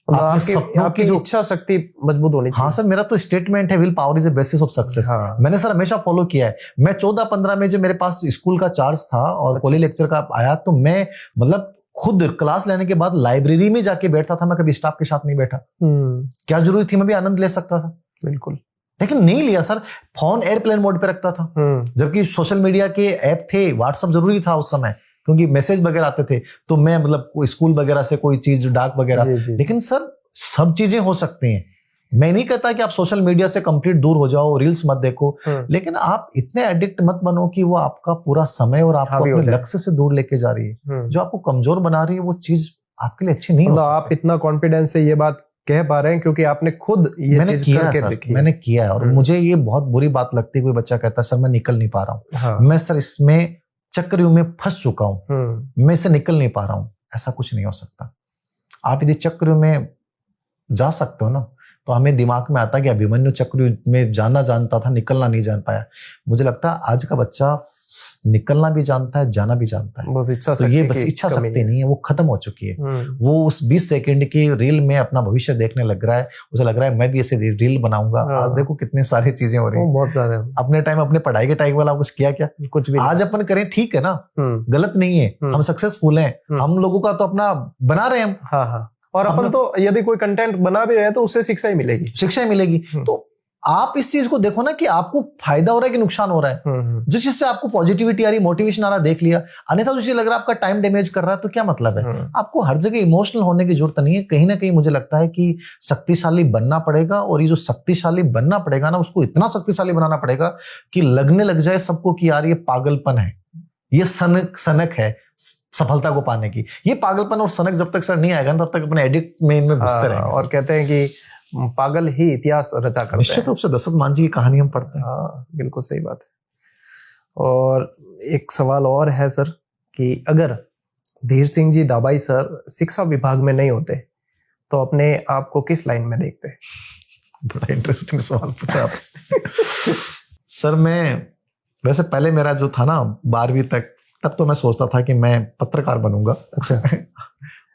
आपकी जो इच्छा शक्ति मजबूत होनी चाहिए। हाँ सर, मेरा तो स्टेटमेंट है, will power is the basis of success. मैंने सर हमेशा फॉलो किया है। मैं 14-15 में जब मेरे पास स्कूल का चार्ज था और कॉलेज लेक्चर का आया, तो मैं मतलब खुद क्लास लेने के बाद लाइब्रेरी में जाके बैठता था। मैं कभी स्टाफ के साथ नहीं बैठा। क्या जरूरी थी, मैं भी आनंद ले सकता था, बिल्कुल, लेकिन नहीं लिया सर। फोन एयरप्लेन मोड पे रखता था, जबकि सोशल मीडिया के ऐप थे, व्हाट्सएप जरूरी था उस समय, क्योंकि मैसेज वगैरह आते थे, तो मैं मतलब कोई स्कूल वगैरह से कोई चीज, डाक वगैरह। लेकिन सर सब चीजें हो सकती हैं। मैं नहीं कहता कि आप सोशल मीडिया से कंप्लीट दूर हो जाओ, रील्स मत देखो, लेकिन आप इतने एडिक्ट मत बनो कि वो आपका पूरा समय और आपको अपने लक्ष्य से दूर लेके जा रही है। जो आपको कमजोर बना रही है वो चीज आपके लिए अच्छी नहीं हो सकती। आप इतना कॉन्फिडेंस से ये बात कह पा रहे हैं क्योंकि आपने खुद ये चीज करके देखी। मैंने किया है, और मुझे ये बहुत बुरी बात लगती है, कोई बच्चा कहता है सर मैं निकल नहीं पा रहा हूँ। मैं सर इसमें चक्रव्यूह में फंस चुका हूँ, मैं इससे निकल नहीं पा रहा हूँ। ऐसा कुछ नहीं हो सकता। आप यदि चक्रव्यूह में जा सकते हो ना, तो हमें दिमाग में आता है कि अभिमन्यु चक्रव्यूह में जाना जानता था, निकलना नहीं जान पाया। मुझे लगता है आज का बच्चा निकलना भी जानता है, जाना भी जानता है, बस इच्छा तो ये बस इच्छा शक्ति नहीं है, वो खत्म हो चुकी है। वो उस 20 सेकंड की रील में अपना भविष्य देखने लग रहा है। उसे लग रहा है मैं भी ऐसे रील बनाऊंगा। आज देखो कितनी सारी चीजें हो रही हैं, बहुत सारे। अपने टाइम अपने पढ़ाई के टाइम वाला कुछ किया क्या? कुछ भी। आज अपन करें ठीक है ना, गलत नहीं है, हम सक्सेसफुल हैं, हम लोगों का तो अपना बना रहे हैं। हाँ। और अपन तो यदि कोई कंटेंट बना भी रहे हैं तो उससे शिक्षा ही मिलेगी। तो आप इस चीज को देखो ना कि आपको फायदा हो रहा है कि नुकसान हो रहा है। जिस चीज से आपको पॉजिटिविटी आ रही, मोटिवेशन आ रहा, देख लिया। अन्यथा तुझे लग रहा है आपका टाइम डैमेज कर रहा है, तो क्या मतलब है? आपको हर जगह इमोशनल होने की जरूरत नहीं है। कहीं ना कहीं मुझे लगता है कि शक्तिशाली बनना पड़ेगा, और ये जो शक्तिशाली बनना पड़ेगा ना, उसको इतना शक्तिशाली बनाना पड़ेगा कि लगने लग जाए सबको कि यार ये पागलपन है, ये सनक है सफलता को पाने की। ये पागलपन और सनक जब तक सर नहीं आएगा तब तक अपने एडिक्ट में इनमें घुसते रहेंगे। और कहते हैं कि पागल ही इतिहास रचा करते हैं। निश्चित रूप से दशरथ मान जी की कहानी हम पढ़ते हैं। बिल्कुल सही बात है। और एक सवाल और है सर कि अगर धीर सिंह जी दाबाई सर शिक्षा विभाग में नहीं होते तो अपने आप को किस लाइन में देखते? बड़ा इंटरेस्टिंग सवाल पूछा आपने। सर मैं वैसे पहले मेरा जो था ना 12वीं तक, तब तो मैं सोचता था कि मैं पत्रकार बनूंगा। अच्छा।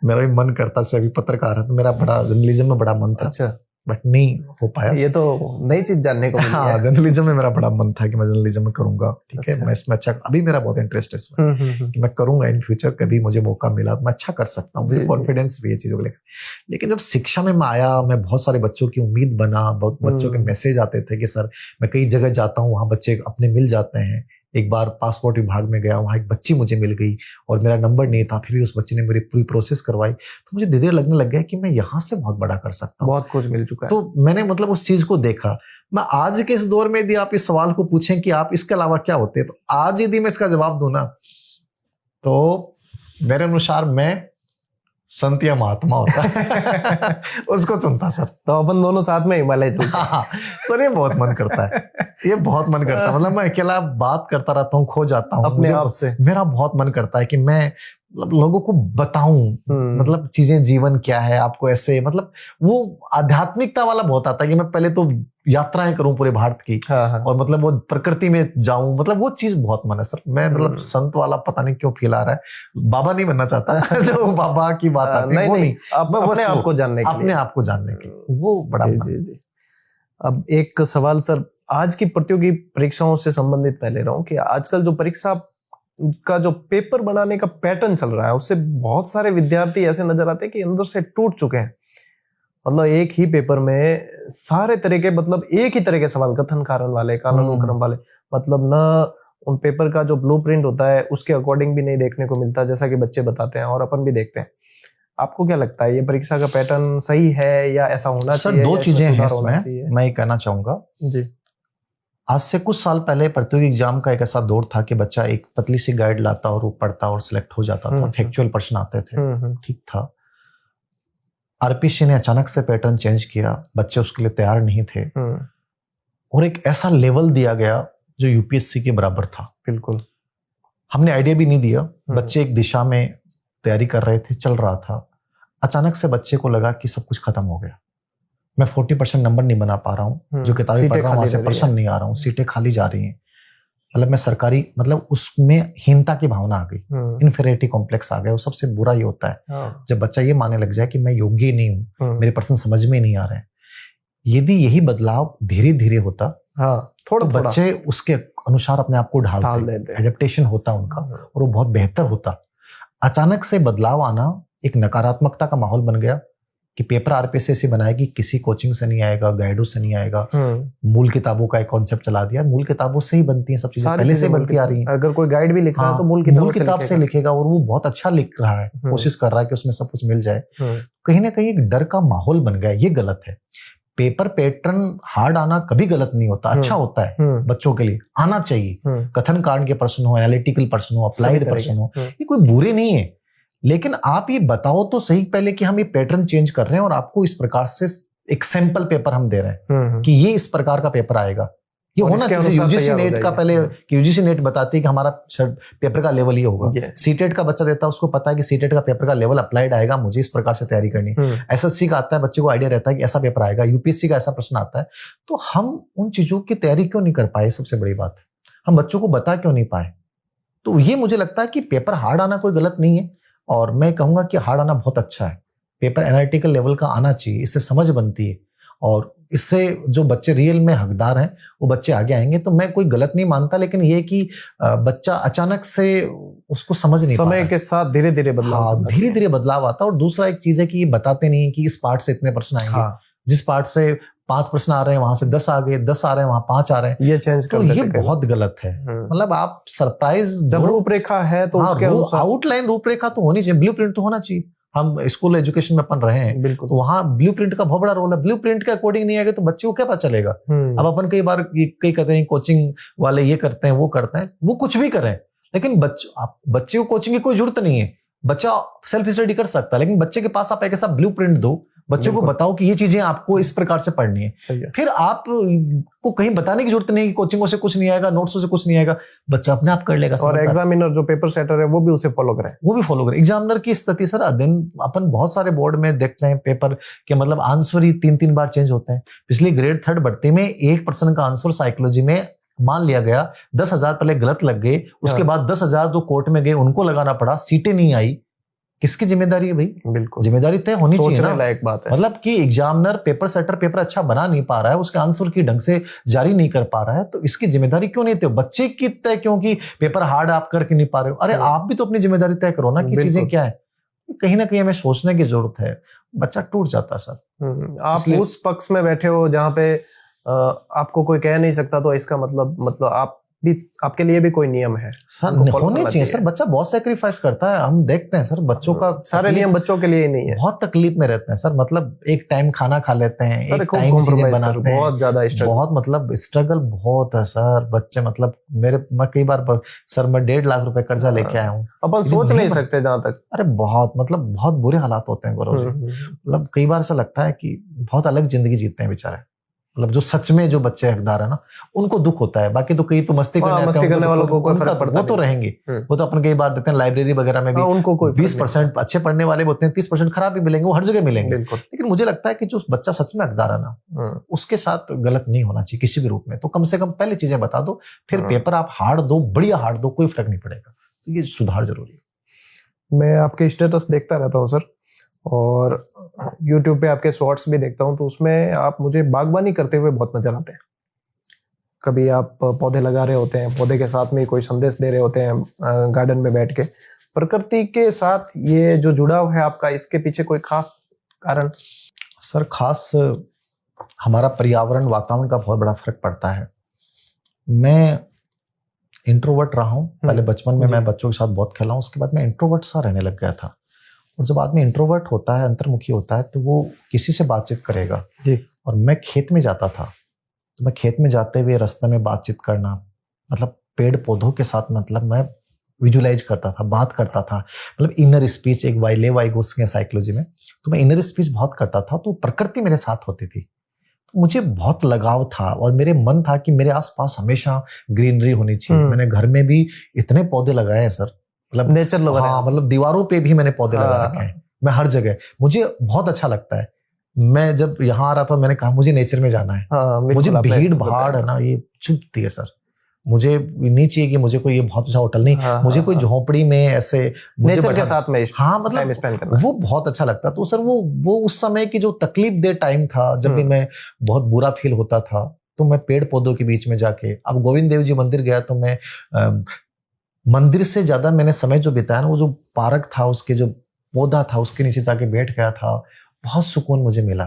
मेरा भी मन करता से अभी पत्रकार है, तो मेरा बड़ा जर्नलिज्म में बड़ा मन था। अच्छा। बट नहीं हो पाया। ये तो नई चीज जानने को मिली। हाँ, जर्नलिज्म में मेरा बड़ा मन था कि मैं जर्नलिज्म में करूंगा। ठीक है, मैं इसमें अच्छा, अभी मेरा बहुत इंटरेस्ट है इसमें कि मैं करूंगा इन फ्यूचर, कभी मुझे मौका मिला तो मैं अच्छा कर सकता हूँ। मुझे कॉन्फिडेंस भी है चीजों को लेकर। लेकिन जब शिक्षा में मैं आया, मैं बहुत सारे बच्चों की उम्मीद बना, बहुत बच्चों के मैसेज आते थे कि सर मैं कई जगह जाता हूँ, वहाँ बच्चे अपने मिल जाते हैं। एक बार पासपोर्ट विभाग में गया, वहां एक बच्ची मुझे मिल गई और मेरा नंबर नहीं था, फिर भी उस बच्ची ने मेरी पूरी प्रोसेस करवाई। तो मुझे धीरे धीरे लगने लग गया कि मैं यहाँ से बहुत बड़ा कर सकता हूँ, बहुत कुछ मिल चुका है। तो मैंने मतलब उस चीज को देखा। मैं आज के इस दौर में यदि आप इस सवाल को पूछें कि आप इसके अलावा क्या होते हैं, तो आज यदि मैं इसका जवाब दूं ना, तो मेरे अनुसार मैं संत या महात्मा होता उसको चुनता सर। तो अपन दोनों साथ में हिमालय चलते। हाँ सर, ये बहुत मन करता है, ये बहुत मन करता है। मतलब मैं अकेला बात करता रहता हूँ, खो जाता हूँ अपने आप से। मेरा बहुत मन करता है कि मैं मतलब लोगों को बताऊं, मतलब चीजें, जीवन क्या है, आपको ऐसे, मतलब वो आध्यात्मिकता वाला बहुत आता है कि मैं पहले तो यात्राएं करूं पूरे भारत की। हाँ। और मतलब वो प्रकृति में जाऊं, मतलब वो चीज बहुत मन है सर। मैं मतलब संत वाला पता नहीं क्यों फील आ रहा है, बाबा नहीं बनना चाहता जो बाबा की बात आती है वो नहीं, अपने आप को जानने के लिए, अपने आप को जानने के लिए वो बड़ा जी। अब एक सवाल सर, आज की प्रतियोगी परीक्षाओं से संबंधित मैं ले रहा हूँ कि आजकल जो परीक्षा का जो पेपर बनाने का पैटर्न चल रहा है, उससे बहुत सारे विद्यार्थी ऐसे नजर आते हैं कि अंदर से टूट चुके हैं। मतलब एक ही पेपर में सारे तरह के, मतलब एक ही तरह के सवाल, कथन कारण वाले, कालानुक्रम वाले, मतलब न उन पेपर का जो ब्लूप्रिंट होता है उसके अकॉर्डिंग भी नहीं देखने को मिलता, जैसा कि बच्चे बताते हैं और अपन भी देखते हैं। आपको क्या लगता है, ये परीक्षा का पैटर्न सही है या ऐसा होना चाहिए? सर, दो चीजें हैं इसमें, मैं ये कहना चाहूंगा जी। आज से कुछ साल पहले प्रतियोगी एग्जाम का एक ऐसा दौर था कि बच्चा एक पतली सी गाइड लाता और वो पढ़ता और सिलेक्ट हो जाता था, फैक्चुअल प्रश्न आते थे, ठीक था। आरपीसी ने अचानक से पैटर्न चेंज किया, बच्चे उसके लिए तैयार नहीं थे और एक ऐसा लेवल दिया गया जो यूपीएससी के बराबर था। बिल्कुल, हमने आइडिया भी नहीं दिया, बच्चे एक दिशा में तैयारी कर रहे थे, चल रहा था। अचानक से बच्चे को लगा कि सब कुछ खत्म हो गया, मैं 40% नंबर नहीं बना पा रहा हूँ, जो किताबें पढ़ रहा हूँ वहां से प्रश्न नहीं आ रहा हूँ, सीटें खाली जा रही हैं, मतलब मैं सरकारी, मतलब उसमें हीनता की भावना आ गई, इन्फीरियरिटी कॉम्प्लेक्स आ गया। वो सबसे बुरा ये होता है जब बच्चा ये मानने लग जाए कि मैं योग्य नहीं हूँ, मेरे प्रश्न समझ में नहीं आ रहे हैं। यदि यही बदलाव धीरे धीरे होता तो बच्चे उसके अनुसार अपने आप को ढाल देते, एडेप्टेशन होता उनका और वो बहुत बेहतर होता। अचानक से बदलाव आना एक नकारात्मकता का माहौल बन गया कि पेपर आरपीएससी से बनाएगी, किसी कोचिंग से नहीं आएगा, गाइडों से नहीं आएगा, मूल किताबों का एक कॉन्सेप्ट चला दिया। मूल किताबों से ही बनती हैं सब चीजें, पहले से बनती आ रही हैं। अगर कोई गाइड भी लिख रहा है तो मूल किताब से लिखेगा और वो बहुत अच्छा लिख रहा है, कोशिश कर रहा है कि उसमें सब कुछ मिल जाए। कहीं ना कहीं एक डर का माहौल बन गया, ये गलत है। पेपर पैटर्न हार्ड आना कभी गलत नहीं होता, अच्छा होता है, बच्चों के लिए आना चाहिए। कथन कांड के प्रश्न हो, एनालिटिकल प्रश्न हो, अप्लाइड प्रश्न हो, ये कोई बुरे नहीं है, लेकिन आप ये बताओ तो सही पहले कि हम ये पैटर्न चेंज कर रहे हैं और आपको इस प्रकार से एक सैंपल पेपर हम दे रहे हैं कि ये इस प्रकार का पेपर आएगा। ये होना चाहिए यूजीसी नेट का, पहले कि यूजीसी नेट बताती है कि हमारा पेपर का लेवल ये होगा। सीटेट का बच्चा देता है, उसको पता है कि सीटेट का पेपर का लेवल अप्लाइड आएगा, मुझे इस प्रकार से तैयारी करनी है। एसएससी का आता है, बच्चे को आइडिया रहता है कि ऐसा पेपर आएगा, यूपीएससी का ऐसा प्रश्न आता है। तो हम उन चीजों की तैयारी क्यों नहीं कर पाए, सबसे बड़ी बात है, हम बच्चों को बता क्यों नहीं पाए। तो ये मुझे लगता है कि पेपर हार्ड आना कोई गलत नहीं है, और मैं कहूंगा कि हार्ड आना बहुत अच्छा है। पेपर एनालिटिकल लेवल का आना चाहिए, इससे समझ बनती है और इससे जो बच्चे रियल में हकदार हैं वो बच्चे आगे आएंगे। तो मैं कोई गलत नहीं मानता, लेकिन ये कि बच्चा अचानक से उसको समझ नहीं, समय के साथ धीरे धीरे बदलाव, धीरे धीरे बदलाव आता है। और दूसरा एक चीज है कि ये बताते नहीं है कि इस पार्ट से इतने प्रश्न आएंगे, जिस पार्ट से 5 प्रश्न आ रहे हैं वहां से 10 आ गए, 10 आ रहे हैं वहां 5 आ रहे हैं, ये चेंज कर देते हैं। ये बहुत गलत है। मतलब आप सरप्राइज, जब रूपरेखा है तो उसके अनुसार आउटलाइन रूपरेखा तो होनी चाहिए, ब्लूप्रिंट तो होना चाहिए। हम स्कूल एजुकेशन में अपन रहे हैं, तो वहां ब्लूप्रिंट का बहुत बड़ा रोल है। ब्लूप्रिंट के अकॉर्डिंग नहीं आएगा तो बच्चे को क्या पता चलेगा। अब अपन कई बार कई कहते हैं कोचिंग वाले ये करते हैं, वो करते हैं, वो कुछ भी करें, लेकिन बच्चे को कोचिंग की कोई जरूरत नहीं है। बच्चा सेल्फ स्टडी कर सकता है, लेकिन बच्चे के पास आप एक ऐसा ब्लूप्रिंट दो, बच्चों को बताओ कि ये चीजें आपको इस प्रकार से पढ़नी है। फिर आप को कहीं बताने की जरूरत नहीं कि कोचिंगों से कुछ नहीं आएगा, नोट्सों से कुछ नहीं आएगा, बच्चा अपने आप कर लेगा। और एग्जामिनर जो पेपर सेटर है वो भी उसे फॉलो करे, एग्जामिनर की स्थिति सर दिन अपन बहुत सारे बोर्ड में देखते हैं पेपर के, मतलब आंसर ही 3-3 बार चेंज होते हैं। पिछली ग्रेड 3 भर्ती में एक पर्सन का आंसर साइकोलॉजी में मान लिया गया, 10,000 पहले गलत लग गए, उसके बाद 10,000 जो कोर्ट में गए उनको लगाना पड़ा, सीटें नहीं आई। किसकी जिम्मेदारी है भाई? बिल्कुल, जिम्मेदारी तय होनी चाहिए ना। लायक बात है। मतलब कि एग्जामिनर पेपर सेटर पेपर अच्छा बना नहीं पा रहा है, उसके आंसर की ढंग से जारी नहीं कर पा रहा है, तो इसकी जिम्मेदारी क्यों नहीं तय? बच्चे की तय क्योंकि पेपर हार्ड आप करके नहीं पा रहे हो? अरे आप भी तो अपनी जिम्मेदारी तय करो ना कि चीजें क्या है। कहीं ना कहीं हमें सोचने की जरूरत है, बच्चा टूट जाता है सर। आप उस पक्ष में बैठे हो जहां पे आपको कोई कह नहीं सकता, तो इसका मतलब आप भी, आपके लिए भी कोई नियम है सर, होने चाहिए सर। बच्चा बहुत सेक्रीफाइस करता है, हम देखते हैं सर बच्चों का, सारे नियम बच्चों के लिए ही नहीं है, बहुत तकलीफ में रहते हैं सर। मतलब एक टाइम खाना खा लेते हैं, एक टाइम चीजें बनाते हैं, बहुत ज्यादा स्ट्रगल, बहुत मतलब स्ट्रगल बहुत है सर। बच्चे मतलब मैं कई बार सर मैं 1.5 लाख रुपए कर्जा लेके आया हूँ, अपन सोच नहीं सकते जहां तक। अरे बहुत मतलब बहुत बुरे हालात होते हैं गौरव जी। मतलब कई बार ऐसा लगता है कि बहुत अलग जिंदगी जीते हैं बेचारे। मतलब जो सच में जो बच्चे हकदार है ना, उनको दुख होता है। बाकी तो कई तो मस्ती करने आते हैं, मस्ती करने वालों को कोई फर्क पड़ता वो तो रहेंगे। वो तो अपन कई बार देते हैं लाइब्रेरी वगैरह में भी, उनको कोई 20% अच्छे पढ़ने वाले होते हैं, 30% खराब भी मिलेंगे, वो हर जगह मिलेंगे। लेकिन मुझे लगता है कि जो बच्चा सच में हकदार है ना, उसके साथ गलत नहीं होना चाहिए किसी भी रूप में। तो कम से कम पहले चीजें बता दो, फिर पेपर आप हार्ड दो, बढ़िया हार्ड दो, कोई फर्क नहीं पड़ेगा। तो ये सुधार जरूरी है। मैं आपके स्टेटस देखता रहता हूँ सर, और YouTube पे आपके शॉर्ट्स भी देखता हूँ, तो उसमें आप मुझे बागवानी करते हुए बहुत नजर आते हैं। कभी आप पौधे लगा रहे होते हैं, पौधे के साथ में कोई संदेश दे रहे होते हैं गार्डन में बैठ के। प्रकृति के साथ ये जो जुड़ाव है आपका, इसके पीछे कोई खास कारण? सर खास हमारा पर्यावरण वातावरण का बहुत बड़ा फर्क पड़ता है। मैं इंट्रोवर्ट रहा हूँ पहले, बचपन में मैं बच्चों के साथ बहुत खेला हूँ, उसके बाद मैं इंट्रोवर्ट सा रहने लग गया था। और जब आदमी इंट्रोवर्ट होता है, अंतर्मुखी होता है, तो वो किसी से बातचीत करेगा जी। और मैं खेत में जाता था, तो मैं खेत में जाते हुए रास्ते में बातचीत करना, मतलब पेड़ पौधों के साथ, मतलब मैं विजुलाइज करता था, बात करता था, मतलब इनर स्पीच, एक वाइगोत्स्की साइकोलॉजी में, तो मैं इनर स्पीच बहुत करता था। तो प्रकृति मेरे साथ होती थी, तो मुझे बहुत लगाव था और मेरे मन था कि मेरे आसपास हमेशा ग्रीनरी होनी चाहिए। मैंने घर में भी इतने पौधे लगाए हैं सर, मतलब नेचर लवर। हाँ, मतलब दीवारों पे भी मैंने पौधे लगा रखे हैं, मैं हर जगह, मुझे बहुत अच्छा लगता है। मैं जब यहाँ आ रहा था, मैंने कहा मुझे नेचर में जाना है। मुझे भीड़ भाड़ है ना, ये चुभती है सर। मुझे नहीं चाहिए कि मुझे कोई ये बहुत अच्छा होटल नहीं, मुझे कोई झोपड़ी में ऐसे नेचर के साथ में मतलब स्पेंड करना, वो बहुत अच्छा लगता। तो सर वो उस समय की जो तकलीफ दे टाइम था, जब भी मैं बहुत बुरा फील होता था, तो मैं पेड़ पौधों के बीच में जाके, अब गोविंद देव जी मंदिर गया तो मैं मंदिर से ज्यादा मैंने समय जो बिताया ना, वो जो पार्क था, उसके जो पौधा था, उसके नीचे जाके बैठ गया था, बहुत सुकून मुझे मिला।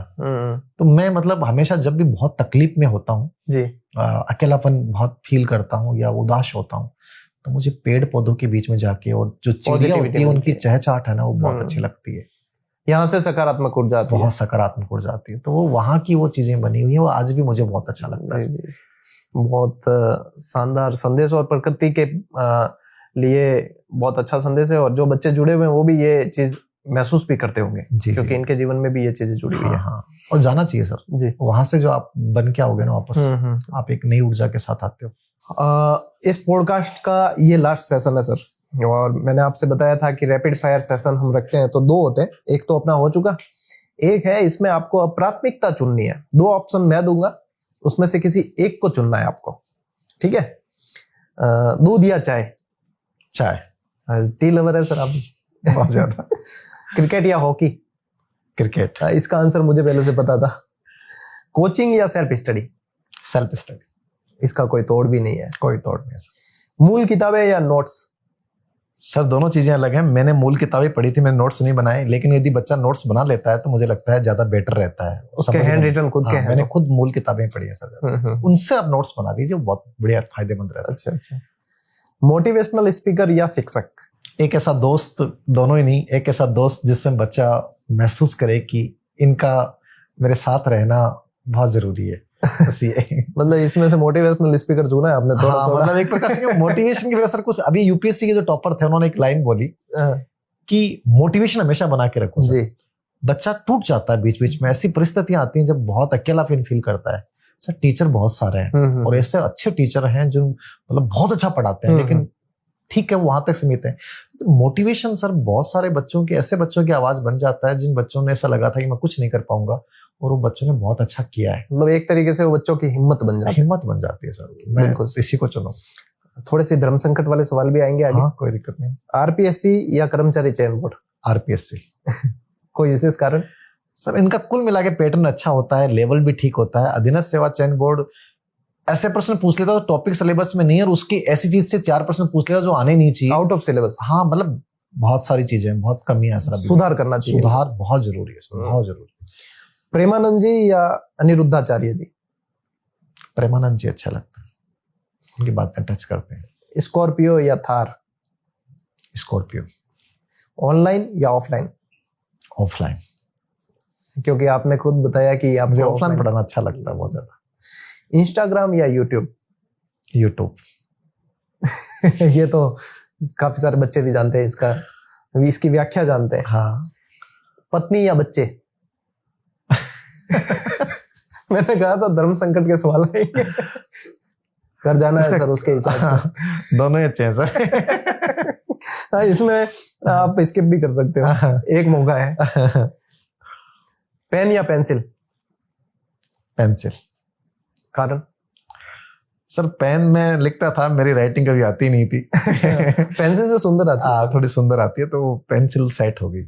तो मैं मतलब हमेशा जब भी बहुत तकलीफ में होता हूँ जी, अकेलापन बहुत फील करता हूँ या उदास होता हूँ, तो मुझे पेड़ पौधों के बीच में जाके, और जो चिड़िया होती है उनकी चहचहाट है ना, वो बहुत अच्छी लगती है। यहाँ से सकारात्मक ऊर्जा आती है, बहुत सकारात्मक ऊर्जा आती है। तो वो वहाँ की वो चीजें बनी हुई है, वो आज भी मुझे बहुत अच्छा लगता है। जी। बहुत शानदार संदेश, और प्रकृति के लिए बहुत अच्छा संदेश है, और जो बच्चे जुड़े हुए हैं वो भी ये चीज महसूस भी करते होंगे, क्योंकि इनके जीवन में भी ये चीजें जुड़ी हुई है। हाँ, और जाना चाहिए सर जी। वहां से जो आप बन के आओगे ना वापस, आप एक नई ऊर्जा के साथ आते हो। इस पॉडकास्ट का ये लास्ट सेशन है सर, और मैंने आपसे बताया था कि रैपिड फायर सेशन हम रखते हैं तो 2 होते हैं, एक तो अपना हो चुका, एक है इसमें आपको प्राथमिकता चुननी है। 2 ऑप्शन मैं दूंगा, उसमें से किसी एक को चुनना है आपको, ठीक है? दूध या चाय? चाय। टी लवर है सर आप बहुत ज्यादा। क्रिकेट या हॉकी? क्रिकेट। इसका आंसर मुझे पहले से पता था। कोचिंग या सेल्फ स्टडी? Self study. इसका कोई तोड़ भी नहीं है। कोई तोड़ नहीं है सर। मूल किताबें या नोट्स? सर दोनों चीजें अलग हैं। मैंने मूल किताबें पढ़ी थी, मैंने नोट्स नहीं बनाए, लेकिन यदि बच्चा नोट्स बना लेता है तो मुझे लगता है ज्यादा बेटर रहता है। उसके हैंड रिटन खुद के हैं। मैंने खुद मूल किताबें पढ़ी है सर, उनसे आप नोट्स बना लीजिए, बहुत बढ़िया फायदेमंद रहता है। अच्छा। मोटिवेशनल स्पीकर या शिक्षक? एक ऐसा दोस्त, दोनों ही नहीं, एक ऐसा दोस्त जिसमें बच्चा महसूस करे कि इनका मेरे साथ रहना बहुत जरूरी है। मतलब इसमें से मोटिवेशनल स्पीकर चुना है आपने? थोड़ा मतलब एक प्रकार से मोटिवेशन की वजह से कुछ, अभी यूपीएससी के जो टॉपर थे उन्होंने एक लाइन बोली कि मोटिवेशन हमेशा बना के रखो जी। बच्चा टूट जाता है बीच बीच में, ऐसी परिस्थितियां आती हैं जब बहुत अकेला फील करता है। सर टीचर बहुत सारे हैं और ऐसे अच्छे टीचर हैं जो मतलब बहुत अच्छा पढ़ाते हैं, लेकिन ठीक है वहां तक सीमित है। तो मोटिवेशन सर बहुत सारे बच्चों की, ऐसे बच्चों की आवाज बन जाता है जिन बच्चों ने ऐसा लगा था कि मैं कुछ नहीं कर पाऊंगा, और वो बच्चों ने बहुत अच्छा किया है। मतलब एक तरीके से वो बच्चों की हिम्मत बन जाती है सर। मैं इसी को चुनूं। थोड़े से धर्म संकट वाले सवाल भी आएंगे आगे। हाँ, कोई दिक्कत नहीं। आरपीएससी या कर्मचारी चयन बोर्ड? आरपीएससी। कोई विशेष कारण? सर इनका कुल मिला के पैटर्न अच्छा होता है, लेवल भी ठीक होता है। अधीनस्थ सेवा चयन बोर्ड ऐसे प्रश्न पूछ लेता तो टॉपिक सिलेबस में नहीं है, और उसकी ऐसी चीज से 4 प्रश्न पूछ लेता जो आने नहीं चाहिए, आउट ऑफ सिलेबस। हाँ, मतलब बहुत सारी चीजें, बहुत कमी है सर, सुधार करना चाहिए। सुधार बहुत जरूरी है सर, बहुत जरूरी। प्रेमानंद जी या अनिरुद्धाचार्य जी? प्रेमानंद जी अच्छा लगता है, उनकी बातें टच करते हैं। स्कॉर्पियो या थार? स्कॉर्पियो। ऑनलाइन या ऑफलाइन? ऑफलाइन, क्योंकि आपने खुद बताया कि मुझे ऑफलाइन पढ़ाना अच्छा लगता है बहुत ज्यादा। इंस्टाग्राम या यूट्यूब? यूट्यूब। ये तो काफी सारे बच्चे भी जानते हैं इसकी व्याख्या जानते हैं। हाँ। पत्नी या बच्चे? मैंने कहा था धर्म संकट के सवाल आएंगे। कर जाना है सर उसके हिसाब से। दोनों ही अच्छे हैं सर। हाँ, इसमें आप स्किप भी कर सकते हो, एक मौका है। पेन या पेंसिल? पेंसिल। कारण? सर पेन में लिखता था, मेरी राइटिंग कभी आती नहीं थी। पेंसिल से सुंदर आती है। थोड़ी सुंदर आती है, तो पेंसिल सेट हो गई।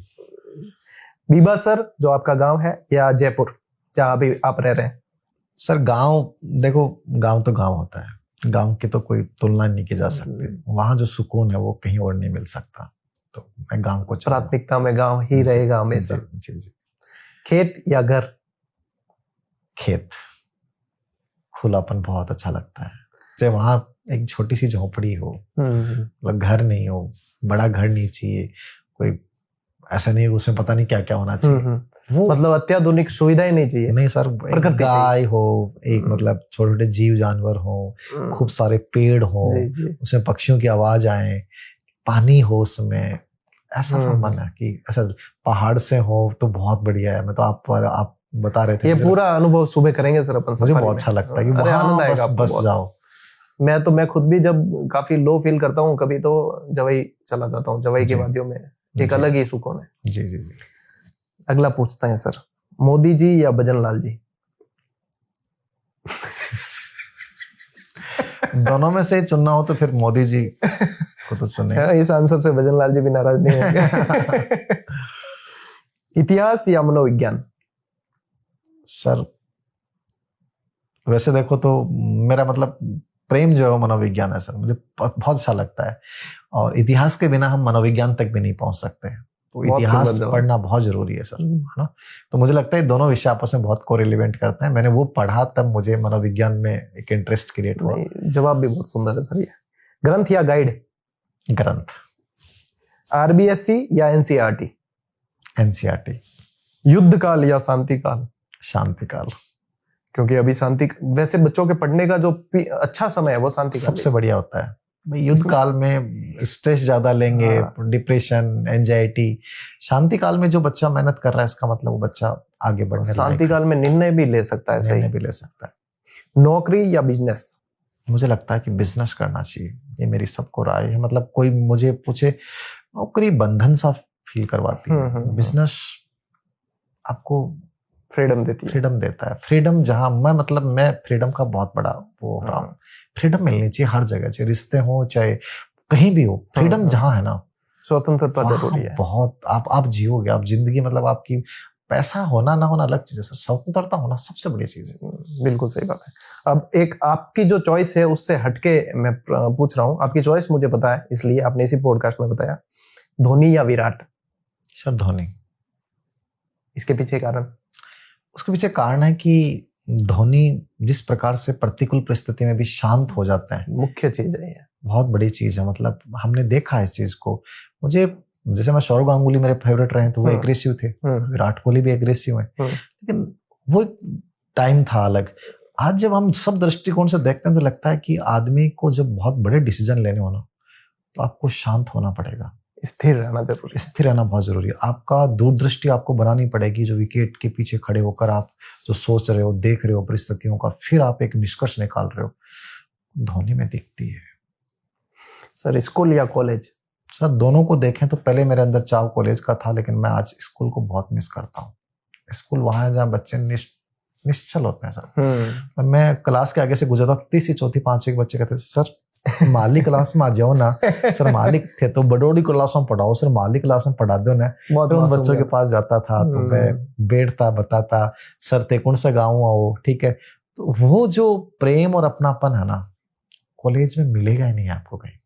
बीबा सर जो आपका गांव है, या जयपुर जहाँ अभी आप रह रहे हैं? सर गांव, देखो गांव तो गांव होता है, गांव की तो कोई तुलना नहीं की जा सकती। वहां जो सुकून है वो कहीं और नहीं मिल सकता, तो मैं गांव को प्राथमिकता में गांव ही रहेगा हमेशा। जी जी। खेत या घर? खेत। खुलापन बहुत अच्छा लगता है, चाहे वहां एक छोटी सी झोपड़ी हो, मतलब घर नहीं हो, बड़ा घर नहीं चाहिए, कोई ऐसा नहीं है उसमें पता नहीं क्या क्या होना चाहिए। वो मतलब अत्याधुनिक सुविधाएं नहीं चाहिए? नहीं सर, एक गाय हो, एक मतलब छोटे छोटे जीव जानवर हो, खूब सारे पेड़ हो, उसमें पक्षियों की आवाज आए, पानी हो उसमें, ऐसा सब मन है कि ऐसा पहाड़ से हो तो बहुत बढ़िया है। मैं तो आप बता रहे थे, ये पूरा अनुभव सुबह करेंगे सर अपन। मुझे बहुत अच्छा लगता है कि वहां बस जाओ। मैं खुद भी जब काफी लो फील करता हूँ कभी, तो जवाई चला जाता हूँ। जवाई की वादियों में एक अलग ही सुकून है। जी जी जी। अगला पूछते हैं सर, मोदी जी या भजन लाल जी? दोनों में से चुनना हो तो फिर मोदी जी को तो चुने। इस आंसर से भजन लाल जी भी नाराज नहीं होंगे। इतिहास या मनोविज्ञान? सर वैसे देखो तो मेरा मतलब प्रेम जो है मनोविज्ञान है सर, मुझे बहुत अच्छा लगता है, और इतिहास के बिना हम मनोविज्ञान तक भी नहीं पहुंच सकते हैं, तो इतिहास पढ़ना बहुत जरूरी है सर, है ना। तो मुझे लगता है दोनों विषय आपस में बहुत कोरिलेवेंट करते हैं। मैंने वो पढ़ा तब मुझे मनोविज्ञान में एक इंटरेस्ट क्रिएट हुआ। जवाब भी बहुत सुंदर है सर ये। ग्रंथ या गाइड? ग्रंथ। आरबीएससी या एनसीईआरटी? एनसीईआरटी। युद्ध काल या शांति काल? शांति काल। क्योंकि अभी शांति, वैसे बच्चों के पढ़ने का जो अच्छा समय है वो शांति काल सबसे बढ़िया होता है। युद्ध काल में स्ट्रेस ज्यादा लेंगे, डिप्रेशन, एंजाइटी। शांति काल में जो बच्चा मेहनत कर रहा है, इसका मतलब वो बच्चा आगे बढ़ने, शांति काल में निर्णय भी ले सकता है, निर्णय भी ले सकता है। नौकरी या बिजनेस? मुझे लगता है कि बिजनेस करना चाहिए, ये मेरी सबको राय है। मतलब कोई मुझे पूछे, नौकरी बंधन सा फील करवाती है, बिजनेस आपको फ्रीडम देती है, फ्रीडम देता है। फ्रीडम जहां मैं फ्रीडम का बहुत बड़ा वो हो रहा हूँ। फ्रीडम मिलनी चाहिए हर जगह, चाहे रिश्ते हो चाहे कहीं भी हो। फ्रीडम जहां है ना, स्वतंत्रता जरूरी है। बहुत आप जियोगे, आप जिंदगी, मतलब आपकी पैसा होना ना होना अलग चीज है सर, स्वतंत्रता होना सबसे बड़ी चीज है। बिल्कुल सही बात है। अब एक आपकी जो चॉइस है उससे हटके मैं पूछ रहा हूँ, आपकी चॉइस मुझे पता है इसलिए आपने इसी पॉडकास्ट में बताया, धोनी या विराट? सर धोनी। इसके पीछे कारण? उसके पीछे कारण है कि धोनी जिस प्रकार से प्रतिकूल परिस्थिति में भी शांत हो जाते हैं, मुख्य चीज है ये, बहुत बड़ी चीज है। मतलब हमने देखा है इस चीज को। मुझे जैसे मैं सौरव गांगुली मेरे फेवरेट रहे, तो वो एग्रेसिव थे, विराट कोहली भी एग्रेसिव है, लेकिन वो टाइम था अलग। आज जब हम सब दृष्टिकोण से देखते हैं तो लगता है कि आदमी को जब बहुत बड़े डिसीजन लेने होना तो आपको शांत होना पड़ेगा, स्थिर रहना जरूरी, स्थिर रहना बहुत जरूरी है। आपका दूरदृष्टि आपको बनानी पड़ेगी, जो विकेट के पीछे खड़े होकर आप जो सोच रहे हो, देख रहे हो परिस्थितियों का, फिर आप एक निष्कर्ष निकाल रहे हो। धोनी में दिखती है। सर स्कूल या कॉलेज? सर दोनों को देखें तो पहले मेरे अंदर चाव कॉलेज का था, लेकिन मैं आज स्कूल को बहुत मिस करता हूँ। स्कूल वहां है जहाँ बच्चे निश्चल होते हैं सर। मैं क्लास के आगे से गुजरता, तीसरी चौथी पांचवी के बच्चे कहते सर माली क्लास में आ जाओ ना। सर मालिक थे तो बड़ोड़ी क्लास में पढ़ाओ, सर माली क्लास में पढ़ा दो ना। तो उन बच्चों के पास जाता था तो मैं बैठता, बताता सर ते कौन सा गाँव आओ, ठीक है। तो वो जो प्रेम और अपनापन है ना, कॉलेज में मिलेगा ही नहीं आपको कहीं।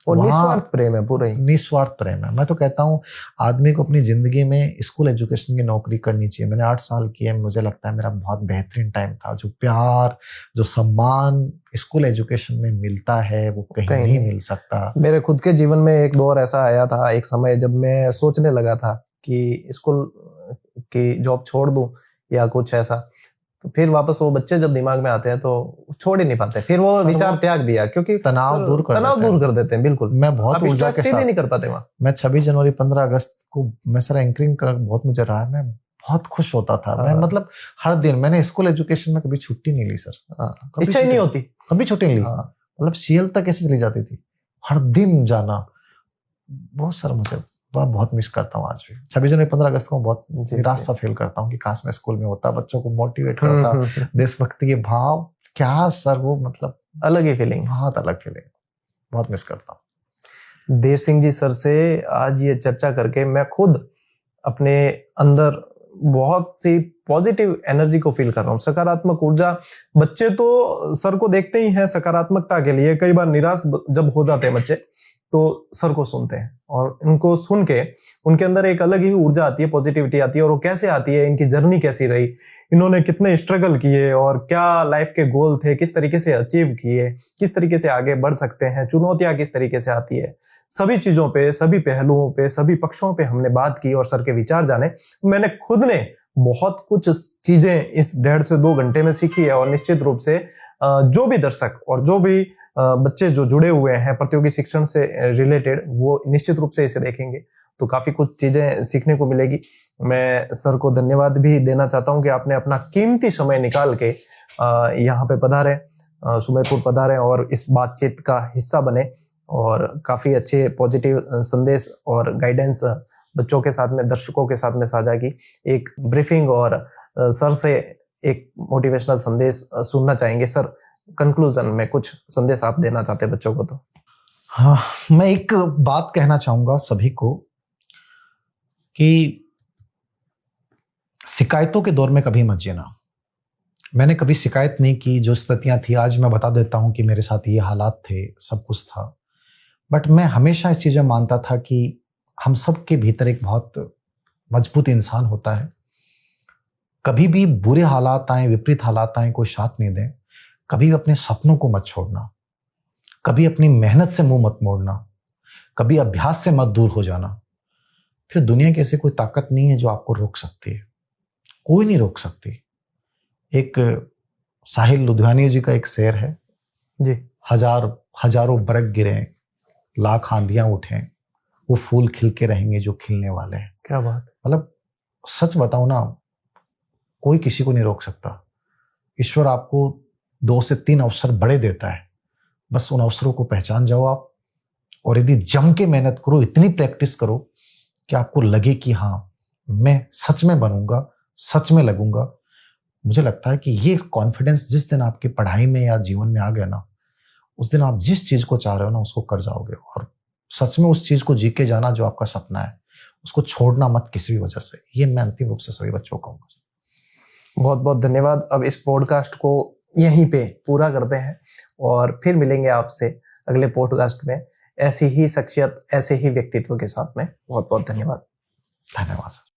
और निस्वार्थ प्रेम है, पूरा ही निस्वार्थ प्रेम है। मैं तो कहता हूँ आदमी को अपनी जिंदगी में स्कूल एजुकेशन की नौकरी करनी चाहिए। मैंने 8 साल किए, मुझे लगता है मेरा बहुत बेहतरीन टाइम था। जो प्यार, जो सम्मान स्कूल एजुकेशन में मिलता है वो कहीं नहीं मिल सकता। मेरे खुद के जीवन में एक दौर ऐसा आया था, एक समय जब मैं सोचने लगा था कि स्कूल की जॉब छोड़ दूं या कुछ ऐसा, तो फिर वापस वो बच्चे जब दिमाग में आते हैं तो छोड़ ही नहीं पाते, फिर वो विचार त्याग दिया, क्योंकि तनाव दूर कर देते हैं। बिल्कुल, मैं बहुत ऊर्जा के साथ नहीं कर पाते वहाँ। मैं 26 जनवरी 15 अगस्त को मैं सर एंकरिंग कर बहुत मुझे रहा है, मैं बहुत खुश होता था मैं। हाँ। मतलब हर दिन मैंने स्कूल एजुकेशन में कभी छुट्टी नहीं ली सर। कभी इच्छा ही नहीं होती। कभी छुट्टी नहीं ली। हाँ। मतलब सीएल तक ऐसे चली जाती थी, हर दिन जाना। बहुत सर मुझे मैं बहुत मिस करता हूँ आज भी। 26 जनवरी 15 अगस्त को बहुत जी, निराश जी। सा फील करता हूँ कि काश मैं स्कूल में होता, बच्चों को मोटिवेट करता, देशभक्ति के भाव क्या सर, वो मतलब अलग ही फीलिंग। बहुत अलग फीलिंग, बहुत मिस करता हूँ। देर सिंह जी सर से आज ये चर्चा करके मैं खुद अपने अंदर बहुत सी पॉजिटिव एनर्जी को फील कर रहा हूँ, सकारात्मक ऊर्जा। बच्चे तो सर को देखते ही हैं सकारात्मकता के लिए, कई बार निराश जब हो जाते हैं बच्चे तो सर को सुनते हैं और इनको सुन के उनके अंदर एक अलग ही ऊर्जा आती है, पॉजिटिविटी आती है। और वो कैसे आती है, इनकी जर्नी कैसी रही, इन्होंने कितने स्ट्रगल किए और क्या लाइफ के गोल थे, किस तरीके से अचीव किए, किस तरीके से आगे बढ़ सकते हैं, चुनौतियां किस तरीके से आती है, सभी चीजों पे, सभी पहलुओं पे, सभी पक्षों पे हमने बात की और सर के विचार जाने। मैंने खुद ने बहुत कुछ चीजें इस 1.5 से 2 घंटे में सीखी है। और निश्चित रूप से जो भी दर्शक और जो भी बच्चे जो जुड़े हुए हैं प्रतियोगी शिक्षण से रिलेटेड, वो निश्चित रूप से इसे देखेंगे तो काफी कुछ चीजें सीखने को मिलेगी। मैं सर को धन्यवाद भी देना चाहता हूं कि आपने अपना कीमती समय निकाल के यहाँ पे पधारे, सुमेरपुर पधारे और इस बातचीत का हिस्सा बने और काफी अच्छे पॉजिटिव संदेश और गाइडेंस बच्चों के साथ में, दर्शकों के साथ में साझा की। एक ब्रीफिंग और सर से एक मोटिवेशनल संदेश सुनना चाहेंगे सर। कंक्लूजन में कुछ संदेश आप देना चाहते हैं बच्चों को तो? हाँ, मैं एक बात कहना चाहूंगा सभी को कि शिकायतों के दौर में कभी मत जीना। मैंने कभी शिकायत नहीं की, जो स्थितियां थी आज मैं बता देता हूं कि मेरे साथ ये हालात थे, सब कुछ था। बट मैं हमेशा इस चीज़ में मानता था कि हम सब के भीतर एक बहुत मजबूत इंसान होता है। कभी भी बुरे हालात आए, विपरीत हालात आए, कोई साथ नहीं दे, कभी भी अपने सपनों को मत छोड़ना, कभी अपनी मेहनत से मुंह मत मोड़ना, कभी अभ्यास से मत दूर हो जाना। फिर दुनिया की ऐसी कोई ताकत नहीं है जो आपको रोक सकती है, कोई नहीं रोक सकती। एक साहिल लुधियानी जी का एक शेर है जी, हजारों बरग गिरे, लाख आंधियां उठें, वो फूल खिल के रहेंगे जो खिलने वाले हैं। क्या बात। मतलब सच बताऊं ना, कोई किसी को नहीं रोक सकता। ईश्वर आपको 2 से 3 अवसर बड़े देता है, बस उन अवसरों को पहचान जाओ आप। और यदि जम के मेहनत करो, इतनी प्रैक्टिस करो कि आपको लगे कि हाँ मैं सच में बनूंगा, सच में लगूंगा। मुझे लगता है कि ये कॉन्फिडेंस जिस दिन आपकी पढ़ाई में या जीवन में आ गया ना, उस दिन आप जिस चीज को चाह रहे हो ना उसको कर जाओगे। और सच में उस चीज को जी के जाना जो आपका सपना है, उसको छोड़ना मत किसी भी वजह से। ये मैं अंतिम रूप से सभी बच्चों को कहूंगा। बहुत बहुत धन्यवाद। अब इस पॉडकास्ट को यहीं पे पूरा करते हैं और फिर मिलेंगे आपसे अगले पॉडकास्ट में ऐसी ही शख्सियत, ऐसे ही व्यक्तित्व के साथ में। बहुत बहुत धन्यवाद। धन्यवाद सर।